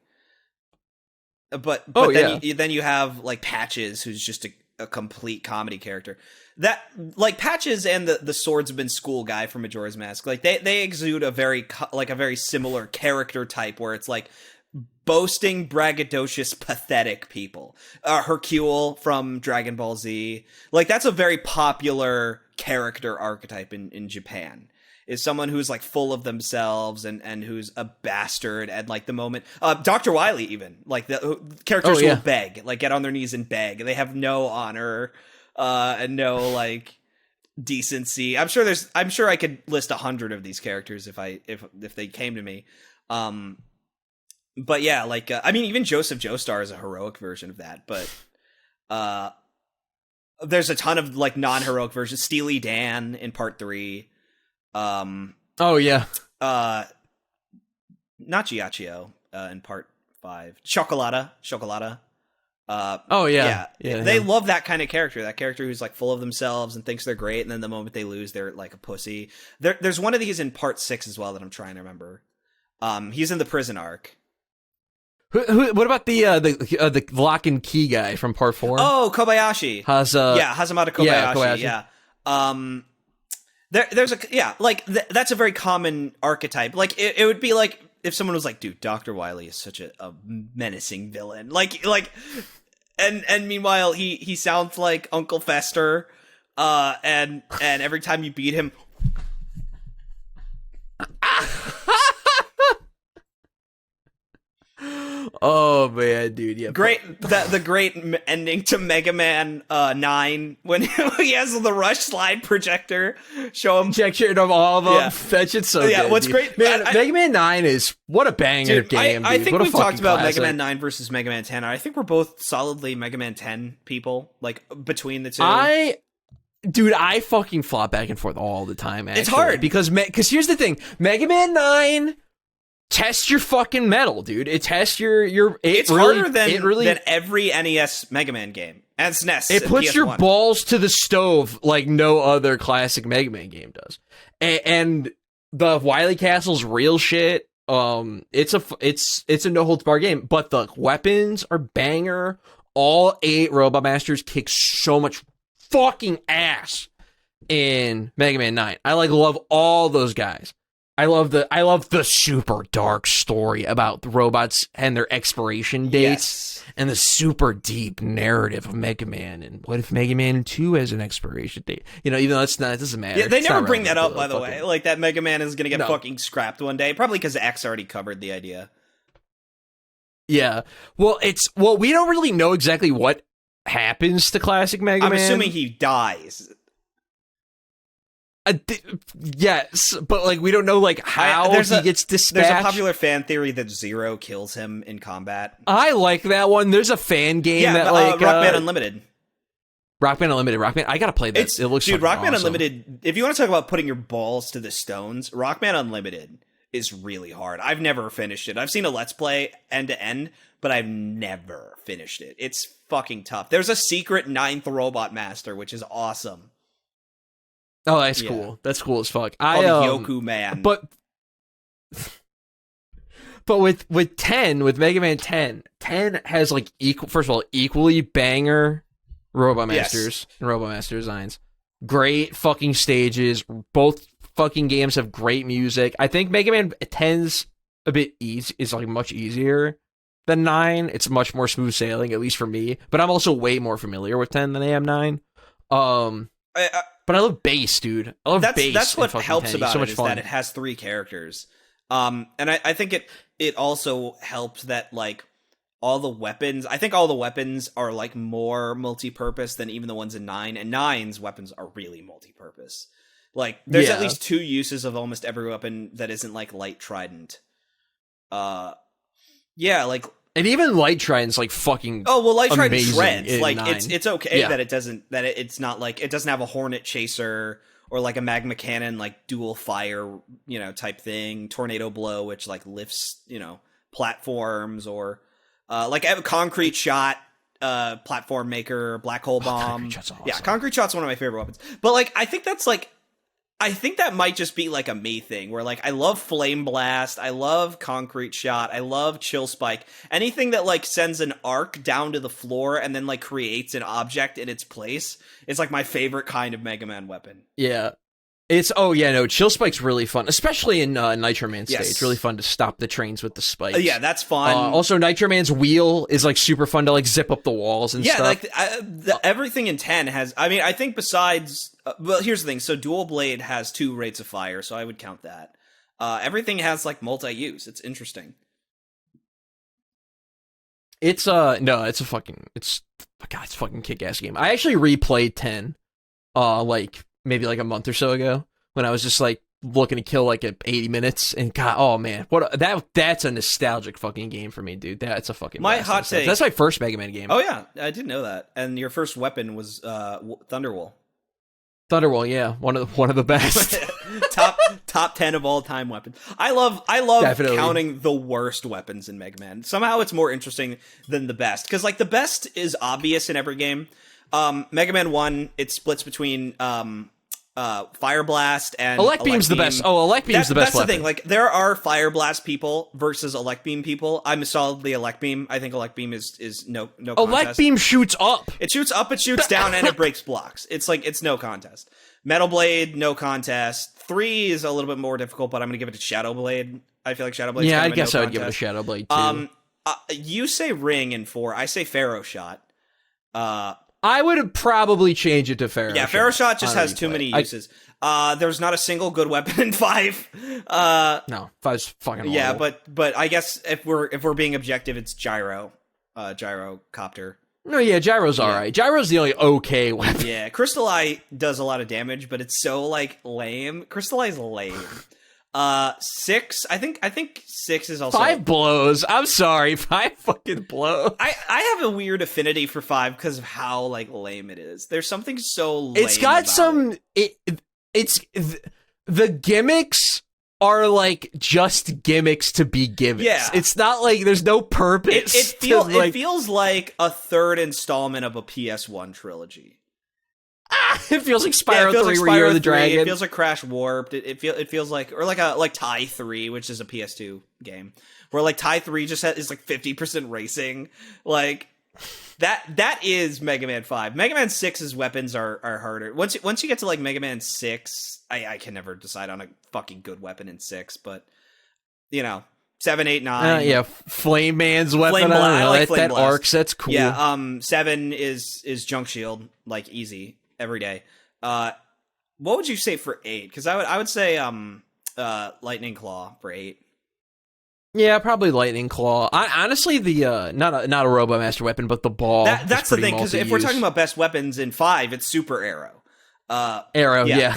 But then you have like Patches, who's just a complete comedy character. That, like, Patches and the swordsman school guy from Majora's Mask, like they exude a very similar character type, where it's like boasting, braggadocious, pathetic people. Hercule from Dragon Ball Z, like that's a very popular character archetype in Japan. Is someone who's like full of themselves and who's a bastard, and like the moment Dr. Wily, even like the characters who will beg, like get on their knees and beg. They have no honor and no like decency. I'm sure I could list 100 of these characters if they came to me. But yeah, like I mean, even Joseph Joestar is a heroic version of that. But there's a ton of like non-heroic versions. Steely Dan in Part 3. Not Giacchio in Part 5. Chocolata. They love that kind of character. That character who's like full of themselves and thinks they're great, and then the moment they lose, they're like a pussy. There's one of these in Part 6 as well that I'm trying to remember. He's in the prison arc. What about the lock and key guy from Part 4? Oh, Kobayashi. Hazamata Kobayashi. Yeah. That's a very common archetype. Like it would be like if someone was like, dude, Dr. Wily is such a menacing villain. And meanwhile he sounds like Uncle Fester. And every time you beat him, oh man, dude, yeah. Great, the great ending to Mega Man 9 when he has the rush slide projector. Show him projection of all of them. Yeah. That shit's so good. What's dude. great, man? Mega Man 9 is what a banger game. Dude. I think what we've talked about classic. Mega Man 9 versus Mega Man 10. I think we're both solidly Mega Man 10 people. Like between the two, I fucking flop back and forth all the time. Actually, it's hard because here's the thing: Mega Man 9. Test your fucking metal, dude. It tests it's really, harder than every NES Mega Man game and SNES. It puts PS1. your balls to the stove like no other classic Mega Man game does. And the Wily Castle's real shit. It's a no holds barred game, but the weapons are banger. All 8 Robot Masters kick so much fucking ass in Mega Man 9. I love all those guys. I love the super dark story about the robots and their expiration dates, and the super deep narrative of Mega Man. And what if Mega Man 2 has an expiration date? You know, even though it doesn't matter. Yeah, they never bring that up, by the way. Like that Mega Man is gonna get fucking scrapped one day, probably because X already covered the idea. Yeah, well, we don't really know exactly what happens to classic Mega Man. I'm assuming he dies. Yes, but like we don't know like how he gets dispatched. There's a popular fan theory that Zero kills him in combat. I like that one. There's a fan game that like Rockman Unlimited. Rockman. I gotta play that. It looks Rockman awesome. Unlimited. If you want to talk about putting your balls to the stones, Rockman Unlimited is really hard. I've never finished it. I've seen a Let's Play end to end, but I've never finished it. It's fucking tough. There's a secret 9th Robot Master, which is awesome. Oh, that's cool. That's cool as fuck. Yoku Man. But with Mega Man 10 has like equally banger Robot Masters and Robot Master designs. Great fucking stages. Both fucking games have great music. I think Mega Man 10's a bit is like much easier than 9. It's much more smooth sailing, at least for me. But I'm also way more familiar with 10 than I am 9. But I love bass, dude. I love bass. That's what helps 10. about so it much is fun. that it has 3 characters. And I think it also helps that like all the weapons. I think all the weapons are like more multi-purpose than even the ones in 9. And 9's weapons are really multi-purpose. Like there's at least 2 uses of almost every weapon that isn't like light trident. And even Light Trident's like fucking. Oh well, Light Trident shreds. Like 9. it's okay that it's not like it doesn't have a Hornet Chaser or like a Magma Cannon like dual fire type thing. Tornado Blow, which like lifts platforms, or Like Concrete Shot, Platform Maker, Black Hole Bomb. Concrete Shot's awesome. Yeah, Concrete Shot's one of my favorite weapons. But like, I think that might just be like a me thing where like I love Flame Blast, I love Concrete Shot, I love Chill Spike. Anything that like sends an arc down to the floor and then like creates an object in its place is like my favorite kind of Mega Man weapon. Yeah. Chill Spike's really fun, especially in Nitro Man stage. Yes. Really fun to stop the trains with the spikes. Yeah, that's fun. Also, Nitro Man's wheel is like super fun to like zip up the walls and stuff. Yeah, like everything in 10 has. I mean, I think besides. Well, here's the thing. So Dual Blade has 2 rates of fire, so I would count that. Everything has like multi-use. It's interesting. It's fucking kick-ass game. I actually replayed 10, maybe like a month or so ago when I was just like looking to kill like 80 minutes and God, oh man, that's a nostalgic fucking game for me, dude. That's a fucking my hot take. That's my first Mega Man game. Oh yeah, I didn't know that. And your first weapon was Thunderwall. Thunderwall, yeah, one of the best. top 10 of all time weapons. I love Definitely. Counting the worst weapons in Mega Man. Somehow it's more interesting than the best because like the best is obvious in every game. Mega Man 1, it splits between Fire Blast and Elect Beam's the best. Oh, Elect Beam's the best That's weapon. the thing. Like, there are Fire Blast people versus Elect Beam people. I'm solidly Elect Beam. I think Elect Beam is no contest. Elect Beam shoots up. It shoots up, it shoots down, and it breaks blocks. It's no contest. Metal Blade, no contest. 3 is a little bit more difficult, but I'm going to give it to Shadow Blade. I feel like Shadow Blade. Yeah, I guess I would give it to Shadow Blade too. You say Ring in 4. I say Pharaoh Shot. I would probably change it to Pharaoh Shot. Yeah, Pharaoh Shot just has too many uses. There's not a single good weapon in 5. No, 5's fucking horrible. Yeah, but I guess if we're being objective, it's Gyro. Gyrocopter. No, yeah, Gyro's alright. Gyro's the only okay weapon. Yeah, Crystal Eye does a lot of damage, but it's so like lame. Crystal Eye's lame. 6, I think 6 is also 5 blows. I'm sorry, 5 fucking blows. I have a weird affinity for 5 because of how like lame it is. There's something so lame. It's got some. It's the gimmicks are like just gimmicks to be gimmicks. Yeah, it's not like there's no purpose. It feels like a third installment of a PS1 trilogy. It feels like Spyro 3 where you're the dragon. It feels like Crash Warped. It feels like, or like Tai 3, which is a PS2 game, where like Tai 3 just is like 50% racing. Like that is Mega Man 5. Mega Man 6's weapons are harder. Once you get to like Mega Man 6, I can never decide on a fucking good weapon in 6, but you know, 7, 8, 9. Yeah, Flame Man's weapon. Flame Blast. I like Flame that Blast. arcs. That's cool. Yeah. 7 is Junk Shield, like easy every day. What would you say for 8? Because I would say Lightning Claw for 8. Yeah, probably Lightning Claw. Honestly, the not a Robo Master weapon, but the ball. That's the thing, because if we're talking about best weapons in 5, it's Super Arrow. Arrow, yeah.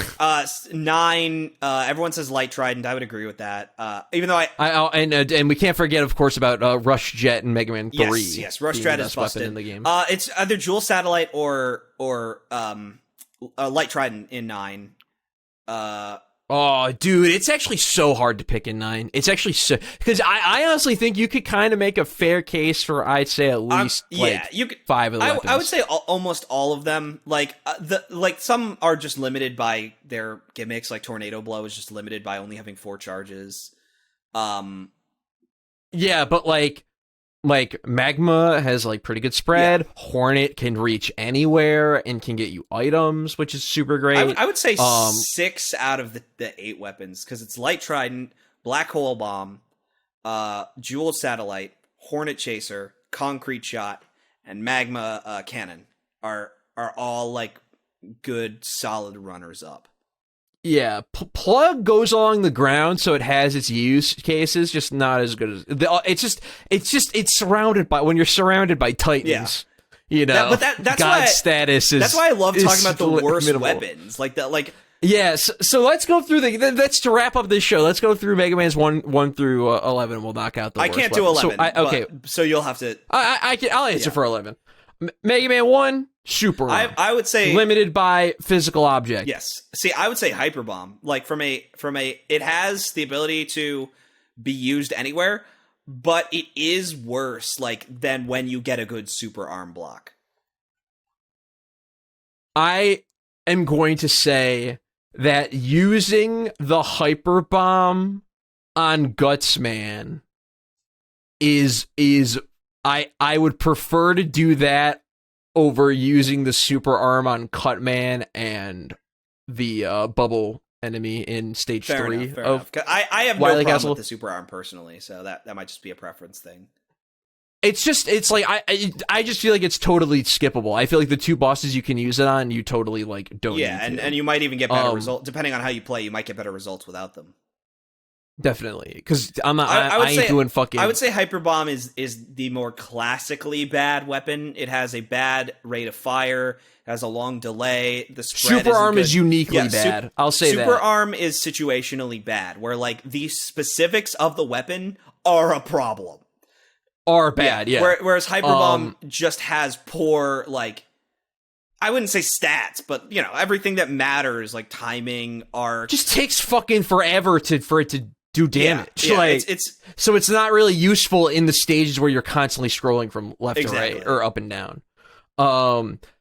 9, everyone says Light Trident. I would agree with that. Even though and we can't forget, of course, about Rush Jet and Mega Man 3. Yes, Rush Jet is busted in the game. It's either Jewel Satellite or Light Trident in 9. Oh, dude, it's actually so hard to pick in 9. It's actually so, because I honestly think you could kind of make a fair case for, I'd say, at least you could, 5 of the weapons. I would say almost all of them. Like some are just limited by their gimmicks. Like Tornado Blow is just limited by only having 4 charges. Yeah, but like Magma has like pretty good spread. Yeah. Hornet can reach anywhere and can get you items, which is super great. I would say 6 out of the 8 weapons, because it's Light Trident, Black Hole Bomb, Jewel Satellite, Hornet Chaser, Concrete Shot, and Magma Cannon are all like good solid runners up. Yeah, Plug goes along the ground, so it has its use cases, just not as good as it's surrounded by, when you're surrounded by titans. Yeah. You know, that's God's why status is. That's why I love talking about the worst minimal. Weapons like that. Like, yes. So let's go through let's to wrap up this show. Let's go through Mega Man's 1 through 11. And we'll knock out the. I can't do 11. So you'll have to. I'll answer for 11. Mega Man 1, super. I would say limited by physical object. Yes. See, I would say Hyper Bomb. Like from a, it has the ability to be used anywhere, but it is worse, like, than when you get a good super arm block. I am going to say that using the hyper bomb on Gutsman is I would prefer to do that over using the super arm on Cutman and the bubble enemy in stage Fair 3 enough, fair of enough. I have Wily no problem Castle. with the super arm personally, so that might just be a preference thing. It's like I just feel like it's totally skippable. I feel like the 2 bosses you can use it on, you totally like don't need to. And you might even get better results depending on how you play. You might get better results without them. Definitely, because I'm not. I ain't doing fucking. I would say Hyper Bomb is the more classically bad weapon. It has a bad rate of fire. It has a long delay. The spread super arm good. is uniquely bad. I'll say super that. Arm is situationally bad, where like the specifics of the weapon are a problem. Are bad, yeah. Whereas Hyper Bomb just has poor, like, I wouldn't say stats, but you know everything that matters, like timing, arc, just takes fucking forever for it to do damage. Yeah, like, it's so it's not really useful in the stages where you're constantly scrolling from left to Exactly. right or up and down.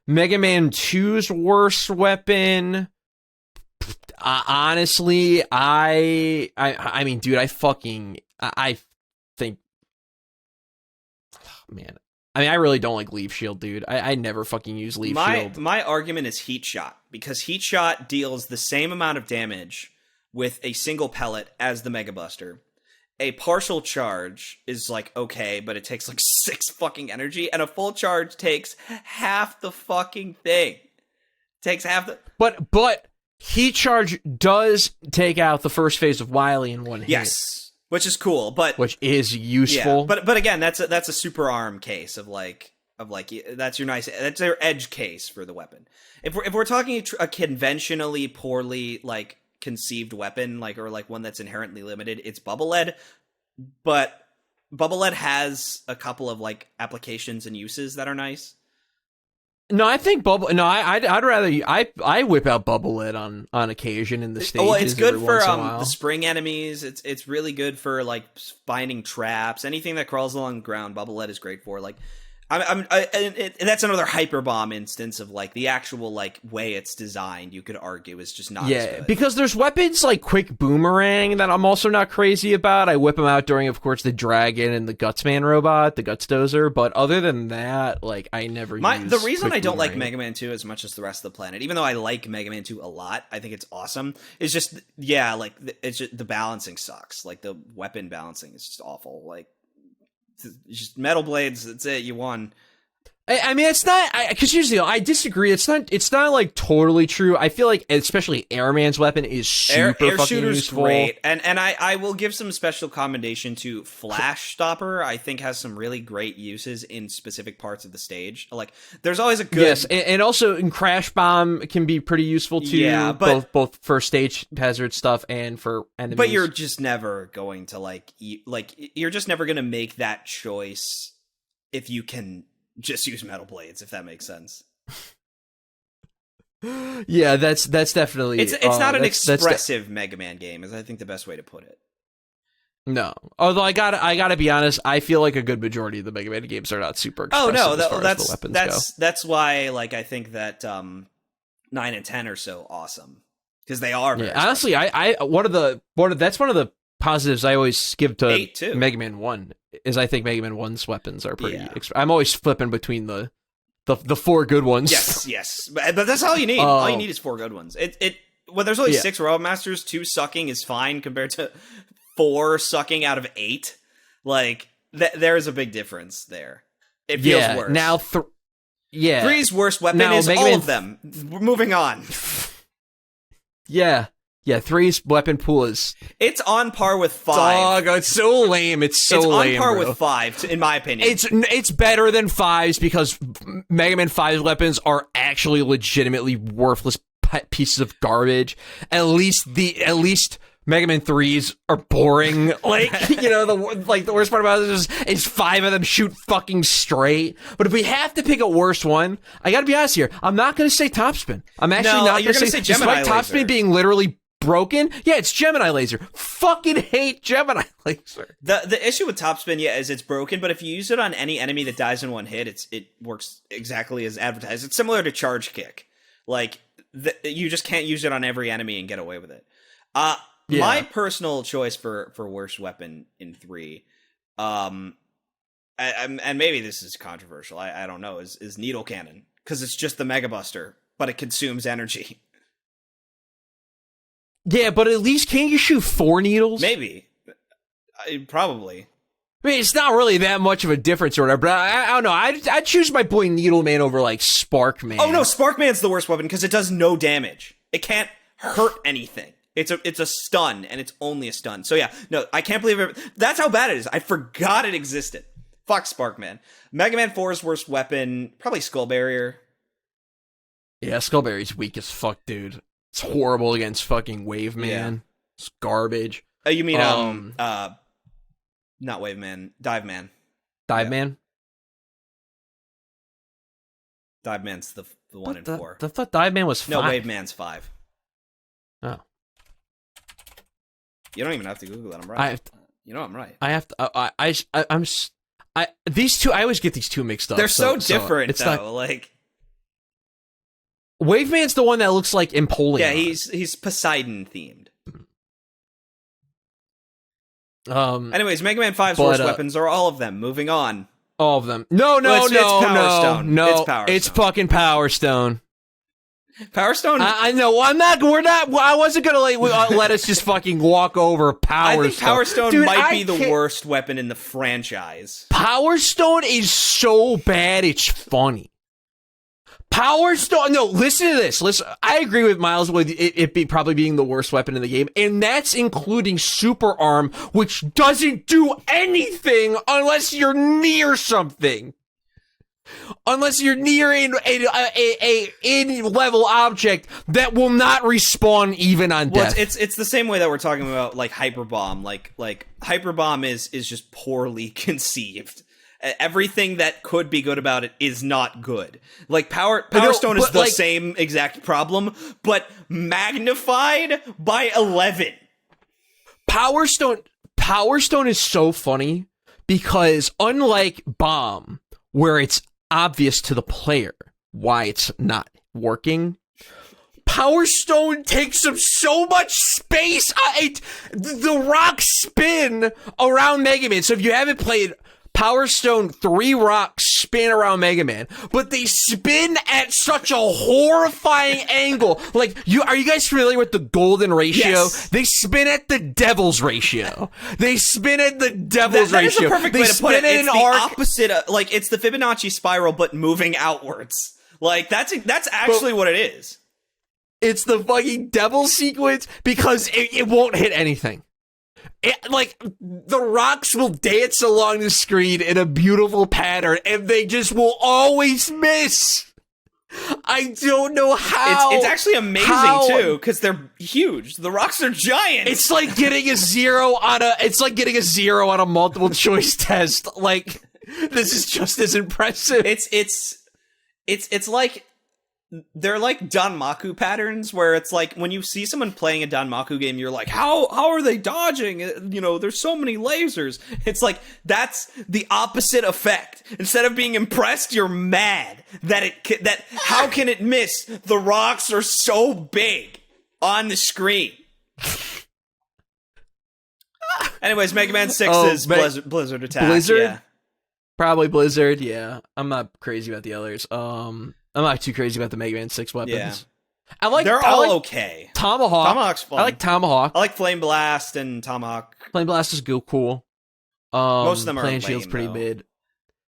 Mega Man 2's worst weapon. Honestly, I mean, dude, I think, man. I mean, I really don't like Leaf Shield, dude. I never fucking use Leaf Shield. My argument is Heat Shot, because Heat Shot deals the same amount of damage with a single pellet as the Mega Buster. A partial charge is like okay, but it takes like 6 fucking energy, and a full charge takes half the fucking thing. Takes half the. But Heat Charge does take out the first phase of Wily in one hit. Yes, which is cool, but which is useful. Yeah, but again, that's a super arm case of like that's your edge case for the weapon. If we're talking a conventionally poorly like conceived weapon, like or like one that's inherently limited, it's Bubble Lead, but Bubble Lead has a couple of like applications and uses that are nice. No, I think I'd rather I whip out Bubble Lead on occasion in the stages. Well, it's good for the spring enemies. It's really good for like finding traps. Anything that crawls along the ground, Bubble Lead is great for. Like, that's another Hyper Bomb instance of like the actual like way it's designed. You could argue is just not. as good. Because there's weapons like Quick Boomerang that I'm also not crazy about. I whip them out during, of course, the Dragon and the Gutsman robot, the Guts Dozer. But other than that, like I never. The reason I don't like Mega Man 2 as much as the rest of the planet, even though I like Mega Man 2 a lot, I think it's awesome. Is just like it's just the balancing sucks. Like the weapon balancing is just awful. Like. Just metal blades. That's it. You won. I mean, it's not because usually I disagree. It's not like totally true. I feel like especially Airman's weapon is super Air fucking shooter's useful. Great, and I will give some special commendation to Flash Stopper. I think has some really great uses in specific parts of the stage. Like there's always a good and also in Crash Bomb can be pretty useful too. Yeah, but both for stage hazard stuff and for enemies. But you're just never going to you're just never going to make that choice if you can. Just use metal blades, if that makes sense. Yeah, that's definitely. It's not an expressive Mega Man game, is I think the best way to put it. No, although I gotta be honest, I feel like a good majority of the Mega Man games are not super expressive. As the weapons go. That's why like I think that 9 and 10 are so awesome because they are. Very honestly, that's one of the positives I always give to Mega Man 1 is I think Mega Man 1's weapons are pretty. Yeah. I'm always flipping between the 4 good ones. Yes, but that's all you need. All you need is 4 good ones. When there's only 6 Robot Masters, 2 sucking is fine compared to 4 sucking out of 8. Like there is a big difference there. It feels worse. Now, 3's worst weapon is Mega all of them. We're moving on. Yeah, 3's weapon pool is... It's on par with 5. Dog, it's so lame. It's lame, on par bro. with 5, in my opinion. It's better than 5's because Mega Man 5's weapons are actually legitimately worthless pieces of garbage. At least Mega Man 3's are boring. Like, the worst part about this is 5 of them shoot fucking straight. But if we have to pick a worst one, I gotta be honest here. I'm not gonna say Topspin. I'm actually not gonna say Gemini despite Topspin being literally broken? Yeah, it's Gemini laser. Fucking hate Gemini laser. The issue with topspin, is it's broken, but if you use it on any enemy that dies in one hit, it works exactly as advertised. It's similar to charge kick. Like, you just can't use it on every enemy and get away with it. My personal choice for worst weapon in 3, and maybe this is controversial, I don't know, is needle cannon. Because it's just the Mega Buster, but it consumes energy. Yeah, but at least can't you shoot 4 needles? Maybe. Probably. I mean, it's not really that much of a difference or whatever, but I don't know. I'd choose my boy Needleman over, like, Sparkman. Oh, no, Sparkman's the worst weapon because it does no damage. It can't hurt anything. It's a stun, and it's only a stun. So, yeah, no, I can't believe it. That's how bad it is. I forgot it existed. Fuck Sparkman. Mega Man 4's worst weapon, probably Skull Barrier. Yeah, Skull Barrier's weak as fuck, dude. It's horrible against fucking Wave Man. Yeah. It's garbage. Oh, you mean not Wave Man, Dive Man. Dive Man? Dive Man's the one in 4. I thought Dive Man was 5. No, Wave Man's 5. Oh. You don't even have to Google it. I'm right. You know I'm right. I have to. These two. I always get these two mixed up. They're so different, though. Not, like, Wave Man's the one that looks like Empoleon. Yeah, he's Poseidon themed. Anyways, Mega Man 5's worst weapons are all of them. Moving on. All of them. No. It's Power Stone. It's Power Stone. It's fucking Power Stone. Power Stone. I know. I'm not. We're not. I wasn't gonna let us just fucking walk over Power Stone. I think Power Stone might be the worst weapon in the franchise. Power Stone is so bad, it's funny. Power Stone. No, listen to this. Listen. I agree with Myles with it probably being the worst weapon in the game, and that's including Super Arm, which doesn't do anything unless you're near something. Unless you're near a in-level object that will not respawn even on death. Well, it's the same way that we're talking about, like, Hyper Bomb. Like Hyper Bomb is just poorly conceived. Everything that could be good about it is not good. Like, Power Stone is the same exact problem, but magnified by 11. Power Stone is so funny because, unlike Bomb, where it's obvious to the player why it's not working, Power Stone takes up so much space. The rocks spin around Mega Man. So if you haven't played Power Stone, 3 rocks spin around Mega Man, but they spin at such a horrifying angle. Like, are you guys familiar with the golden ratio? Yes. They spin at the devil's ratio. They spin at the devil's ratio. That is the perfect way to put it. It's the opposite of, like, it's the Fibonacci spiral, but moving outwards. Like, that's actually what it is. It's the fucking devil sequence because it won't hit anything. The rocks will dance along the screen in a beautiful pattern, and they just will always miss. I don't know how. It's actually amazing too, because they're huge. The rocks are giant. It's like getting a 0 on a multiple choice test. Like, this is just as impressive. It's like, they're like Danmaku patterns, where it's like when you see someone playing a Danmaku game, you're like, how are they dodging? You know, there's so many lasers. It's like, that's the opposite effect. Instead of being impressed, you're mad that how can it miss? The rocks are so big on the screen. Anyways, Mega Man 6 is Blizzard attack. Blizzard? Yeah. Probably Blizzard, yeah. I'm not crazy about the others. I'm not too crazy about the Mega Man 6 weapons. Yeah. They're all okay. Tomahawk. Tomahawk's fun. I like Tomahawk. I like Flame Blast and Tomahawk. Flame Blast is cool. Most of them are Playing Shield's pretty mid.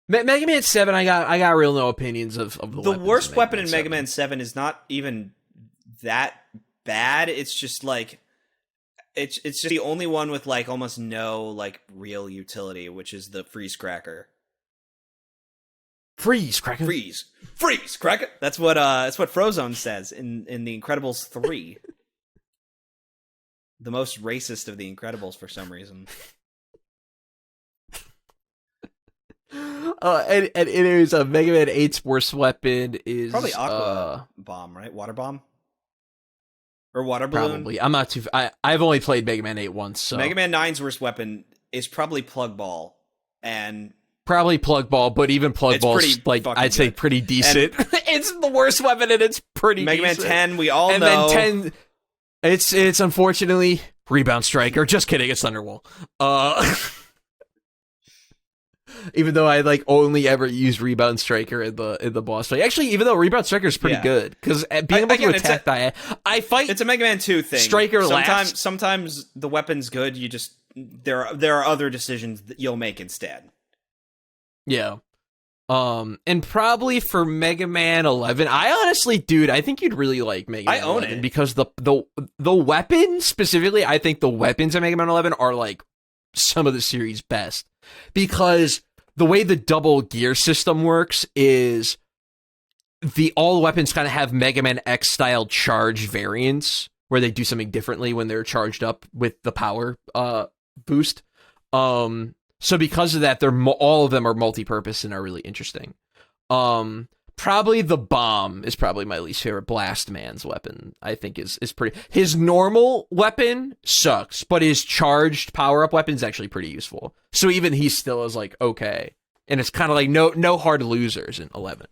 Mega Man 7, I got real no opinions of the worst weapon in Mega Man 7 is not even that bad. It's just like, it's just the only one with, like, almost no, like, real utility, which is the Freeze Cracker. Freeze Cracker. Freeze Cracker. That's what Frozone says in The Incredibles 3. The most racist of The Incredibles for some reason. And it is Mega Man 8's worst weapon is probably Aqua Bomb, right? Water Bomb. or water balloon. Probably. I'm not too. I've only played Mega Man 8 once. So Mega Man 9's worst weapon is probably Plug Ball, and probably Plug Ball, but even Plug Ball's like I'd say pretty decent. It's the worst weapon, and it's pretty. Mega decent. Man 10, we all and know. And then 10, it's unfortunately Rebound Striker. Just kidding, it's Thunderwall. Even though I like only ever used Rebound Striker in the boss fight. Actually, even though Rebound Striker is pretty good because being able to attack that, I fight. It's a Mega Man 2 thing. Striker last. Sometimes the weapon's good. You just there are other decisions that you'll make instead. Yeah. And probably for Mega Man 11, I honestly, dude, I think you'd really like Mega Man 11 because the weapons specifically, I think the weapons in Mega Man 11 are like some of the series' best because the way the double gear system works is all the weapons kind of have Mega Man X style charge variants where they do something differently when they're charged up with the power boost. So because of that, all of them are multi-purpose and are really interesting. Probably the bomb is probably my least favorite. Blast Man's weapon, I think, is pretty. His normal weapon sucks, but his charged power-up weapon is actually pretty useful. So even he still is like okay, and it's kind of like no hard losers in 11.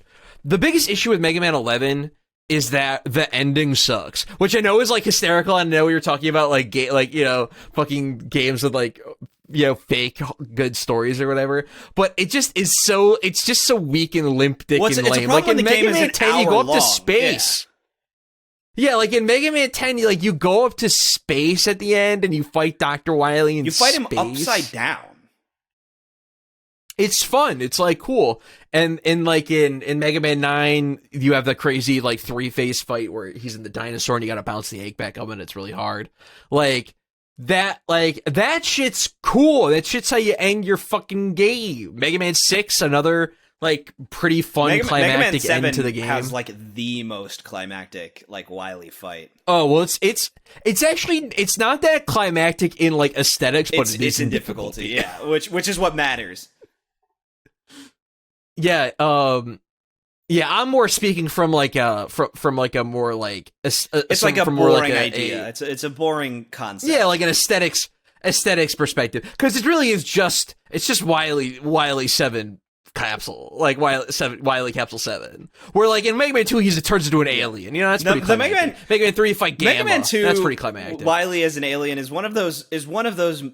The biggest issue with Mega Man 11 is that the ending sucks, which I know is like hysterical. I know we were talking about like fucking games with like fake good stories or whatever, but it just is so it's just so weak and limp dick and lame. Like in Mega Man 10 you go up to space. Yeah, like in Mega Man 10 you go up to space at the end and you fight Dr. Wily in space. You fight him upside down. It's fun. It's like cool. And in Mega Man 9, you have the crazy like 3-phase fight where he's in the dinosaur and you gotta bounce the egg back up and it's really hard. That shit's cool. That shit's how you end your fucking game. Actually Mega Man 7 another like pretty fun climactic end to the game. Has like the most climactic like Wily fight. Oh well, it's actually not that climactic in like aesthetics, but it's in difficulty. Yeah, which is what matters. Yeah, yeah, I'm more speaking from like a more like it's like a boring idea. It's a boring concept. Yeah, like an aesthetics perspective, because it really is just Wily 7 capsule, like Wily Capsule 7, where like in Mega Man 2 he turns into an alien. You know, that's pretty climactic. Mega Man 3 you fight Gamma. Mega Man 2, that's pretty climactic. Wily as an alien is one of those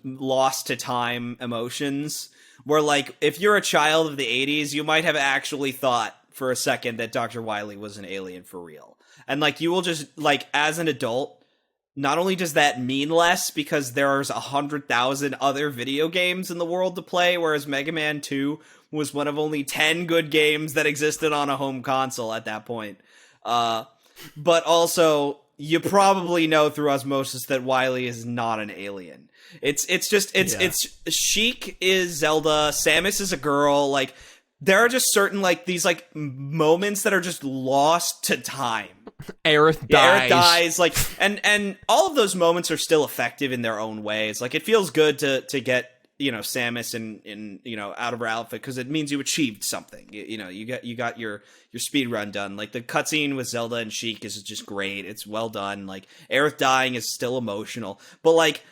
lost to time emotions. Where, like, if you're a child of the 80s, you might have actually thought for a second that Dr. Wily was an alien for real. And, like, you will just, like, as an adult, not only does that mean less because there's 100,000 other video games in the world to play, whereas Mega Man 2 was one of only 10 good games that existed on a home console at that point. But also, you probably know through osmosis that Wily is not an alien. It's Sheik is Zelda, Samus is a girl, like there are just certain like these like moments that are just lost to time. Aerith dies, like and all of those moments are still effective in their own ways. Like it feels good to get Samus in out of her outfit because it means you achieved something. You got your speed run done. Like the cutscene with Zelda and Sheik is just great. It's well done. Like Aerith dying is still emotional, but like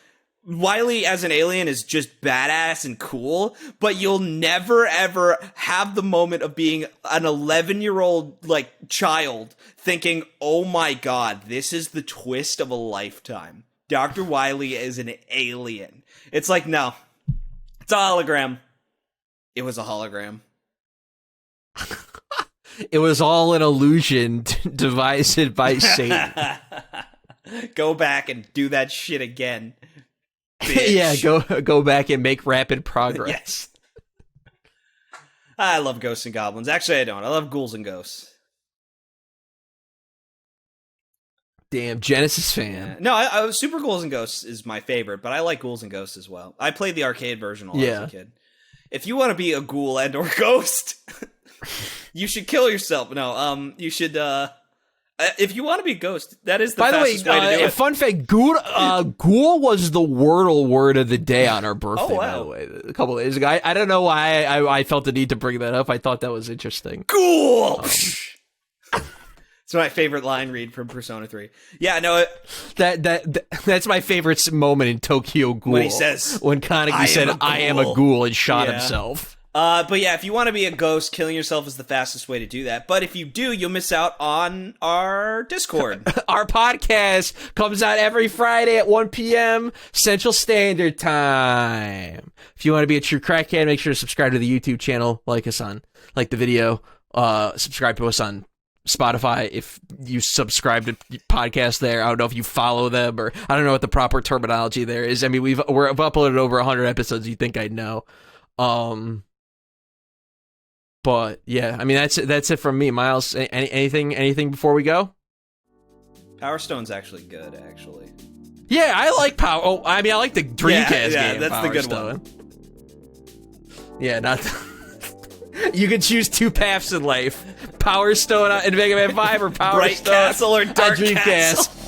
Wily as an alien is just badass and cool, but you'll never ever have the moment of being an 11-year-old like child thinking, "Oh my god, this is the twist of a lifetime. Dr. Wily is an alien." It's like, no. It's a hologram. It was a hologram. It was all an illusion devised by Satan. Go back and do that shit again. Yeah, go back and make rapid progress. Yes. I love ghosts and goblins. Actually, I don't. I love ghouls and ghosts. Damn, Genesis fan. Yeah. No, Super Ghouls and Ghosts is my favorite, but I like Ghouls and Ghosts as well. I played the arcade version a lot as a kid. If you want to be a ghoul and or ghost, you should kill yourself. No, you should. If you want to be a ghost, that is the fastest way to do it. Fun fact, ghoul was the Wordle word of the day on our birthday, by the way, a couple of days ago. I don't know why I felt the need to bring that up. I thought that was interesting. Ghoul! It's my favorite line read from Persona 3. Yeah, no, That's my favorite moment in Tokyo Ghoul. When he says, when Kaneki said, I am a ghoul, and shot himself. But yeah, if you want to be a ghost, killing yourself is the fastest way to do that. But if you do, you'll miss out on our Discord. Our podcast comes out every Friday at 1 p.m. Central Standard Time. If you want to be a true crackhead, make sure to subscribe to the YouTube channel, like the video, subscribe to us on Spotify if you subscribe to podcasts there. I don't know if you follow them, or I don't know what the proper terminology there is. I mean, we've uploaded over 100 episodes. You think I'd know. But yeah, I mean that's it from me. Myles, anything before we go? Power Stone's actually good, actually. Yeah, I like Power. Oh, I mean, I like the Dreamcast game. Yeah, that's Power the good Stone. one. Yeah, not. You can choose two paths in life: Power Stone in Mega Man 5 or Power Bright Stone Castle or Dark on Dreamcast. Castle.